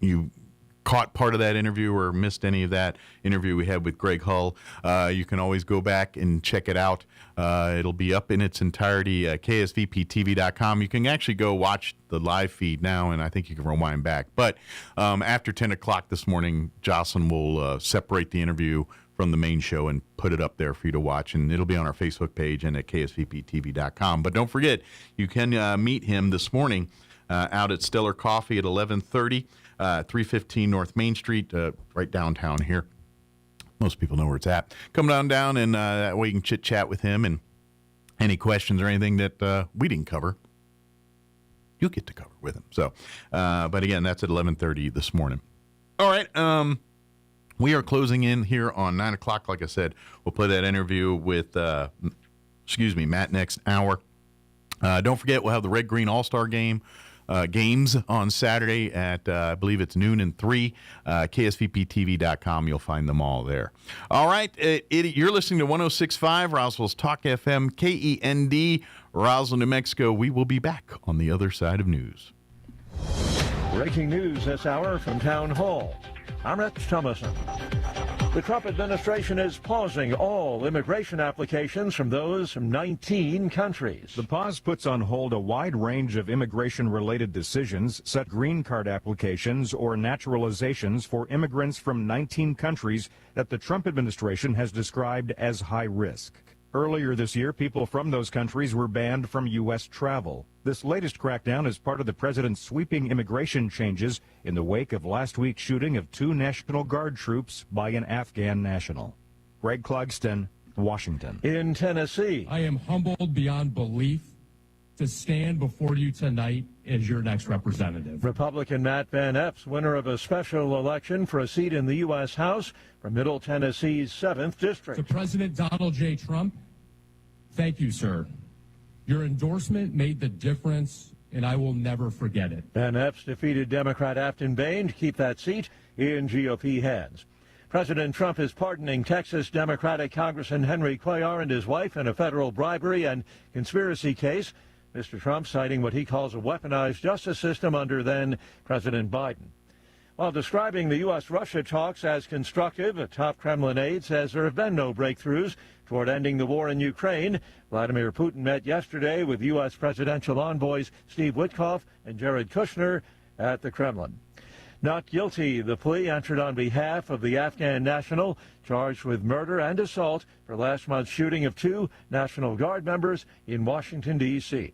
you caught part of that interview or missed any of that interview we had with Greg Hull, you can always go back and check it out. It'll be up in its entirety at ksvptv.com. You can actually go watch the live feed now, and I think you can rewind back. But after 10 o'clock this morning, Jocelyn will separate the interview from the main show and put it up there for you to watch, and it'll be on our Facebook page and at ksvptv.com. But don't forget, you can meet him this morning out at Stellar Coffee at 11:30. 315 North Main Street, right downtown here. Most people know where it's at. Come down, and that way you can chit-chat with him, and any questions or anything that we didn't cover, you'll get to cover with him. So, but again, that's at 11:30 this morning. All right, we are closing in here on 9 o'clock. Like I said, we'll play that interview with, Matt next hour. Don't forget, we'll have the Red Green All-Star Game. Games on Saturday at, I believe it's noon and 3. KSVPTV.com. You'll find them all there. All right. You're listening to 106.5 Roswell's Talk FM, KEND, Roswell, New Mexico. We will be back on the other side of news. Breaking news this hour from Town Hall. I'm Rich Thomason. The Trump administration is pausing all immigration applications from those from 19 countries. The pause puts on hold a wide range of immigration-related decisions, such green card applications or naturalizations for immigrants from 19 countries that the Trump administration has described as high risk. Earlier this year, people from those countries were banned from U.S. travel. This latest crackdown is part of the president's sweeping immigration changes in the wake of last week's shooting of 2 National Guard troops by an Afghan national. Greg Clugston, Washington. In Tennessee, I am humbled beyond belief to stand before you tonight as your next representative. Republican Matt Van Epps, winner of a special election for a seat in the U.S. House from Middle Tennessee's 7th District. To President Donald J. Trump, thank you, sir. Your endorsement made the difference, and I will never forget it. Van Epps defeated Democrat Afton Bain to keep that seat in GOP hands. President Trump is pardoning Texas Democratic Congressman Henry Cuellar and his wife in a federal bribery and conspiracy case. Mr. Trump citing what he calls a weaponized justice system under then-President Biden. While describing the U.S.-Russia talks as constructive, a top Kremlin aide says there have been no breakthroughs toward ending the war in Ukraine. Vladimir Putin met yesterday with U.S. presidential envoys Steve Witkoff and Jared Kushner at the Kremlin. Not guilty, the plea entered on behalf of the Afghan national charged with murder and assault for last month's shooting of 2 National Guard members in Washington, D.C.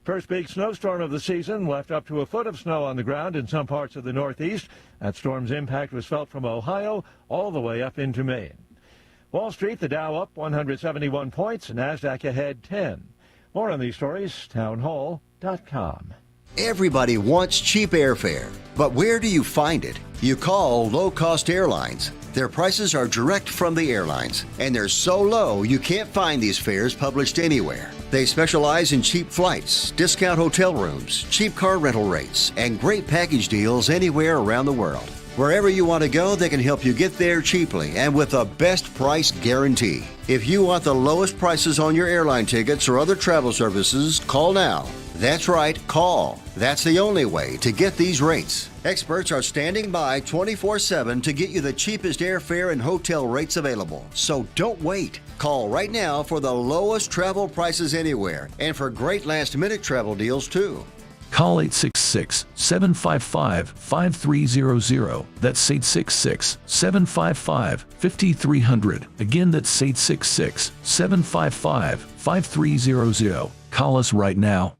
First big snowstorm of the season left up to a foot of snow on the ground in some parts of the Northeast. That storm's impact was felt from Ohio all the way up into Maine. Wall Street, the Dow up 171 points, NASDAQ ahead 10. More on these stories, townhall.com. Everybody wants cheap airfare, but where do you find it? You call low-cost airlines. Their prices are direct from the airlines, and they're so low you can't find these fares published anywhere. They specialize in cheap flights, discount hotel rooms, cheap car rental rates, and great package deals anywhere around the world. Wherever you want to go, they can help you get there cheaply and with a best price guarantee. If you want the lowest prices on your airline tickets or other travel services, call now. That's right, call. That's the only way to get these rates. Experts are standing by 24/7 to get you the cheapest airfare and hotel rates available. So don't wait. Call right now for the lowest travel prices anywhere and for great last-minute travel deals too. Call 866-755-5300. That's 866-755-5300. Again, that's 866-755-5300. Call us right now.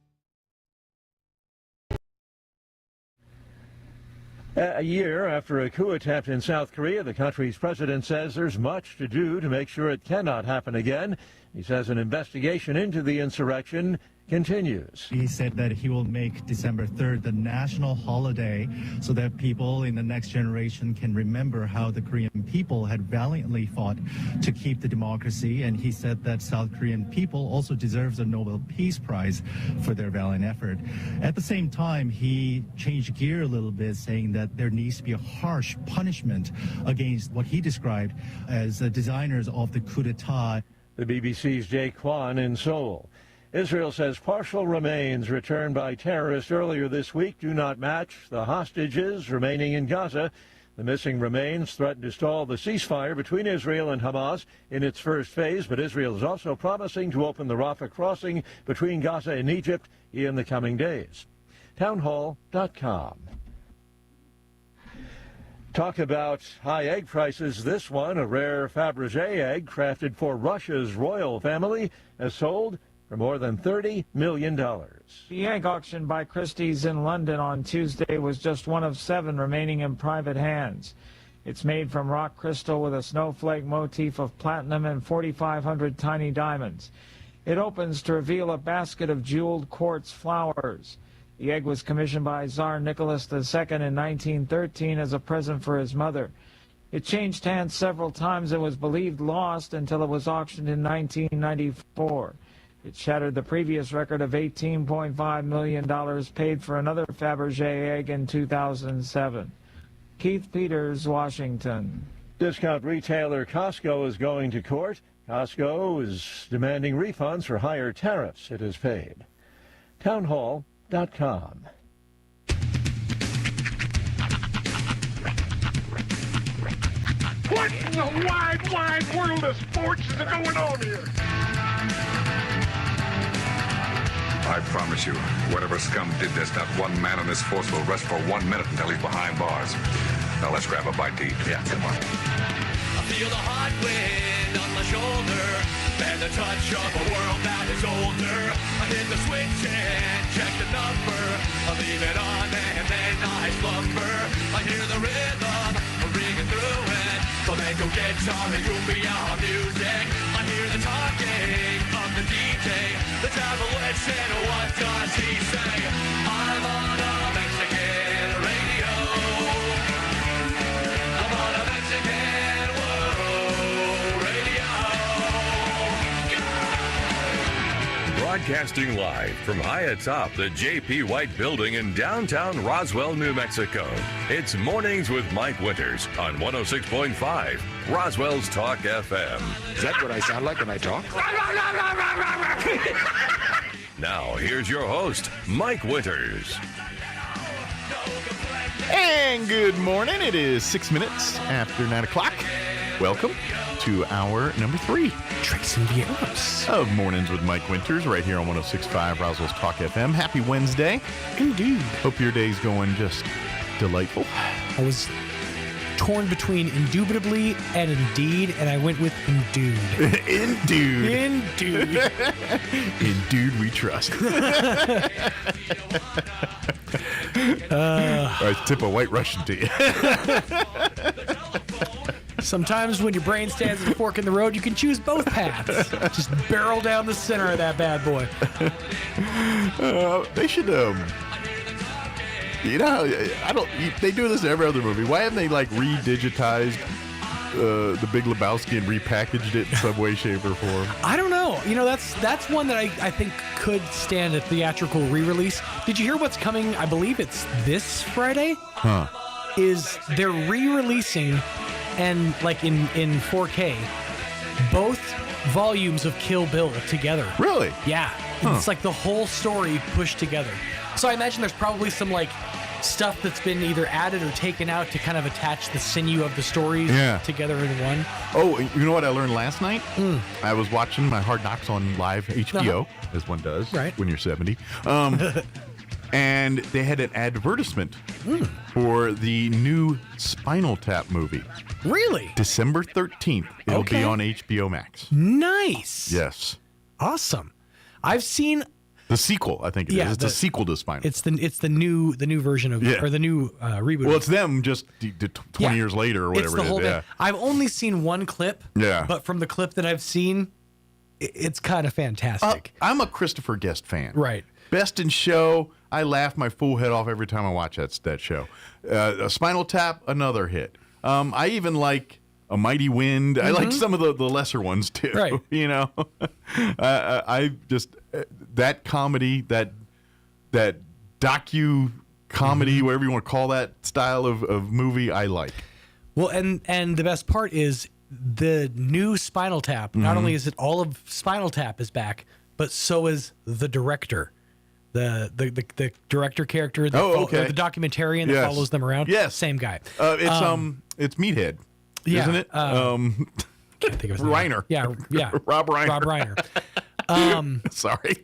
A year after a coup attempt in South Korea, the country's president says there's much to do to make sure it cannot happen again. He says an investigation into the insurrection continues. He said that he will make December 3rd the national holiday so that people in the next generation can remember how the Korean people had valiantly fought to keep the democracy. And he said that South Korean people also deserves a Nobel Peace Prize for their valiant effort. At the same time, he changed gear a little bit, saying that there needs to be a harsh punishment against what he described as the designers of the coup d'etat. The BBC's Jay Kwan in Seoul. Israel says partial remains returned by terrorists earlier this week do not match the hostages remaining in Gaza. The missing remains threaten to stall the ceasefire between Israel and Hamas in its first phase, but Israel is also promising to open the Rafah crossing between Gaza and Egypt in the coming days. Townhall.com. Talk about high egg prices. This one, a rare Fabergé egg crafted for Russia's royal family, has sold for more than $30 million. The egg auction by Christie's in London on Tuesday was just one of 7 remaining in private hands. It's made from rock crystal with a snowflake motif of platinum and 4,500 tiny diamonds. It opens to reveal a basket of jeweled quartz flowers. The egg was commissioned by Tsar Nicholas II in 1913 as a present for his mother. It changed hands several times and was believed lost until it was auctioned in 1994. It shattered the previous record of $18.5 million paid for another Fabergé egg in 2007. Keith Peters, Washington. Discount retailer Costco is going to court. Costco is demanding refunds for higher tariffs it has paid. Townhall.com. What in the wide, wide world of sports is going on here? I promise you, whatever scum did this, not one man in this force will rest for 1 minute until he's behind bars. Now let's grab a bite to eat. Yeah, come on. I feel the hot wind on my shoulder and the touch of a world that is older. I hit the switch and check the number. I leave it on and then I slumber. I hear the rhythm ringing through it. Flamenco guitar and cumbia music. I hear the talking of the DJ. The devil listen, what does he say? I'm on a Mexican radio. I'm on a Mexican world radio. Broadcasting live from high atop the J.P. White Building in downtown Roswell, New Mexico. It's Mornings with Mike Winters on 106.5 Roswell's Talk FM. Is that what I sound like when I talk? Now, here's your host, Mike Winters. And good morning. It is 6 minutes after 9 o'clock. Welcome to hour number 3. Tricks and Views of Mornings with Mike Winters right here on 106.5 Roswell's Talk FM. Happy Wednesday. Indeed. Hope your day's going just delightful. I was torn between indubitably and indeed, and I went with endued. Endued. Endued. Endued we trust. I tip a White Russian to you. Sometimes when your brain stands at a fork in the road, you can choose both paths. Just barrel down the center of that bad boy. They should, you know, they do this in every other movie. Why haven't they, like, re-digitized The Big Lebowski and repackaged it in some way, shape, or form? I don't know. You know, that's one that I think could stand a theatrical re-release. Did you hear what's coming? I believe it's this Friday. Huh. Is they're re-releasing, and like in 4K, both volumes of Kill Bill together. Really? Yeah. Huh. It's like the whole story pushed together. So I imagine there's probably some like stuff that's been either added or taken out to kind of attach the sinew of the stories together in one. Oh, you know what I learned last night? I was watching my Hard Knocks on live HBO, as one does when you're 70. And they had an advertisement for the new Spinal Tap movie. Really? December 13th. It'll be on HBO Max. Nice. Yes. Awesome. I've seen the sequel. I think it is. It's a sequel to Spinal. It's the new version of or the new reboot. Well, it's them just 20 years later or whatever it's the whole it is. I've only seen one clip. Yeah. But from the clip that I've seen, it's kind of fantastic. I'm a Christopher Guest fan. Right. Best in Show. I laugh my fool head off every time I watch that show. Spinal Tap, another hit. I even like A Mighty Wind. I like some of the lesser ones too. Right. You know, I just that comedy, that docu comedy, whatever you want to call that style of movie, I like. Well, and the best part is the new Spinal Tap. Not only is it all of Spinal Tap is back, but so is the director. The director character, the documentarian that follows them around. Yes, same guy. It's Meathead, isn't it? Can't think of his name. Reiner. Yeah. Rob Reiner. Rob Reiner. Sorry.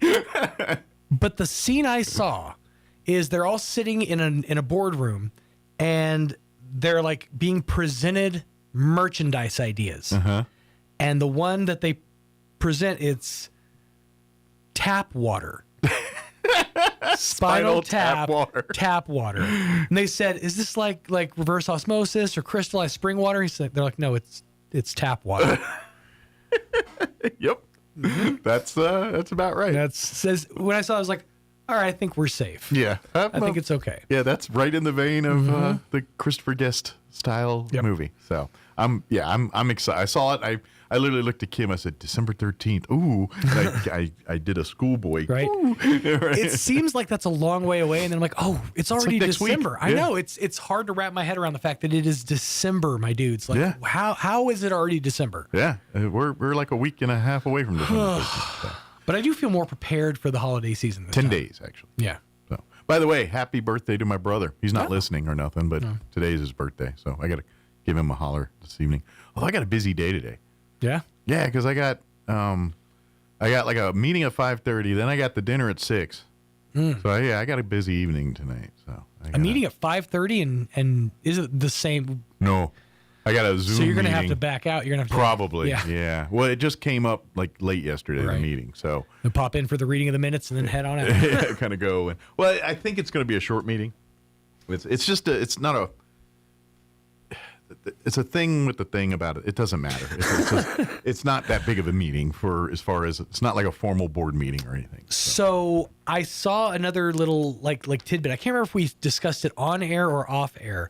But the scene I saw is they're all sitting in a boardroom, and they're like being presented merchandise ideas. And the one that they present, it's tap water. Spinal tap water. And they said, "Is this like reverse osmosis or crystallized spring water?" They're like, "No, it's tap water." Yep. That's about right. When I saw it, I was like, all right, I think we're safe. Yeah. I think it's okay. Yeah, that's right in the vein of the Christopher Guest style movie. So I'm excited. I saw it. I literally looked at Kim. I said, December 13th. Ooh. And I did a schoolboy. Right. It seems like that's a long way away. And then I'm like, oh, it's already like next December. week. I know. It's hard to wrap my head around the fact that it is December, my dudes. Like, how is it already December? Yeah. We're like a week and a half away from December. But I do feel more prepared for the holiday season this 10 time. days, actually. Yeah. So, by the way, happy birthday to my brother. He's not listening or nothing, but today's his birthday. So I got to give him a holler this evening. Although I got a busy day today. Yeah? Yeah, because I got like a meeting at 5:30. Then I got the dinner at 6. So I got a busy evening tonight. So a meeting at 5:30 and is it the same? No, I got a Zoom. So you're going to have meeting. to back out. You're going to have to Probably. Yeah. Well, it just came up like late yesterday, the meeting. So you'll pop in for the reading of the minutes and then head on out. Yeah, kind of go. And, well, I think it's going to be a short meeting. It's just it's not a. It's a thing with the thing about it. It doesn't matter. It's not that big of a meeting as far as it's not like a formal board meeting or anything. So I saw another little like tidbit. I can't remember if we discussed it on air or off air,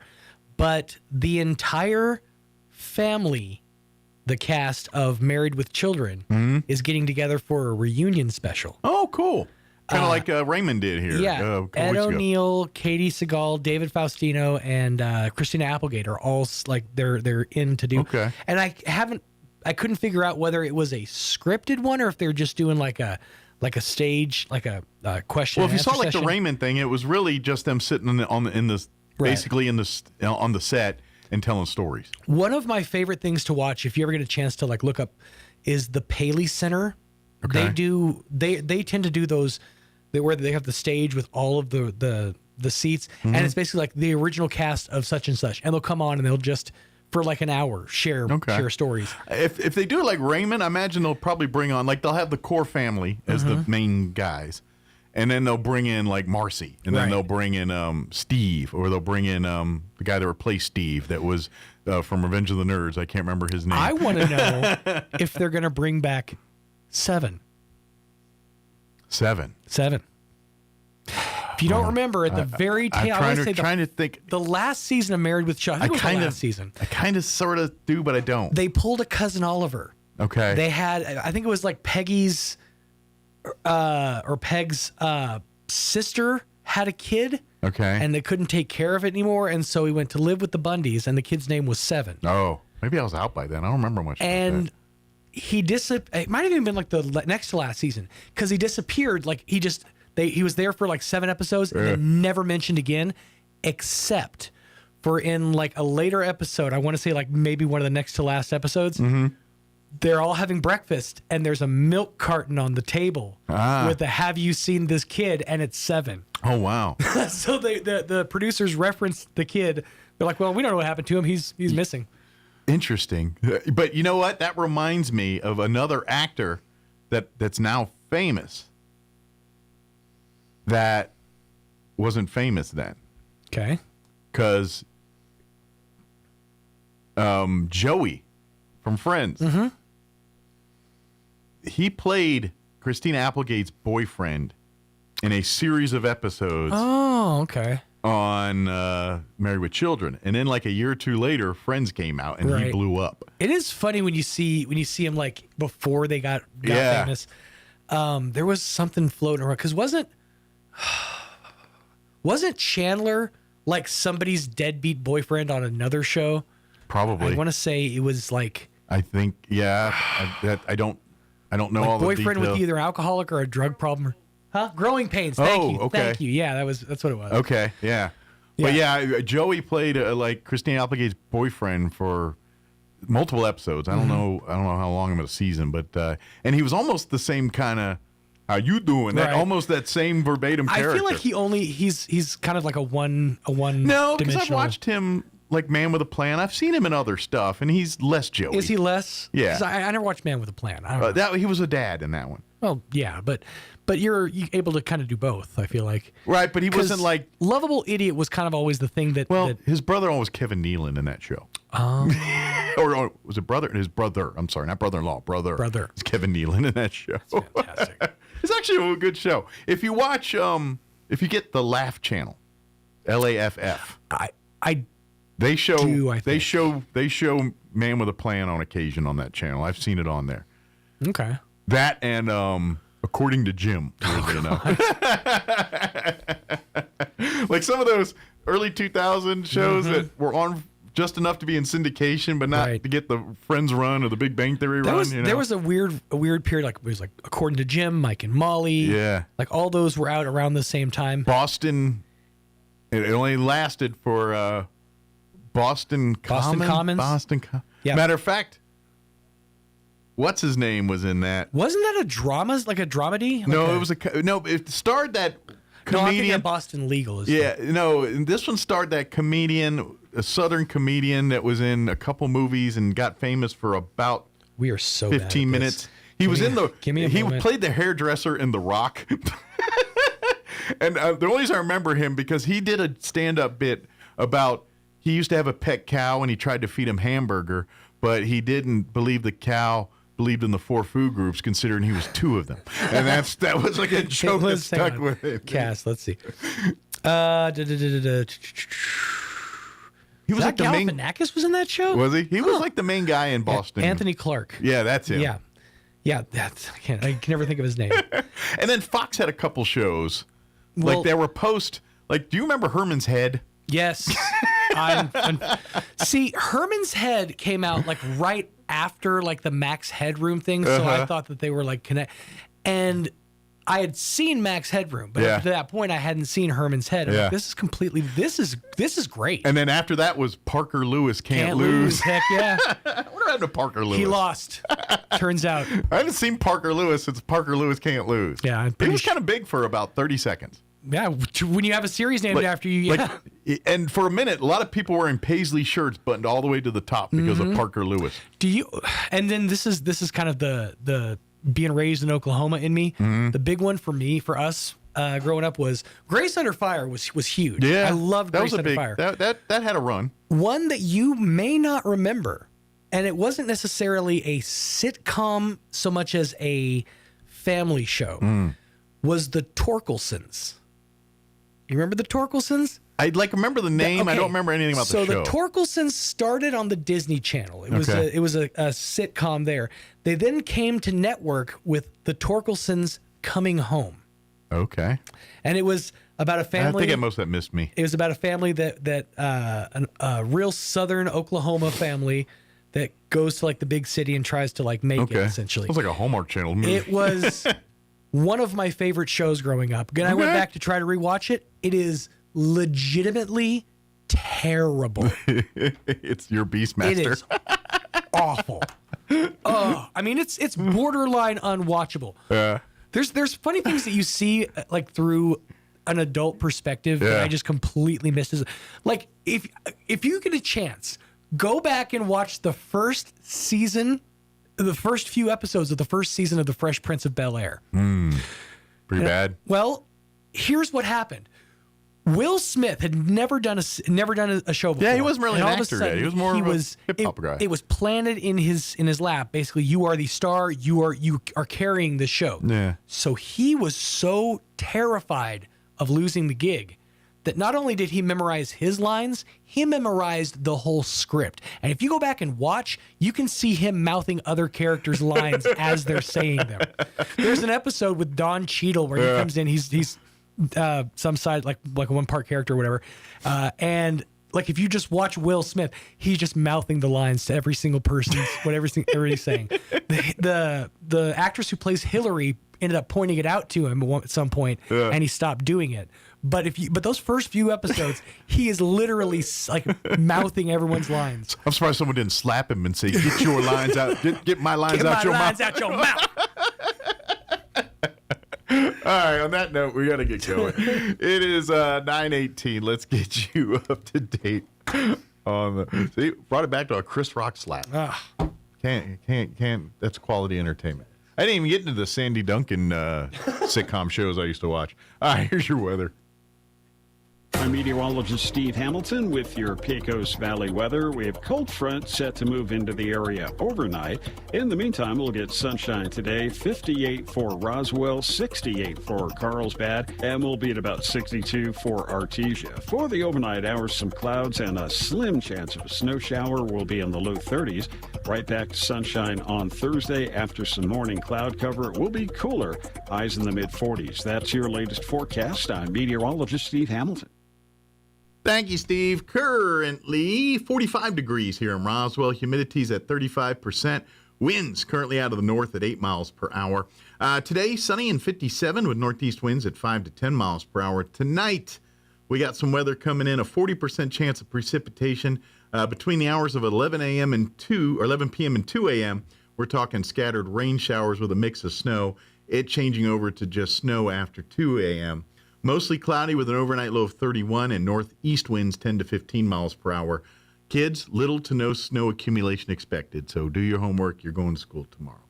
but the entire family, the cast of Married with Children, is getting together for a reunion special. Oh, cool. Kind of like Raymond did here. Yeah. Ed O'Neill, Katie Seagal, David Faustino, and Christina Applegate are all like they're in to do. Okay. And I couldn't figure out whether it was a scripted one or if they're just doing like a stage, like a question. Well, if you saw like session. the Raymond thing, it was really just them sitting basically on the set and telling stories. One of my favorite things to watch, if you ever get a chance to like look up, is the Paley Center. Okay. They tend to do those. Where they have the stage with all of the seats, and it's basically like the original cast of such and such, and they'll come on and they'll just for like an hour share stories. If they do like Raymond, I imagine they'll probably bring on they'll have the core family as the main guys, and then they'll bring in like Marcy, and then they'll bring in Steve, or they'll bring in the guy that replaced Steve that was from Revenge of the Nerds. I can't remember his name. I want to know if they're going to bring back Seven. If you don't remember, at the very tail, I'm trying to think. The last season of Married with Children, I think it was the last season. I kind of sort of do, but I don't. They pulled a Cousin Oliver. Okay. They had, I think it was like Peggy's or Peg's sister had a kid. Okay. And they couldn't take care of it anymore, and so he went to live with the Bundys, and the kid's name was Seven. Oh, maybe I was out by then. I don't remember much. And about that. it might have even been like the next to last season, because he disappeared. Like he was there for like 7 episodes and then never mentioned again, except for in like a later episode. I want to say like maybe one of the next to last episodes. They're all having breakfast and there's a milk carton on the table with the "Have you seen this kid?" and it's Seven. Oh wow! So the producers referenced the kid. They're like, well, we don't know what happened to him. He's missing. Interesting. But you know what? That reminds me of another actor that's now famous that wasn't famous then. Okay. Because Joey from Friends he played Christina Applegate's boyfriend in a series of episodes. Oh, okay. On Married with Children, and then like a year or two later, Friends came out, and he blew up. It is funny when you see him like before they got famous. There was something floating around because wasn't Chandler like somebody's deadbeat boyfriend on another show? Probably. I want to say it was like. I think I don't know like all the boyfriend details. with either alcoholic or a drug problem. Huh? Growing Pains. Thank you. Okay. Thank you. Yeah, that's what it was. Okay, yeah. But Joey played like Christina Applegate's boyfriend for multiple episodes. I don't know how long of a season, but and he was almost the same kind of how you doing? That almost that same verbatim character. I feel like he's kind of like a one. No, because I've watched him like Man with a Plan. I've seen him in other stuff, and he's less Joey. Is he less? Yeah. 'Cause I never watched Man with a Plan. I don't know. He was a dad in that one. Well, yeah, but you're able to kind of do both, I feel like. Right, but he wasn't like... Lovable Idiot was kind of always the thing that... Well, his brother-in-law was Kevin Nealon in that show. Or was it brother? His brother. I'm sorry, not brother-in-law. Brother. It's Kevin Nealon in that show. That's fantastic. It's actually a good show. If you watch... if you get the Laugh channel, LAFF. They show Man with a Plan on occasion on that channel. I've seen it on there. Okay. That and According to Jim, weirdly enough. Like some of those early 2000 shows that were on just enough to be in syndication, but not to get the Friends run or the Big Bang Theory run. There was a weird period, like it was like According to Jim, Mike and Molly. Yeah. Like all those were out around the same time. Boston, it only lasted for Boston Commons. Yeah. Matter of fact, what's his name was in that? Wasn't that a drama, like a dramedy? No, it was it starred that comedian. No, I'm thinking of Boston Legal. This one starred that comedian, a Southern comedian that was in a couple movies and got famous for about 15 minutes. He was in the. He played the hairdresser in The Rock. And the only reason I remember him because he did a stand-up bit about he used to have a pet cow and he tried to feed him hamburger, but he didn't believe the cow believed in the 4 food groups, considering he was 2 of them, and that was like a joke that stuck with it. Cass, let's see. He was like the main. Galifianakis was in that show. Was he? He was like the main guy in Boston. Anthony Clark. Yeah, that's him. Yeah. I can never think of his name. And then Fox had a couple shows, like they were post. Like, do you remember Herman's Head? Yes. See, Herman's Head came out like right after like the Max Headroom thing, so I thought that they were like connect. And I had seen Max Headroom, but up to that point, I hadn't seen Herman's Head. I'm like, this is great. And then after that was Parker Lewis Can't Lose. Heck yeah. What happened to Parker Lewis? He lost. Turns out. I haven't seen Parker Lewis since Parker Lewis Can't Lose. Yeah, he was kind of big for about 30 seconds. Yeah, when you have a series named after you, and for a minute, a lot of people were in paisley shirts buttoned all the way to the top because of Parker Lewis. And then this is kind of the being raised in Oklahoma in me. The big one for us growing up was Grace Under Fire was huge. Yeah, I loved Grace Under Fire. That had a run. One that you may not remember, and it wasn't necessarily a sitcom so much as a family show, was the Torkelsons. You remember the Torkelsons? I remember the name. I don't remember anything about the show. So the Torkelsons started on the Disney Channel. It was a sitcom there. They then came to network with the Torkelsons Coming Home. Okay. And it was about a family. I think most of that missed me. It was about a family that a real southern Oklahoma family that goes to like the big city and tries to like make it essentially. Sounds like a Hallmark Channel movie. It was one of my favorite shows growing up. Again, I went back to try to rewatch it. It is legitimately terrible. It's your Beastmaster. It is awful. I mean, it's borderline unwatchable. There's funny things that you see like through an adult perspective that I just completely missed. Like if you get a chance, go back and watch the first season. The first few episodes of the first season of The Fresh Prince of Bel-Air. Pretty bad. Well, here's what happened. Will Smith had never done a show before. Yeah, he wasn't really and an all of a actor sudden, yet. He was more of a hip-hop guy. It was planted in his lap. Basically, you are the star. You are carrying the show. Yeah. So he was so terrified of losing the gig that not only did he memorize his lines, he memorized the whole script. And if you go back and watch, you can see him mouthing other characters' lines as they're saying them. There's an episode with Don Cheadle where he comes in. He's some side like a one-part character or whatever, and like if you just watch Will Smith, he's just mouthing the lines to every single person, whatever everybody's saying. The actress who plays Hillary ended up pointing it out to him at some point, and he stopped doing it. But those first few episodes, he is literally like mouthing everyone's lines. I'm surprised someone didn't slap him and say, "Get your lines out. Get my lines out your mouth." Out your mouth. All right, on that note, we got to get going. It is 9:18. Let's get you up to date on the. See, brought it back to a Chris Rock slap. Can't. That's quality entertainment. I didn't even get into the Sandy Duncan sitcom shows I used to watch. All right, here's your weather. I'm meteorologist Steve Hamilton with your Pecos Valley weather. We have cold front set to move into the area overnight. In the meantime, we'll get sunshine today, 58 for Roswell, 68 for Carlsbad, and we'll be at about 62 for Artesia. For the overnight hours, some clouds and a slim chance of a snow shower will be in the low 30s. Right back to sunshine on Thursday after some morning cloud cover. It will be cooler, highs in the mid-40s. That's your latest forecast. I'm meteorologist Steve Hamilton. Thank you, Steve. Currently 45 degrees here in Roswell. Humidity's at 35%. Winds currently out of the north at 8 miles per hour. Today, sunny and 57 with northeast winds at 5 to 10 miles per hour. Tonight, we got some weather coming in, a 40% chance of precipitation between the hours of 11 p.m. and 2 a.m. We're talking scattered rain showers with a mix of snow. It changing over to just snow after 2 a.m. Mostly cloudy with an overnight low of 31 and northeast winds 10 to 15 miles per hour. Kids, little to no snow accumulation expected, so do your homework. You're going to school tomorrow.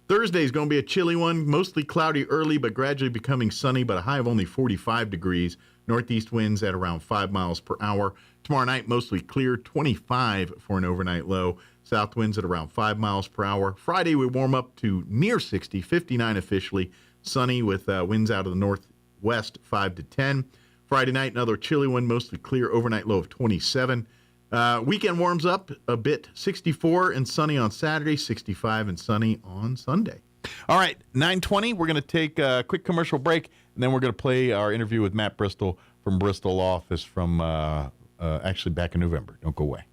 Thursday is going to be a chilly one, mostly cloudy early, but gradually becoming sunny, but a high of only 45 degrees. Northeast winds at around 5 miles per hour. Tomorrow night, mostly clear, 25 for an overnight low. South winds at around 5 miles per hour. Friday, we warm up to near 60, 59 officially. Sunny with winds out of the northwest, 5 to 10. Friday night, another chilly one, mostly clear, overnight low of 27. Weekend warms up a bit, 64 and sunny on Saturday, 65 and sunny on Sunday. All right, 9:20, we're going to take a quick commercial break, and then we're going to play our interview with Matt Bristol from Bristol Office from actually back in November. Don't go away.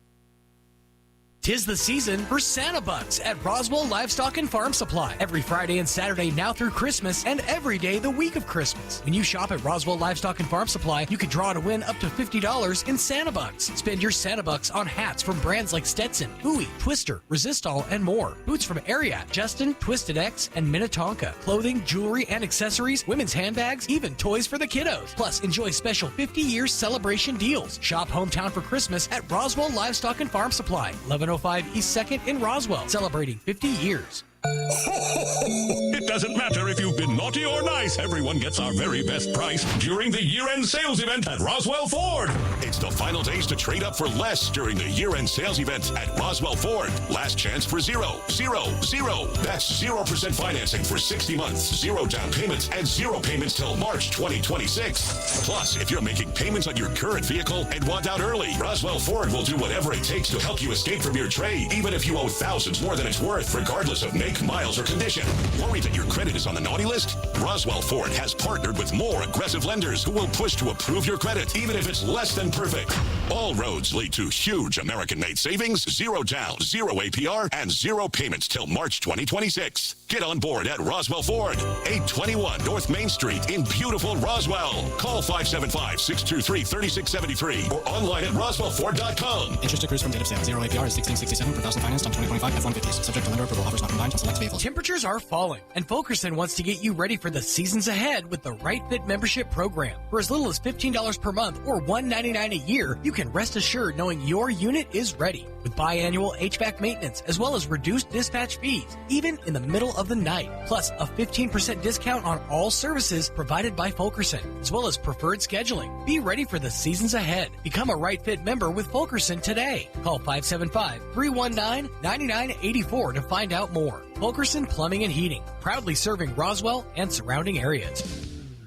'Tis the season for Santa Bucks at Roswell Livestock and Farm Supply. Every Friday and Saturday now through Christmas and every day the week of Christmas. When you shop at Roswell Livestock and Farm Supply, you can draw to win up to $50 in Santa Bucks. Spend your Santa Bucks on hats from brands like Stetson, Bowie, Twister, Resistol, and more. Boots from Ariat, Justin, Twisted X, and Minnetonka. Clothing, jewelry, and accessories, women's handbags, even toys for the kiddos. Plus, enjoy special 50-year celebration deals. Shop hometown for Christmas at Roswell Livestock and Farm Supply. 1105 East 2nd in Roswell, celebrating 50 years. It doesn't matter if you've been naughty or nice. Everyone gets our very best price during the year-end sales event at Roswell Ford. It's the final days to trade up for less during the year-end sales event at Roswell Ford. Last chance for 0, 0, 0. That's 0% financing for 60 months, 0 down payments, and 0 payments till March 2026. Plus, if you're making payments on your current vehicle and want out early, Roswell Ford will do whatever it takes to help you escape from your trade, even if you owe thousands more than it's worth, regardless of make, miles, or condition. Worried that your credit is on the naughty list? Roswell Ford has partnered with more aggressive lenders who will push to approve your credit, even if it's less than perfect. All roads lead to huge American-made savings, 0 down, 0 APR, and 0 payments till March 2026. Get on board at Roswell Ford, 821 North Main Street in beautiful Roswell. Call 575-623-3673 or online at roswellford.com. Interest accrues from date of sale. 0 APR is 1667 per thousand financed on 2025 F-150s. Subject to lender approval. Offers not combined on select vehicles. Temperatures are falling, and Fulkerson wants to get you ready for the seasons ahead with the Right Fit membership program. For as little as $15 per month or $199 a year, you can can rest assured knowing your unit is ready with biannual HVAC maintenance as well as reduced dispatch fees, even in the middle of the night. Plus, a 15% discount on all services provided by Fulkerson, as well as preferred scheduling. Be ready for the seasons ahead. Become a Right Fit member with Fulkerson today. Call 575-319-9984 to find out more. Fulkerson Plumbing and Heating, proudly serving Roswell and surrounding areas.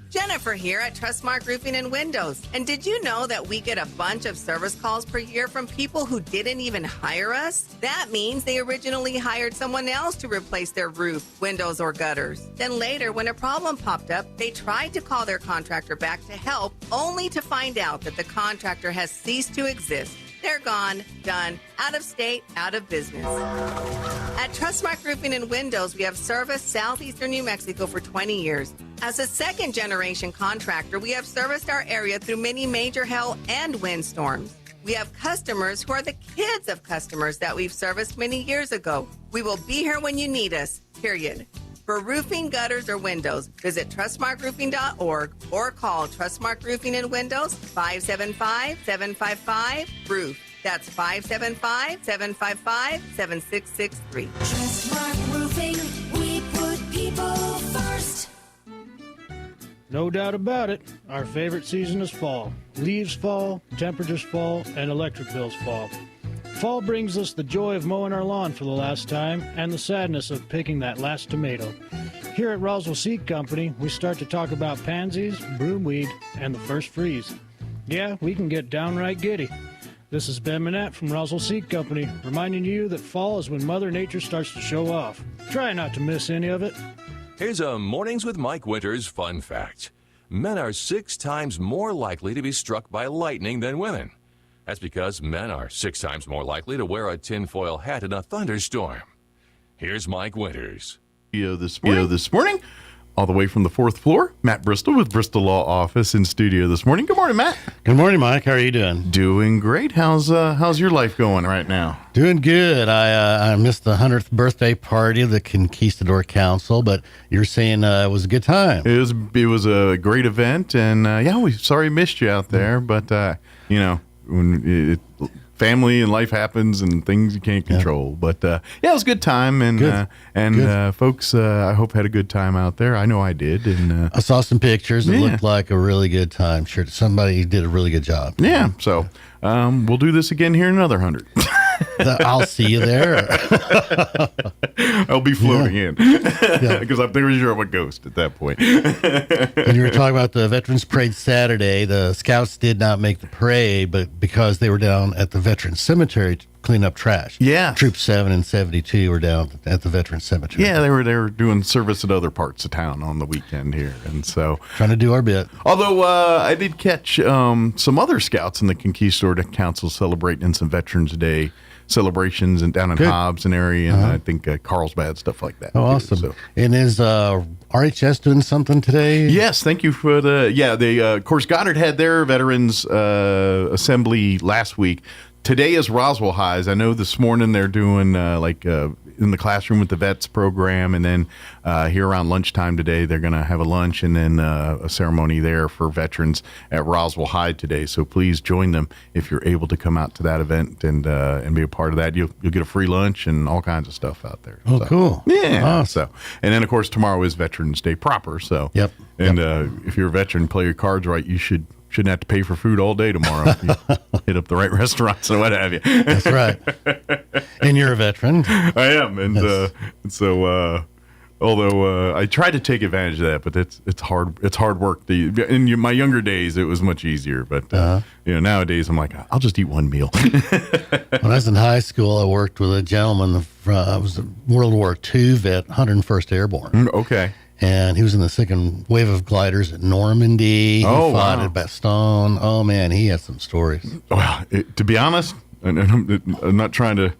Jennifer here at Trustmark Roofing and Windows. And did you know that we get a bunch of service calls per year from people who didn't even hire us? That means they originally hired someone else to replace their roof, windows, or gutters. Then later, when a problem popped up, they tried to call their contractor back to help, only to find out that the contractor has ceased to exist. They're gone, done, out of state, out of business. At Trustmark Roofing and Windows, we have serviced southeastern New Mexico for 20 years. As a second-generation contractor, we have serviced our area through many major hail and windstorms. We have customers who are the kids of customers that we've serviced many years ago. We will be here when you need us, period. For roofing, gutters, or windows, visit trustmarkroofing.org or call Trustmark Roofing and Windows 575-755-ROOF. That's 575-755-7663. Trustmark Roofing, we put people first. No doubt about it, our favorite season is fall. Leaves fall, temperatures fall, and electric bills fall. Fall brings us the joy of mowing our lawn for the last time and the sadness of picking that last tomato. Here at Roswell Seed Company, we start to talk about pansies, broomweed, and the first freeze. Yeah, we can get downright giddy. This is Ben Manette from Roswell Seed Company, reminding you that fall is when Mother Nature starts to show off. Try not to miss any of it. Here's a Mornings with Mike Winters fun fact. Men are 6 times more likely to be struck by lightning than women. That's because men are 6 times more likely to wear a tinfoil hat in a thunderstorm. Here's Mike Winters. This morning, all the way from the 4th floor, Matt Bristol with Bristol Law Office in studio this morning. Good morning, Matt. Good morning, Mike. How are you doing? Doing great. How's your life going right now? Doing good. I missed the 100th birthday party of the Conquistador Council, but you're saying it was a good time. It was a great event, and we sorry missed you out there, but when family and life happens and things you can't control. But it was a good time, and folks, I hope had a good time out there. I know I did, and I saw some pictures. It looked like a really good time. Sure, somebody did a really good job. Yeah, so we'll do this again here in another 100. I'll see you there. I'll be floating in because I'm pretty sure I'm a ghost at that point. And you were talking about the Veterans Parade Saturday. The Scouts did not make the parade, but because they were down at the Veterans Cemetery to clean up trash. Yeah. Troop 7 and 72 were down at the Veterans Cemetery. Yeah, they were doing service at other parts of town on the weekend here, and so trying to do our bit. Although I did catch some other Scouts in the Conquistador Council celebrating some Veterans Day celebrations and down in Hobbs and area, and I think Carlsbad, stuff like that. Oh, awesome. So. And is RHS doing something today? Yes, thank you for of course, Goddard had their Veterans Assembly last week. Today is Roswell Highs. I know this morning they're doing in the classroom with the vets program, and then here around lunchtime today they're going to have a lunch and then a ceremony there for veterans at Roswell High today. So please join them if you're able to come out to that event and be a part of that. You'll get a free lunch and all kinds of stuff out there. Oh, cool! Yeah. Awesome. So, and then of course tomorrow is Veterans Day proper. So And if you're a veteran, play your cards right. You shouldn't have to pay for food all day tomorrow if you hit up the right restaurants or what have you. That's right. And you're a veteran. I am, and although I try to take advantage of that, but it's hard. It's hard work. In my younger days, it was much easier, but nowadays I'm like, I'll just eat one meal. When I was in high school, I worked with a gentleman. I was a World War II vet, 101st Airborne. Okay. And he was in the second wave of gliders at Normandy. He fought at Bastogne. Oh, man, he had some stories. Well, to be honest, and I'm not trying to...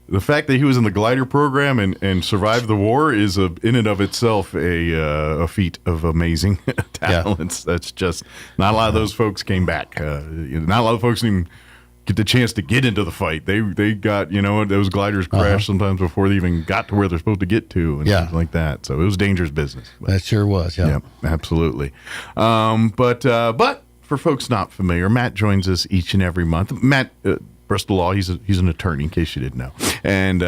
The fact that he was in the glider program and survived the war is in and of itself a feat of amazing talents. That's just... Not a lot of those folks came back. Not a lot of folks even get the chance to get into the fight. They got, those gliders crashed sometimes before they even got to where they're supposed to get to and things like that. So it was dangerous business. That sure was, Yeah, absolutely. But for folks not familiar, Matt joins us each and every month. Matt, Bristol Law, he's an attorney, in case you didn't know. And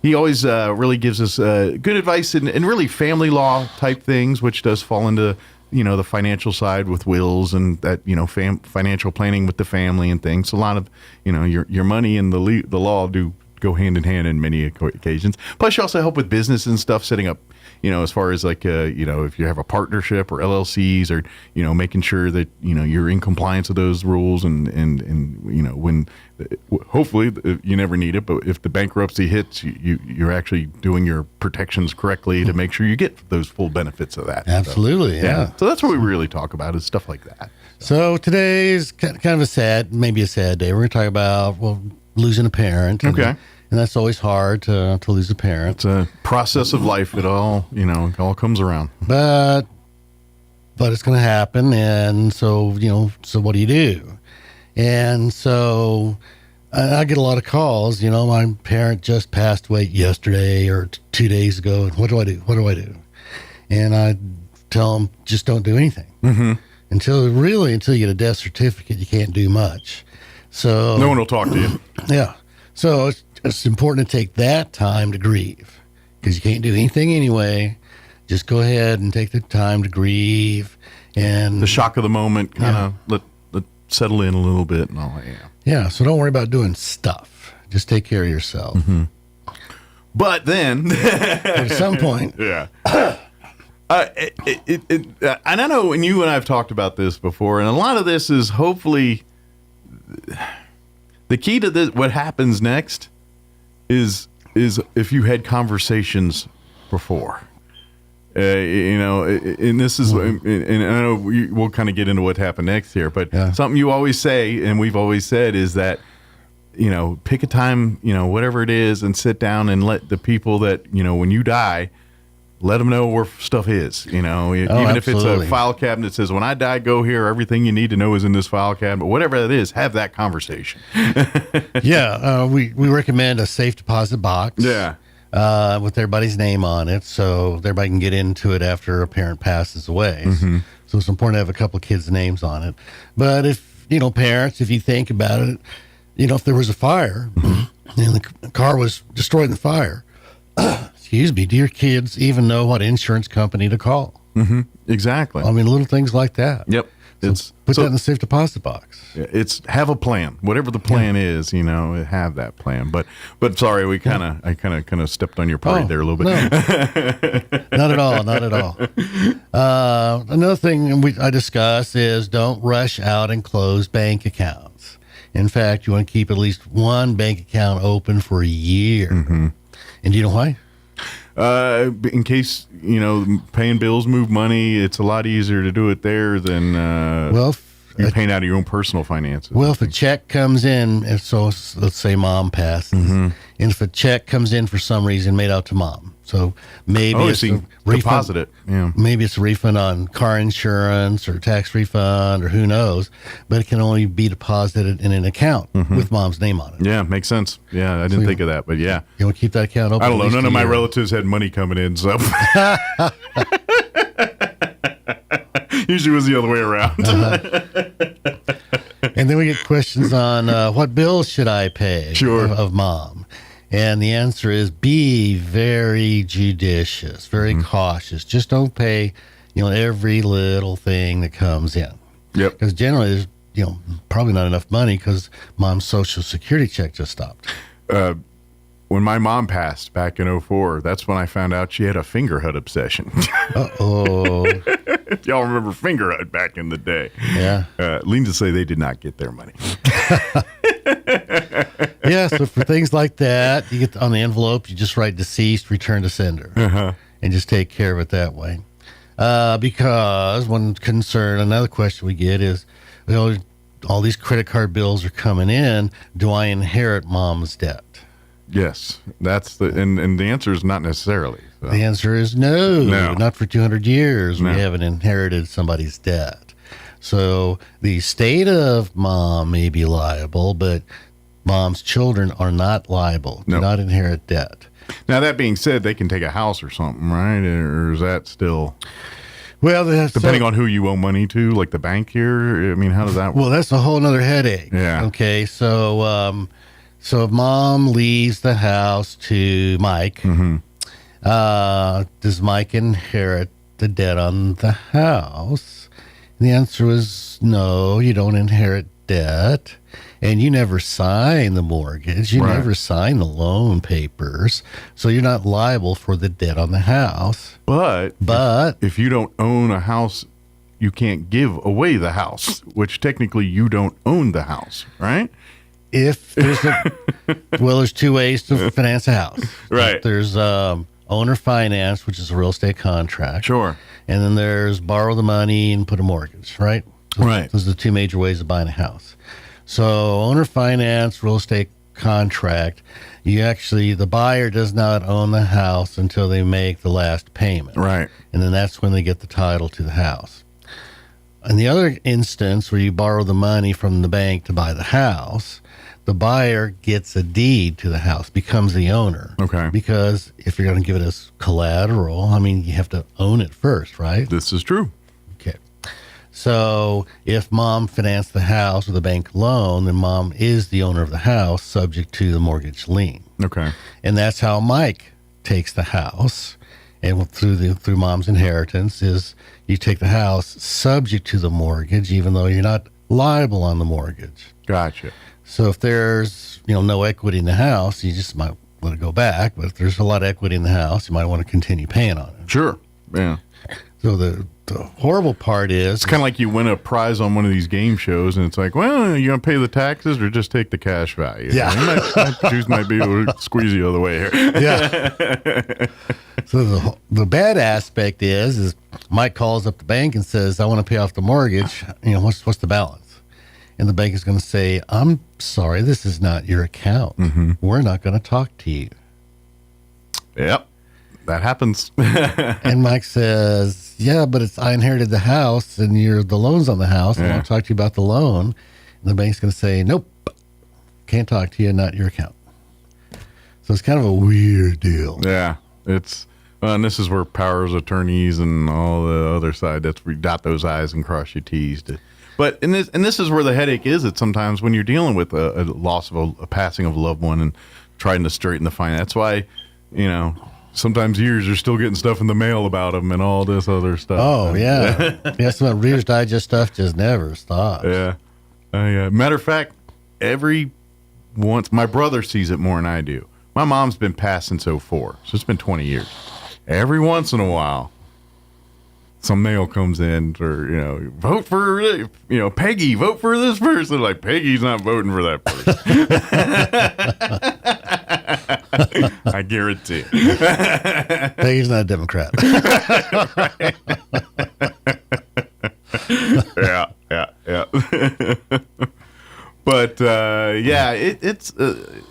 he always really gives us good advice and really family law type things, which does fall into, the financial side with wills and that, financial planning with the family and things. So a lot of, your money and the law do go hand in hand in many occasions. Plus, you also help with business and stuff, setting up, as far as like, if you have a partnership or LLCs or, making sure that, you're in compliance with those rules and when hopefully you never need it, but if the bankruptcy hits, you're actually doing your protections correctly to make sure you get those full benefits of that. Absolutely. So, yeah. So that's what we really talk about is stuff like that. So today's kind of a sad day. We're going to talk about, losing a parent. Okay. And that's always hard to lose a parent. It's a process of life. It all, it all comes around. But it's going to happen. And so, so what do you do? And so I get a lot of calls, my parent just passed away yesterday or 2 days ago. What do I do? What do I do? And I tell them, just don't do anything. Mm-hmm. Until you get a death certificate, you can't do much. So no one will talk to you. Yeah. So it's important to take that time to grieve because you can't do anything anyway. Just go ahead and take the time to grieve, and the shock of the moment kind of let settle in a little bit and all that. Yeah. So don't worry about doing stuff. Just take care of yourself. Mm-hmm. But then at some point, yeah. And I know, and you and I have talked about this before, and a lot of this is hopefully the key to this. What happens next is if you had conversations before, and this is, and I know we'll kind of get into what happened next here, but something you always say, and we've always said, is that, pick a time, whatever it is, and sit down and let the people that, when you die, let them know where stuff is, even if it's a file cabinet that says, when I die, go here. Everything you need to know is in this file cabinet. Whatever that is, have that conversation. We recommend a safe deposit box. Yeah. With everybody's name on it, so everybody can get into it after a parent passes away. Mm-hmm. So it's important to have a couple of kids' names on it. But if, parents, if you think about it, if there was a fire and the car was destroyed in the fire, excuse me, do your kids even know what insurance company to call? Mm-hmm. Exactly. I mean, little things like that. Yep. So put that in the safe deposit box. It's have a plan. Whatever the plan is, have that plan. But sorry, I kind of stepped on your parade there a little bit. No. Not at all. Not at all. Another thing I discuss is don't rush out and close bank accounts. In fact, you want to keep at least one bank account open for a year. Mm-hmm. And do you know why? In case, paying bills, move money, it's a lot easier to do it there than you're paying out of your own personal finances. Well, if a check comes in, so let's say mom passes, mm-hmm. and if a check comes in for some reason made out to mom, so maybe it's a refund, deposit it. Yeah. Maybe it's a refund on car insurance or tax refund or who knows, but it can only be deposited in an account with mom's name on it. Yeah, makes sense. Yeah, I didn't think of that, but yeah. You want to keep that account open? I don't know. None of my relatives had money coming in, so. Usually it was the other way around. And then we get questions on what bills should I pay of mom? And the answer is be very judicious, very cautious. Just don't pay, every little thing that comes in. Yep. Because generally there's, probably not enough money because mom's Social Security check just stopped. When my mom passed back in 2004, that's when I found out she had a finger hut obsession. Uh-oh. If y'all remember finger hut back in the day. Yeah. Lean to say they did not get their money. Yeah, so for things like that, you get on the envelope, you just write deceased, return to sender, and just take care of it that way. Because another question we get is, all these credit card bills are coming in. Do I inherit mom's debt? Yes, and the answer is not necessarily. So. The answer is no, not for 200 years. No. We haven't inherited somebody's debt. So the estate of mom may be liable, but mom's children are not liable, do not inherit debt. Now, that being said, they can take a house or something, right? Or is that still... Well, depending on who you owe money to, like the bank here. I mean, how does that work? Well, that's a whole nother headache. Yeah. Okay, so so if mom leaves the house to Mike, does Mike inherit the debt on the house? And the answer was no, you don't inherit debt. And you never sign the mortgage. You never sign the loan papers. So you're not liable for the debt on the house. But if you don't own a house, you can't give away the house, which technically you don't own the house, right? If there's there's two ways to finance a house. Right. There's owner finance, which is a real estate contract. Sure. And then there's borrow the money and put a mortgage, right? Right. Those are the two major ways of buying a house. So owner finance, real estate contract, the buyer does not own the house until they make the last payment. Right. And then that's when they get the title to the house. In the other instance where you borrow the money from the bank to buy the house, the buyer gets a deed to the house, becomes the owner. Okay. Because if you're going to give it as collateral, I mean, you have to own it first, right? This is true. Okay. So if mom financed the house with a bank loan, then mom is the owner of the house subject to the mortgage lien. Okay. And that's how Mike takes the house. And through mom's inheritance is you take the house subject to the mortgage, even though you're not liable on the mortgage. Gotcha. So if there's, no equity in the house, you just might let it go back. But if there's a lot of equity in the house, you might want to continue paying on it. Sure. Yeah. So the horrible part is... It's kind of like you win a prize on one of these game shows, and it's like, well, you going to pay the taxes or just take the cash value? Yeah. My juice might be able to squeeze the other way here. Yeah. So the bad aspect is Mike calls up the bank and says, I want to pay off the mortgage. What's the balance? And the bank is going to say, I'm sorry, this is not your account. We're not going to talk to you. Yep. That happens. And Mike says, yeah, but I inherited the house and the loan's on the house. I want to talk to you about the loan. And the bank's going to say, nope, can't talk to you, not your account. So it's kind of a weird deal. Yeah. And this is where powers of attorneys and all the other side, that's where you dot those I's and cross your T's. But this is where the headache is. That sometimes when you're dealing with a loss of a passing of a loved one and trying to straighten the finance, that's why, sometimes you're still getting stuff in the mail about them and all this other stuff. Oh, yeah. Yeah, some of Reader's Digest stuff just never stops. Yeah. Matter of fact, my brother sees it more than I do. My mom's been passed since 2004, so it's been 20 years. Every once in a while, some mail comes in or, vote for, Peggy, vote for this person. Like, Peggy's not voting for that person. I guarantee. Peggy's not a Democrat. Yeah. But, it's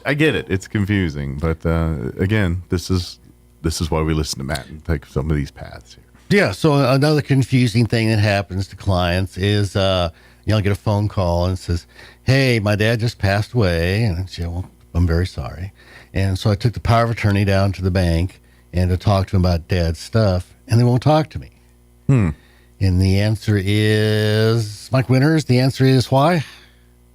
I get it. It's confusing. But, again, this is why we listen to Matt and take some of these paths here. Yeah, so another confusing thing that happens to clients is, I'll get a phone call and it says, hey, my dad just passed away. And I say, well, I'm very sorry. And so I took the power of attorney down to the bank and to talk to him about dad's stuff, and they won't talk to me. And the answer is, Mike Winters, the answer is why?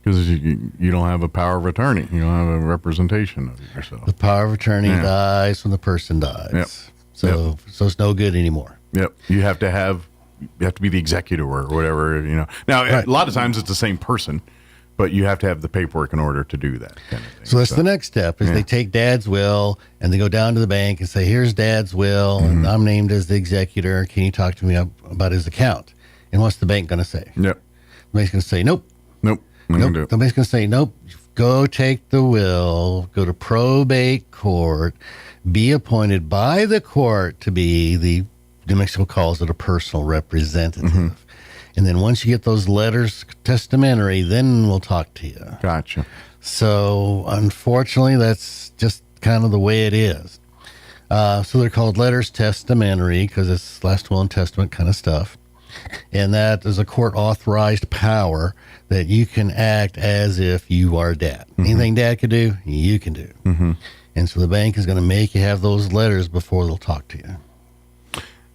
Because you don't have a power of attorney. You don't have a representation of yourself. The power of attorney dies when the person dies. Yep. So it's no good anymore. Yep. You have to be the executor or whatever, Now, a lot of times it's the same person, but you have to have the paperwork in order to do that kind of thing. So that's the next step is they take dad's will and they go down to the bank and say, here's dad's will, and I'm named as the executor. Can you talk to me about his account? And what's the bank going to say? Yep. The bank's going to say, nope. Nope. The bank's going to say, nope. Go take the will, go to probate court, be appointed by the court to be the New Mexico calls it a personal representative. And then once you get those letters testamentary, then we'll talk to you. Gotcha. So unfortunately, that's just kind of the way it is. So they're called letters testamentary because it's last will and testament kind of stuff. And that is a court-authorized power that you can act as if you are dad. Anything dad could do, you can do. And so the bank is going to make you have those letters before they'll talk to you.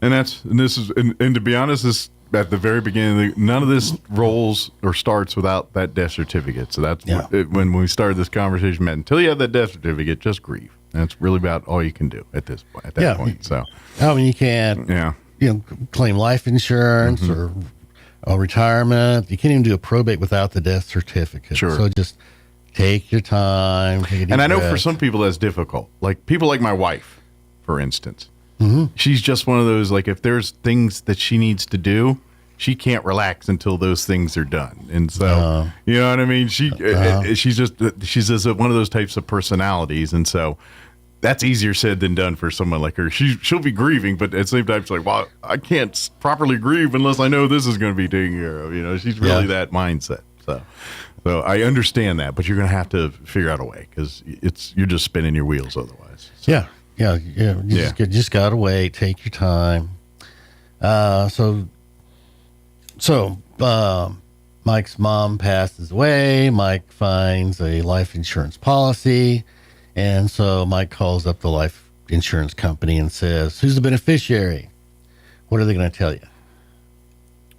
And to be honest, this at the very beginning, none of this rolls or starts without that death certificate. So that's when we started this conversation, Matt. Until you have that death certificate, just grieve. That's really about all you can do at this point. At that point, so I mean, you can't, claim life insurance or retirement. You can't even do a probate without the death certificate. Sure. So just take your time. Take a deep and I know breath. for some people that's difficult. Like people like my wife, for instance. Mm-hmm. She's just one of those, like, if there's things that she needs to do, she can't relax until those things are done. And so, you know what I mean? She's just one of those types of personalities. And so that's easier said than done for someone like her. She'll be grieving, but at the same time, she's like, well, I can't properly grieve unless I know this is going to be taken care of. You know, she's really that mindset. So I understand that, but you're going to have to figure out a way because you're just spinning your wheels otherwise. So. Yeah. You just gotta wait. Take your time. So Mike's mom passes away. Mike finds a life insurance policy, and so Mike calls up the life insurance company and says, "Who's the beneficiary?" What are they going to tell you?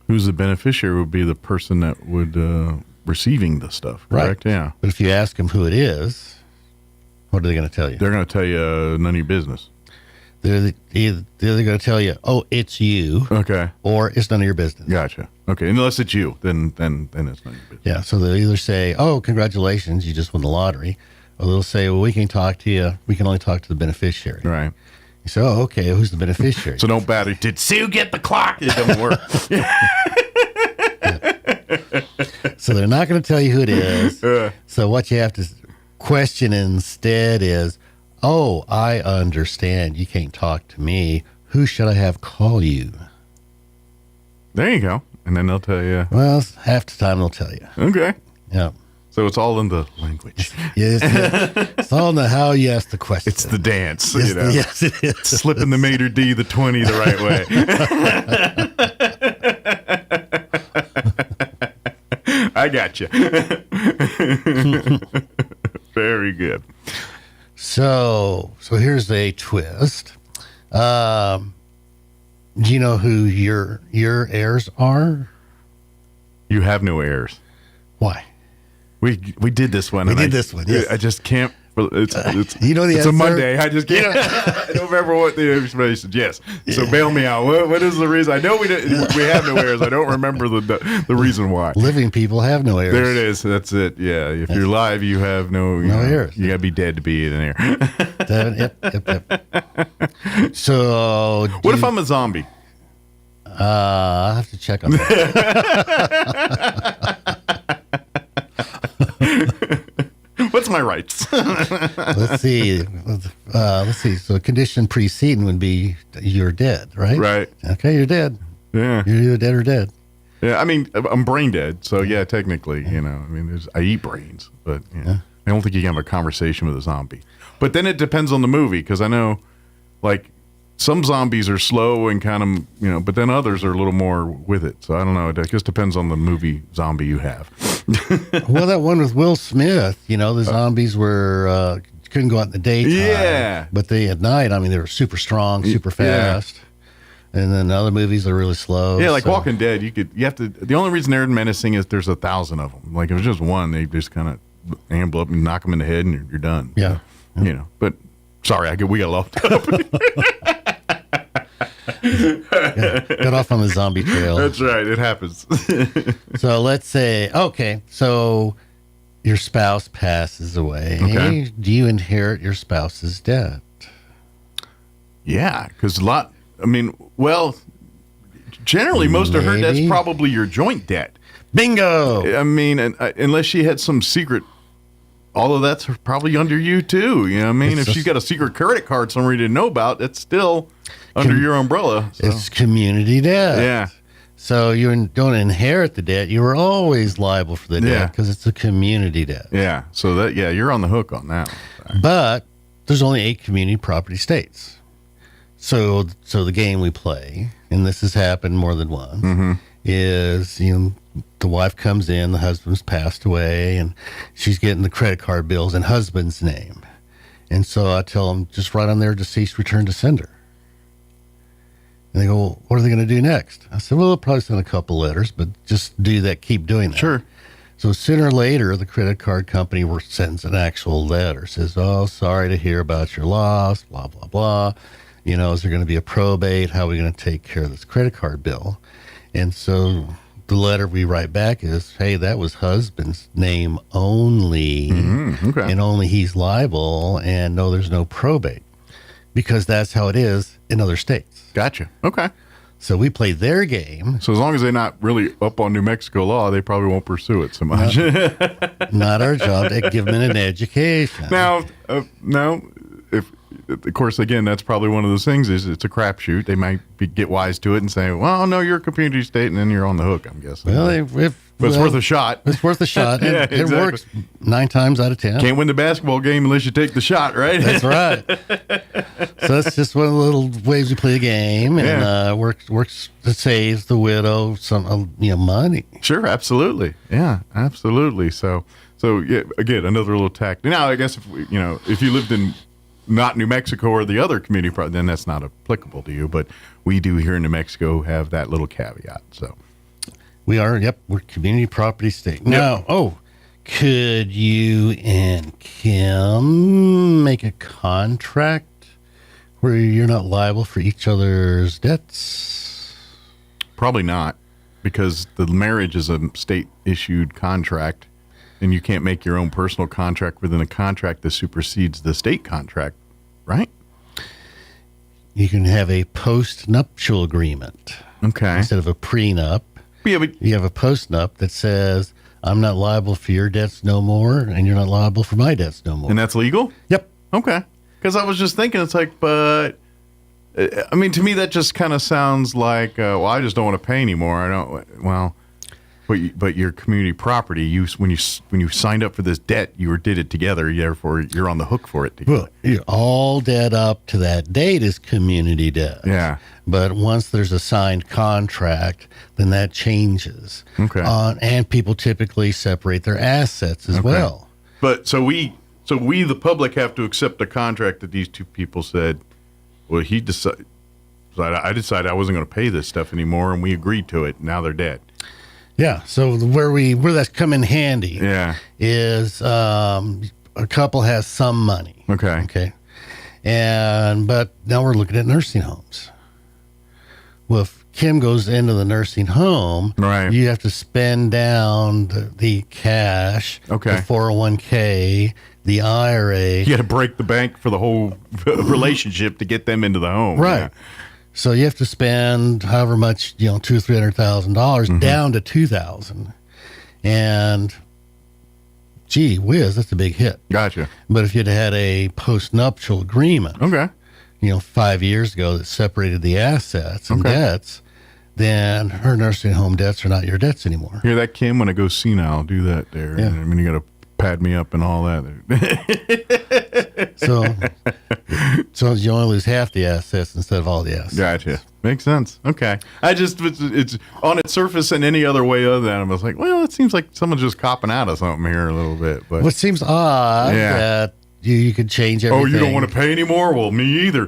Who's the beneficiary would be the person that would receiving the stuff, correct? Right. Yeah. But if you ask them who it is, what are they going to tell you? They're going to tell you none of your business. They're either going to tell you, "Oh, it's you," okay, or "It's none of your business." Gotcha. Okay, unless it's you, then it's none of your business. Yeah. So they'll either say, "Oh, congratulations, you just won the lottery," or they'll say, "Well, we can talk to you. We can only talk to the beneficiary." Right. You say, "Oh, okay. Who's the beneficiary?" So don't batter. Did Sue get the clock? It doesn't work. So they're not going to tell you who it is. So what you have to question instead is, "Oh, I understand. You can't talk to me. Who should I have call you?" There you go. And then they'll tell you. Well, half the time they'll tell you. Okay. Yeah. So it's all in the language. Yes. It's all in the how you ask the question. It's the dance. Yes, you know? yes, it is. Slipping the maitre d' the 20 the right way. I got you. Very good. So here's a twist. Do you know who your heirs are? You have no heirs. Why? We did this one. We did this one. Yes. I just can't. It's you know the it's answer? a Monday. I just can't. I don't remember what the information. Yes. So bail me out. What is the reason? I know we have no heirs. I don't remember the reason why. Living people have no heirs. There it is. That's it. Yeah. If you're live, you have no heirs. You gotta be dead to be an heir. Yep. So what if I'm a zombie? I'll have to check on that. What's my rights? Let's see. So condition preceding would be you're dead, right? Right. Okay, you're dead. Yeah. You're either dead or dead. Yeah, I mean, I'm brain dead, so yeah, technically, I mean, I eat brains, but I don't think you can have a conversation with a zombie. But then it depends on the movie, because I know, like, some zombies are slow and kind of, but then others are a little more with it. So I don't know. It just depends on the movie zombie you have. Well, that one with Will Smith, the zombies were, couldn't go out in the daytime. Yeah. But at night, I mean, they were super strong, super fast. Yeah. And then other movies are really slow. Yeah, like Walking Dead, you have to, the only reason they're menacing is there's 1,000 of them. Like if it's just one, they just kind of amble up and knock them in the head and you're done. Yeah. But sorry, we got locked up. Got off on the zombie trail. That's right. It happens. So let's say, so your spouse passes away. Okay. Do you inherit your spouse's debt? Yeah, because generally most of her debt's probably your joint debt. Bingo. I mean, unless she had some secret, all of that's probably under you too. You know what I mean? If she's got a secret credit card somewhere you didn't know about, it's still under your umbrella. So. It's community debt. Yeah. So you don't inherit the debt. You were always liable for the debt because it's a community debt. Yeah. So you're on the hook on that one. But there's only 8 community property states. So the game we play, and this has happened more than once, is, the wife comes in, the husband's passed away, and she's getting the credit card bills in husband's name. And so I tell them, just write on there, deceased, return to sender. And they go, well, what are they going to do next? I said, well, they'll probably send a couple letters, but just do that, keep doing that. Sure. So sooner or later, the credit card company sends an actual letter, says, oh, sorry to hear about your loss, blah, blah, blah. You know, is there going to be a probate? How are we going to take care of this credit card bill? And so the letter we write back is, hey, that was husband's name only, okay. and only he's liable, and no, there's no probate, because that's how it is in other states. Gotcha. Okay. So we play their game. So as long as they're not really up on New Mexico law, they probably won't pursue it so much. Not our job to give them an education. Now, if of course, again, that's probably one of those things is it's a crapshoot. They might get wise to it and say, well, no, you're a community state, and then you're on the hook, I'm guessing. Well, but it's worth a shot. It's worth a shot. Yeah, it exactly. works 9 times out of 10. Can't win the basketball game unless you take the shot, right? That's right. So that's just one of the little ways we play the game, and works to save the widow some money. Sure, absolutely. Yeah, absolutely. So yeah, again, another little tack. Now, I guess if you lived in not New Mexico or the other community, then that's not applicable to you. But we do here in New Mexico have that little caveat. So we're community property state. Now, could you and Kim make a contract where you're not liable for each other's debts? Probably not, because the marriage is a state-issued contract, and you can't make your own personal contract within a contract that supersedes the state contract, right? You can have a post-nuptial agreement. Okay. Instead of a prenup. Yeah, but you have a post-nup that says, I'm not liable for your debts no more, and you're not liable for my debts no more. And that's legal? Yep. Okay. Because I was just thinking, it's like, but, I mean, to me, that just kind of sounds like, well, I just don't want to pay anymore. I don't, well, but your community property, when you signed up for this debt, you did it together, therefore you're on the hook for it together. Well, all debt up to that date is community debt. Yeah. But once there's a signed contract, then that changes. Okay. And people typically separate their assets as well. But so we, the public, have to accept the contract that these two people said, well, I decided I wasn't going to pay this stuff anymore, and we agreed to it. Now they're dead. Yeah. So where that's come in handy is a couple has some money. Okay. Okay. But now we're looking at nursing homes. Well, if Kim goes into the nursing home, right, you have to spend down the cash, the 401k, the IRA. You got to break the bank for the whole relationship to get them into the home. Right. Yeah. So you have to spend however much, $200,000 or $300,000 down to $2,000, and gee whiz, that's a big hit. Gotcha. But if you'd had a post-nuptial agreement, 5 years ago that separated the assets and debts, then her nursing home debts are not your debts anymore. Hear that, Kim? When I go senile, do that there. Yeah. I mean, you got to pad me up and all that. So you only lose half the assets instead of all the assets. Gotcha. Makes sense. Okay. It's on its surface in any other way other than I was like, well, it seems like someone's just copping out of something here a little bit. But what seems odd that you could change everything. Oh, you don't want to pay anymore? Well, me either.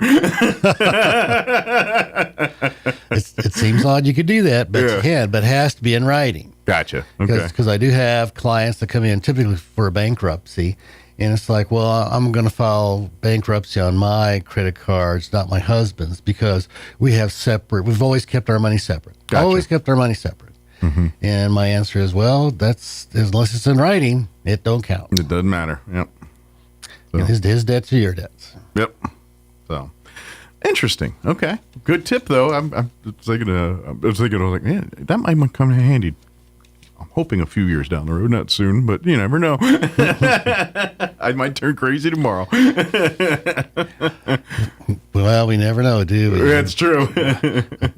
It seems odd you could do that, but you can. But it has to be in writing. Gotcha. Okay. Because I do have clients that come in typically for a bankruptcy, and it's like, well, I'm going to file bankruptcy on my credit cards, not my husband's, because we've always kept our money separate. Gotcha. Always kept our money separate. Mm-hmm. And my answer is, well, that's unless it's in writing, it don't count. It doesn't matter. Yep. So. His debts are your debts. Yep. So interesting. Okay. Good tip, though. I was like, man, that might come in handy. I'm hoping a few years down the road, not soon, but you never know. I might turn crazy tomorrow. Well, we never know, do we? That's true.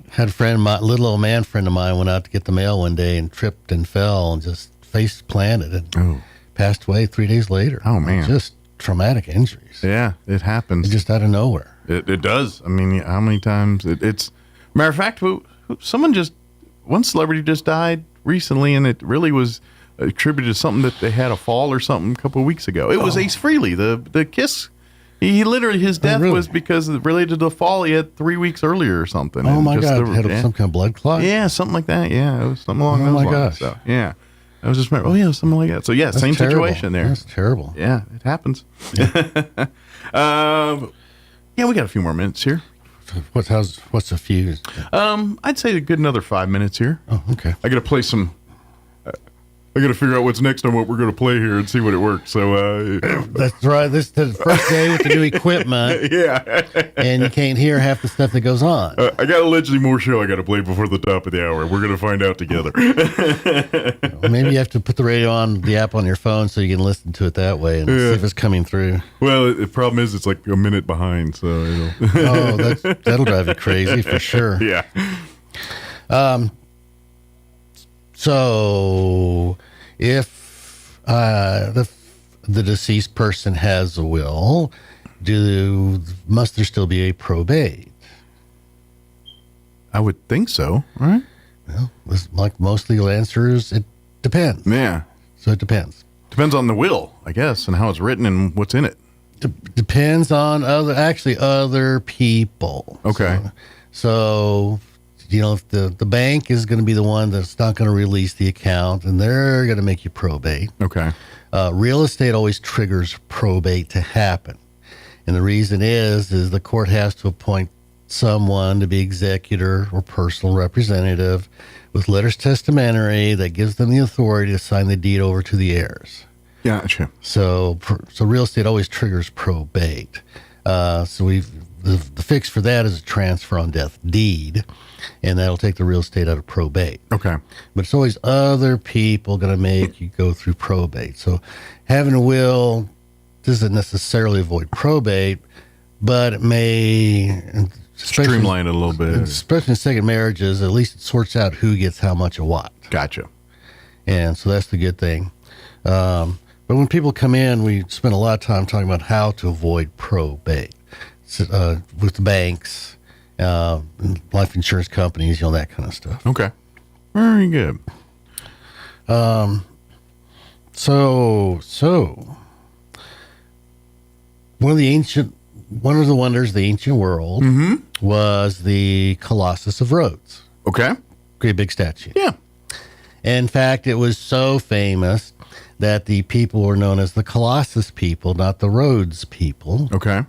Had a friend of mine, little old man friend of mine, went out to get the mail one day and tripped and fell and just face planted and passed away 3 days later. Oh, man. Just traumatic injuries. Yeah, it happens. Just out of nowhere. It does. I mean, how many times? It's matter of fact, one celebrity just died recently, and it really was attributed to something that they had a fall or something a couple of weeks ago. It was Ace Frehley, the Kiss, He literally, his death was because related to the fall he had 3 weeks earlier or something. Oh, And my just God. the- Had yeah. some kind of blood clot? Yeah, something like that. Yeah, it was something along those my lines. gosh. So, yeah. I was just remember, something like that. So, yeah, That's same terrible. situation there. That's terrible. Yeah, it happens. Yeah, we got a few more minutes here. What's a few? I'd say a good another 5 minutes here. Oh, okay. I got to play some. I got to figure out what's next on what we're going to play here and see what it works. So That's right. This is the first day with the new equipment. Yeah. And you can't hear half the stuff that goes on. I got allegedly more show I got to play before the top of the hour. We're going to find out together. Maybe you have to put the radio on, the app on your phone, so you can listen to it that way and see if it's coming through. Well, the problem is it's like a minute behind, so that'll drive you crazy for sure. Yeah. So, if the deceased person has a will, must there still be a probate? I would think so, right? Well, like most legal answers, it depends. Yeah. So it depends. Depends on the will, I guess, and how it's written and what's in it. Depends on other people. Okay. So if the bank is going to be the one that's not going to release the account, and they're going to make you probate. Okay. Real estate always triggers probate to happen. And the reason is the court has to appoint someone to be executor or personal representative with letters testamentary that gives them the authority to sign the deed over to the heirs. Gotcha. So real estate always triggers probate. So the fix for that is a transfer on death deed, and that'll take the real estate out of probate. Okay. But it's always other people going to make you go through probate. So having a will doesn't necessarily avoid probate, but it may streamline it a little bit. Especially in second marriages, at least it sorts out who gets how much of what. Gotcha. And so that's the good thing. But when people come in, we spend a lot of time talking about how to avoid probate with the banks, life insurance companies, that kind of stuff. Okay. Very good. So one of the wonders of the ancient world was the Colossus of Rhodes. Okay. Great big statue. Yeah. In fact, it was so famous that the people were known as the Colossus people, not the Rhodes people. Okay.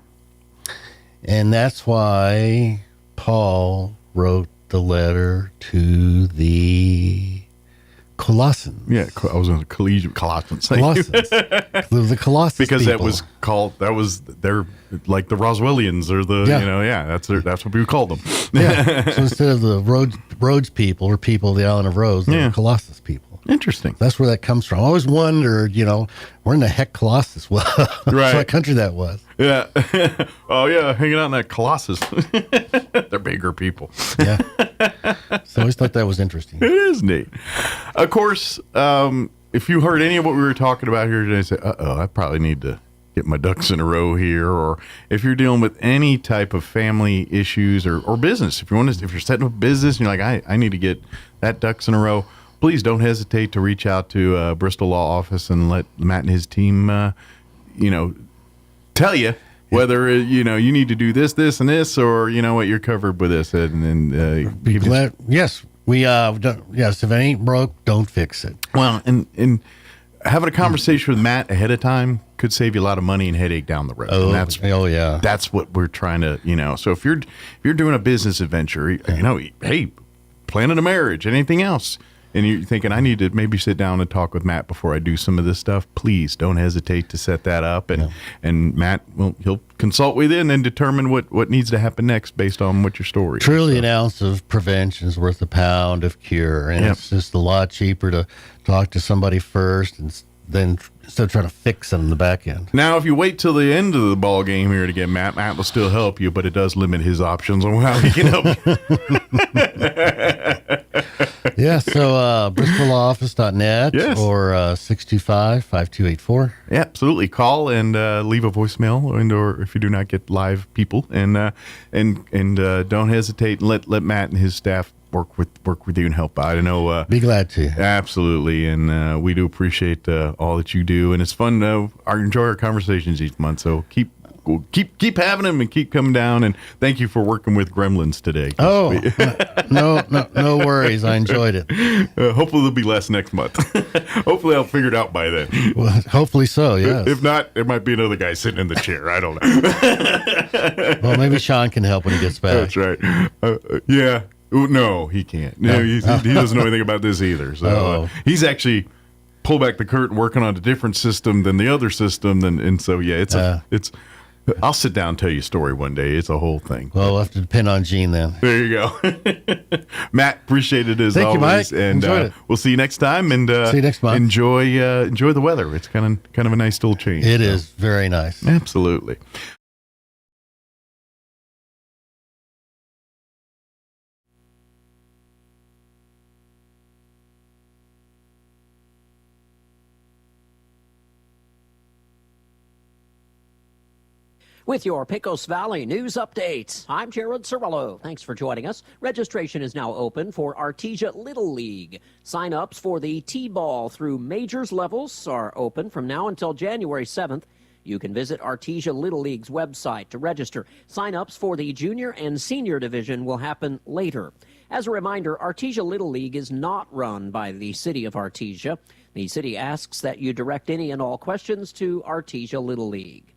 And that's why Paul wrote the letter to the Colossians. Yeah, I was on collegiate Colossians. Colossians. The Colossus because people. They're like the Roswellians or that's what we called them. Yeah. So instead of the Rhodes people or people of the island of Rhodes, they're the Colossus people. Interesting. That's where that comes from. I always wondered, where in the heck Colossus was? Right. What country that was. Yeah. Oh, yeah. Hanging out in that Colossus. They're bigger people. Yeah. So I always thought that was interesting. It is neat. Of course, if you heard any of what we were talking about here today, say, I probably need to get my ducks in a row here. Or if you're dealing with any type of family issues or business, if you're setting up a business and you're like, I need to get that ducks in a row, please don't hesitate to reach out to Bristol Law Office and let Matt and his team, tell you whether, you need to do this, and this, or, what, you're covered with this. And Be glad. Yes. Yes. If it ain't broke, don't fix it. Well, and having a conversation with Matt ahead of time could save you a lot of money and headache down the road. Oh, and yeah. That's what we're trying to, So if you're doing a business adventure, hey, planning a marriage, anything else, and you're thinking, I need to maybe sit down and talk with Matt before I do some of this stuff, please don't hesitate to set that up. And Matt, he'll consult with you and then determine what needs to happen next based on what your story is. Truly, an ounce of prevention is worth a pound of cure. And it's just a lot cheaper to talk to somebody first and then instead of trying to fix it in the back end. Now, if you wait till the end of the ball game here to get Matt will still help you, but it does limit his options on how he can help you. Yeah, so bristoloffice.net or 625-5284. Yeah, absolutely. Call and leave a voicemail, or if you do not get live people, and don't hesitate and let Matt and his staff work with you and help out. I know. Be glad to. Absolutely, and we do appreciate all that you do, and it's fun. I enjoy our conversations each month, so keep we'll keep having them and keep coming down. And thank you for working with Gremlins today. Oh, no worries. I enjoyed it. Hopefully there'll be less next month. Hopefully I'll figure it out by then. Well, hopefully so, yes. If not, there might be another guy sitting in the chair. I don't know. Well, maybe Sean can help when he gets back. That's right. Yeah. No, he can't. No, he doesn't know anything about this either. So he's actually pulled back the curtain working on a different system than the other system. And so, yeah, it's I'll sit down and tell you a story one day. It's a whole thing. Well, we'll have to depend on Gene then. There you go. Matt, appreciate it as Thank always. You, Mike. And Enjoyed it. We'll see you next time. And see you next month. Enjoy the weather. It's kind of a nice little change. It is very nice. Absolutely. With your Pecos Valley news updates, I'm Jared Cirillo. Thanks for joining us. Registration is now open for Artesia Little League. Sign-ups for the T-ball through majors levels are open from now until January 7th. You can visit Artesia Little League's website to register. Sign-ups for the junior and senior division will happen later. As a reminder, Artesia Little League is not run by the city of Artesia. The city asks that you direct any and all questions to Artesia Little League.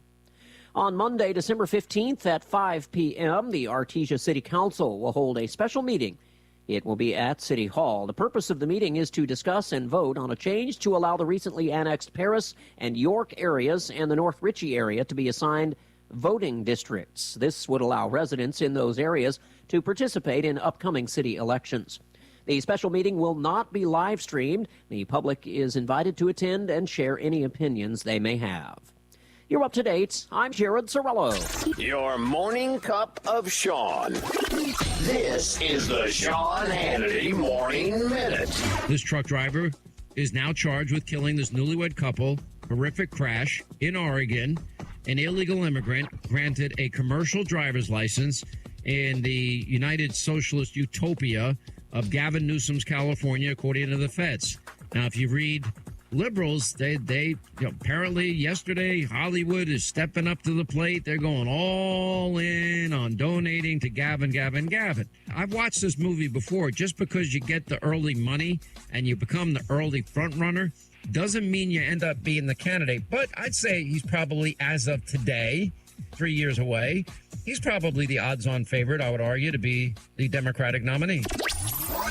On Monday, December 15th at 5 p.m., the Artesia City Council will hold a special meeting. It will be at City Hall. The purpose of the meeting is to discuss and vote on a change to allow the recently annexed Paris and York areas and the North Ritchie area to be assigned voting districts. This would allow residents in those areas to participate in upcoming city elections. The special meeting will not be live streamed. The public is invited to attend and share any opinions they may have. You're up to date. I'm Jared Cirillo. Your morning cup of Sean. This is the Sean Hannity Morning Minute. This truck driver is now charged with killing this newlywed couple. Horrific crash in Oregon. An illegal immigrant granted a commercial driver's license in the United Socialist Utopia of Gavin Newsom's California, according to the feds. Now, if you read liberals, they apparently yesterday Hollywood is stepping up to the plate. They're going all in on donating to Gavin. I've watched this movie before. Just because you get the early money and you become the early front runner doesn't mean you end up being the candidate. But I'd say he's probably, as of today, 3 years away, he's probably the odds-on favorite, I would argue, to be the Democratic nominee.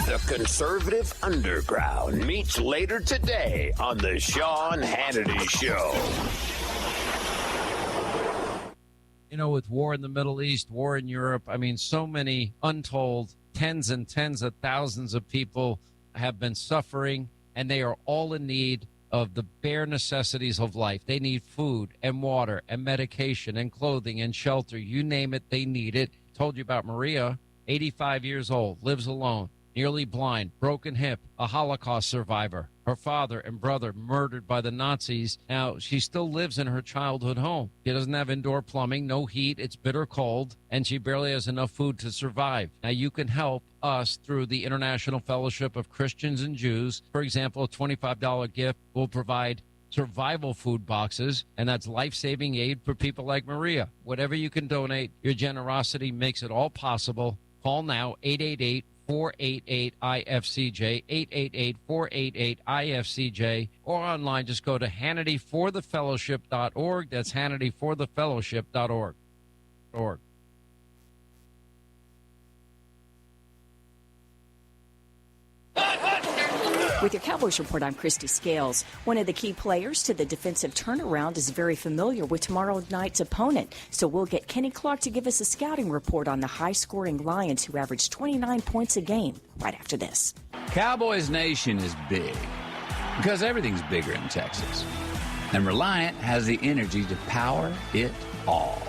The Conservative Underground meets later today on the Sean Hannity Show. You know, with war in the Middle East, war in Europe, I mean, so many untold tens and tens of thousands of people have been suffering, and they are all in need of the bare necessities of life. They need food and water and medication and clothing and shelter. You name it, they need it. Told you about Maria, 85 years old, lives alone, nearly blind, broken hip, a Holocaust survivor. Her father and brother murdered by the Nazis. Now, she still lives in her childhood home. She doesn't have indoor plumbing, no heat, it's bitter cold, and she barely has enough food to survive. Now, you can help us through the International Fellowship of Christians and Jews. For example, a $25 gift will provide survival food boxes, and that's life-saving aid for people like Maria. Whatever you can donate, your generosity makes it all possible. Call now, 888-488-IFCJ, 888-488-IFCJ, or online, just go to HannityForTheFellowship.org. That's HannityForTheFellowship.org. With your Cowboys Report, I'm Christy Scales. One of the key players to the defensive turnaround is very familiar with tomorrow night's opponent, so we'll get Kenny Clark to give us a scouting report on the high-scoring Lions who averaged 29 points a game right after this. Cowboys Nation is big because everything's bigger in Texas, and Reliant has the energy to power it all.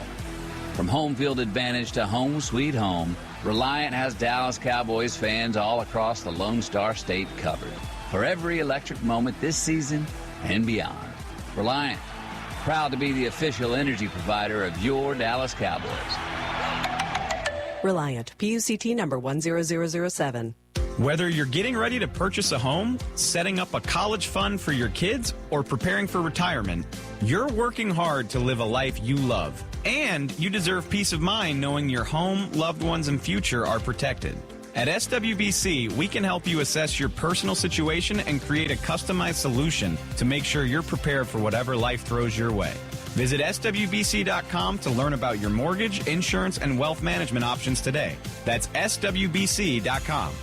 From home field advantage to home sweet home, Reliant has Dallas Cowboys fans all across the Lone Star State covered for every electric moment this season and beyond. Reliant, proud to be the official energy provider of your Dallas Cowboys. Reliant, PUCT number 10007. Whether you're getting ready to purchase a home, setting up a college fund for your kids, or preparing for retirement, you're working hard to live a life you love. And you deserve peace of mind knowing your home, loved ones, and future are protected. At SWBC, we can help you assess your personal situation and create a customized solution to make sure you're prepared for whatever life throws your way. Visit SWBC.com to learn about your mortgage, insurance, and wealth management options today. That's SWBC.com.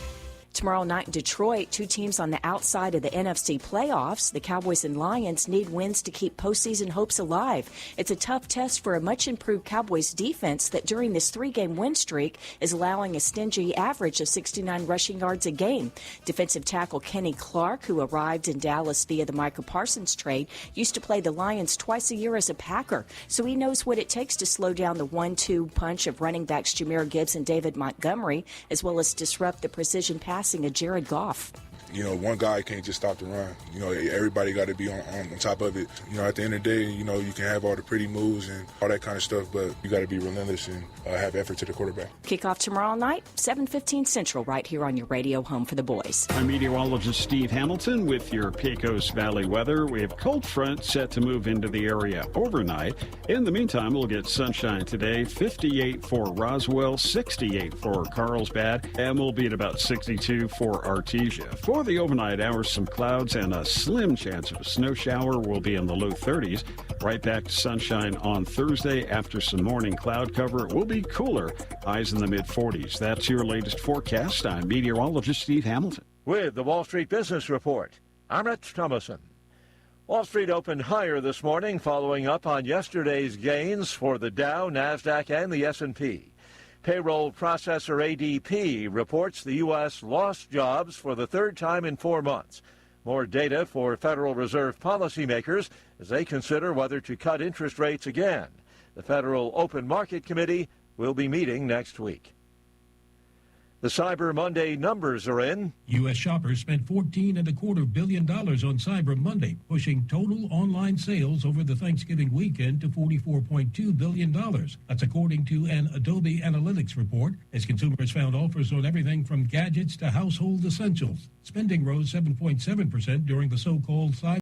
Tomorrow night in Detroit, two teams on the outside of the NFC playoffs. The Cowboys and Lions need wins to keep postseason hopes alive. It's a tough test for a much-improved Cowboys defense that during this three-game win streak is allowing a stingy average of 69 rushing yards a game. Defensive tackle Kenny Clark, who arrived in Dallas via the Micah Parsons trade, used to play the Lions twice a year as a Packer, so he knows what it takes to slow down the 1-2 punch of running backs Jahmyr Gibbs and David Montgomery, as well as disrupt the precision passing of Jared Goff. You know, one guy can't just stop the run. You know, everybody got to be on top of it. You know, at the end of the day, you know, you can have all the pretty moves and all that kind of stuff, but you got to be relentless and have effort to the quarterback. Kickoff tomorrow night, 7:15 Central, right here on your radio home for the boys. I'm meteorologist Steve Hamilton with your Pecos Valley weather. We have cold front set to move into the area overnight. In the meantime, we'll get sunshine today, 58 for Roswell, 68 for Carlsbad, and we'll be at about 62 for Artesia. For the overnight hours, some clouds and a slim chance of a snow shower will be in the low 30s. Right back to sunshine on Thursday after some morning cloud cover. It will be cooler, highs in the mid-40s. That's your latest forecast. I'm meteorologist Steve Hamilton. With the Wall Street Business Report, I'm Rich Thomason. Wall Street opened higher this morning following up on yesterday's gains for the Dow, NASDAQ, and the S&P. Payroll processor ADP reports the U.S. lost jobs for the third time in 4 months. More data for Federal Reserve policymakers as they consider whether to cut interest rates again. The Federal Open Market Committee will be meeting next week. The Cyber Monday numbers are in. U.S. shoppers spent $14.25 billion on Cyber Monday, pushing total online sales over the Thanksgiving weekend to $44.2 billion. That's according to an Adobe Analytics report, as consumers found offers on everything from gadgets to household essentials. Spending rose 7.7% during the so-called Cyber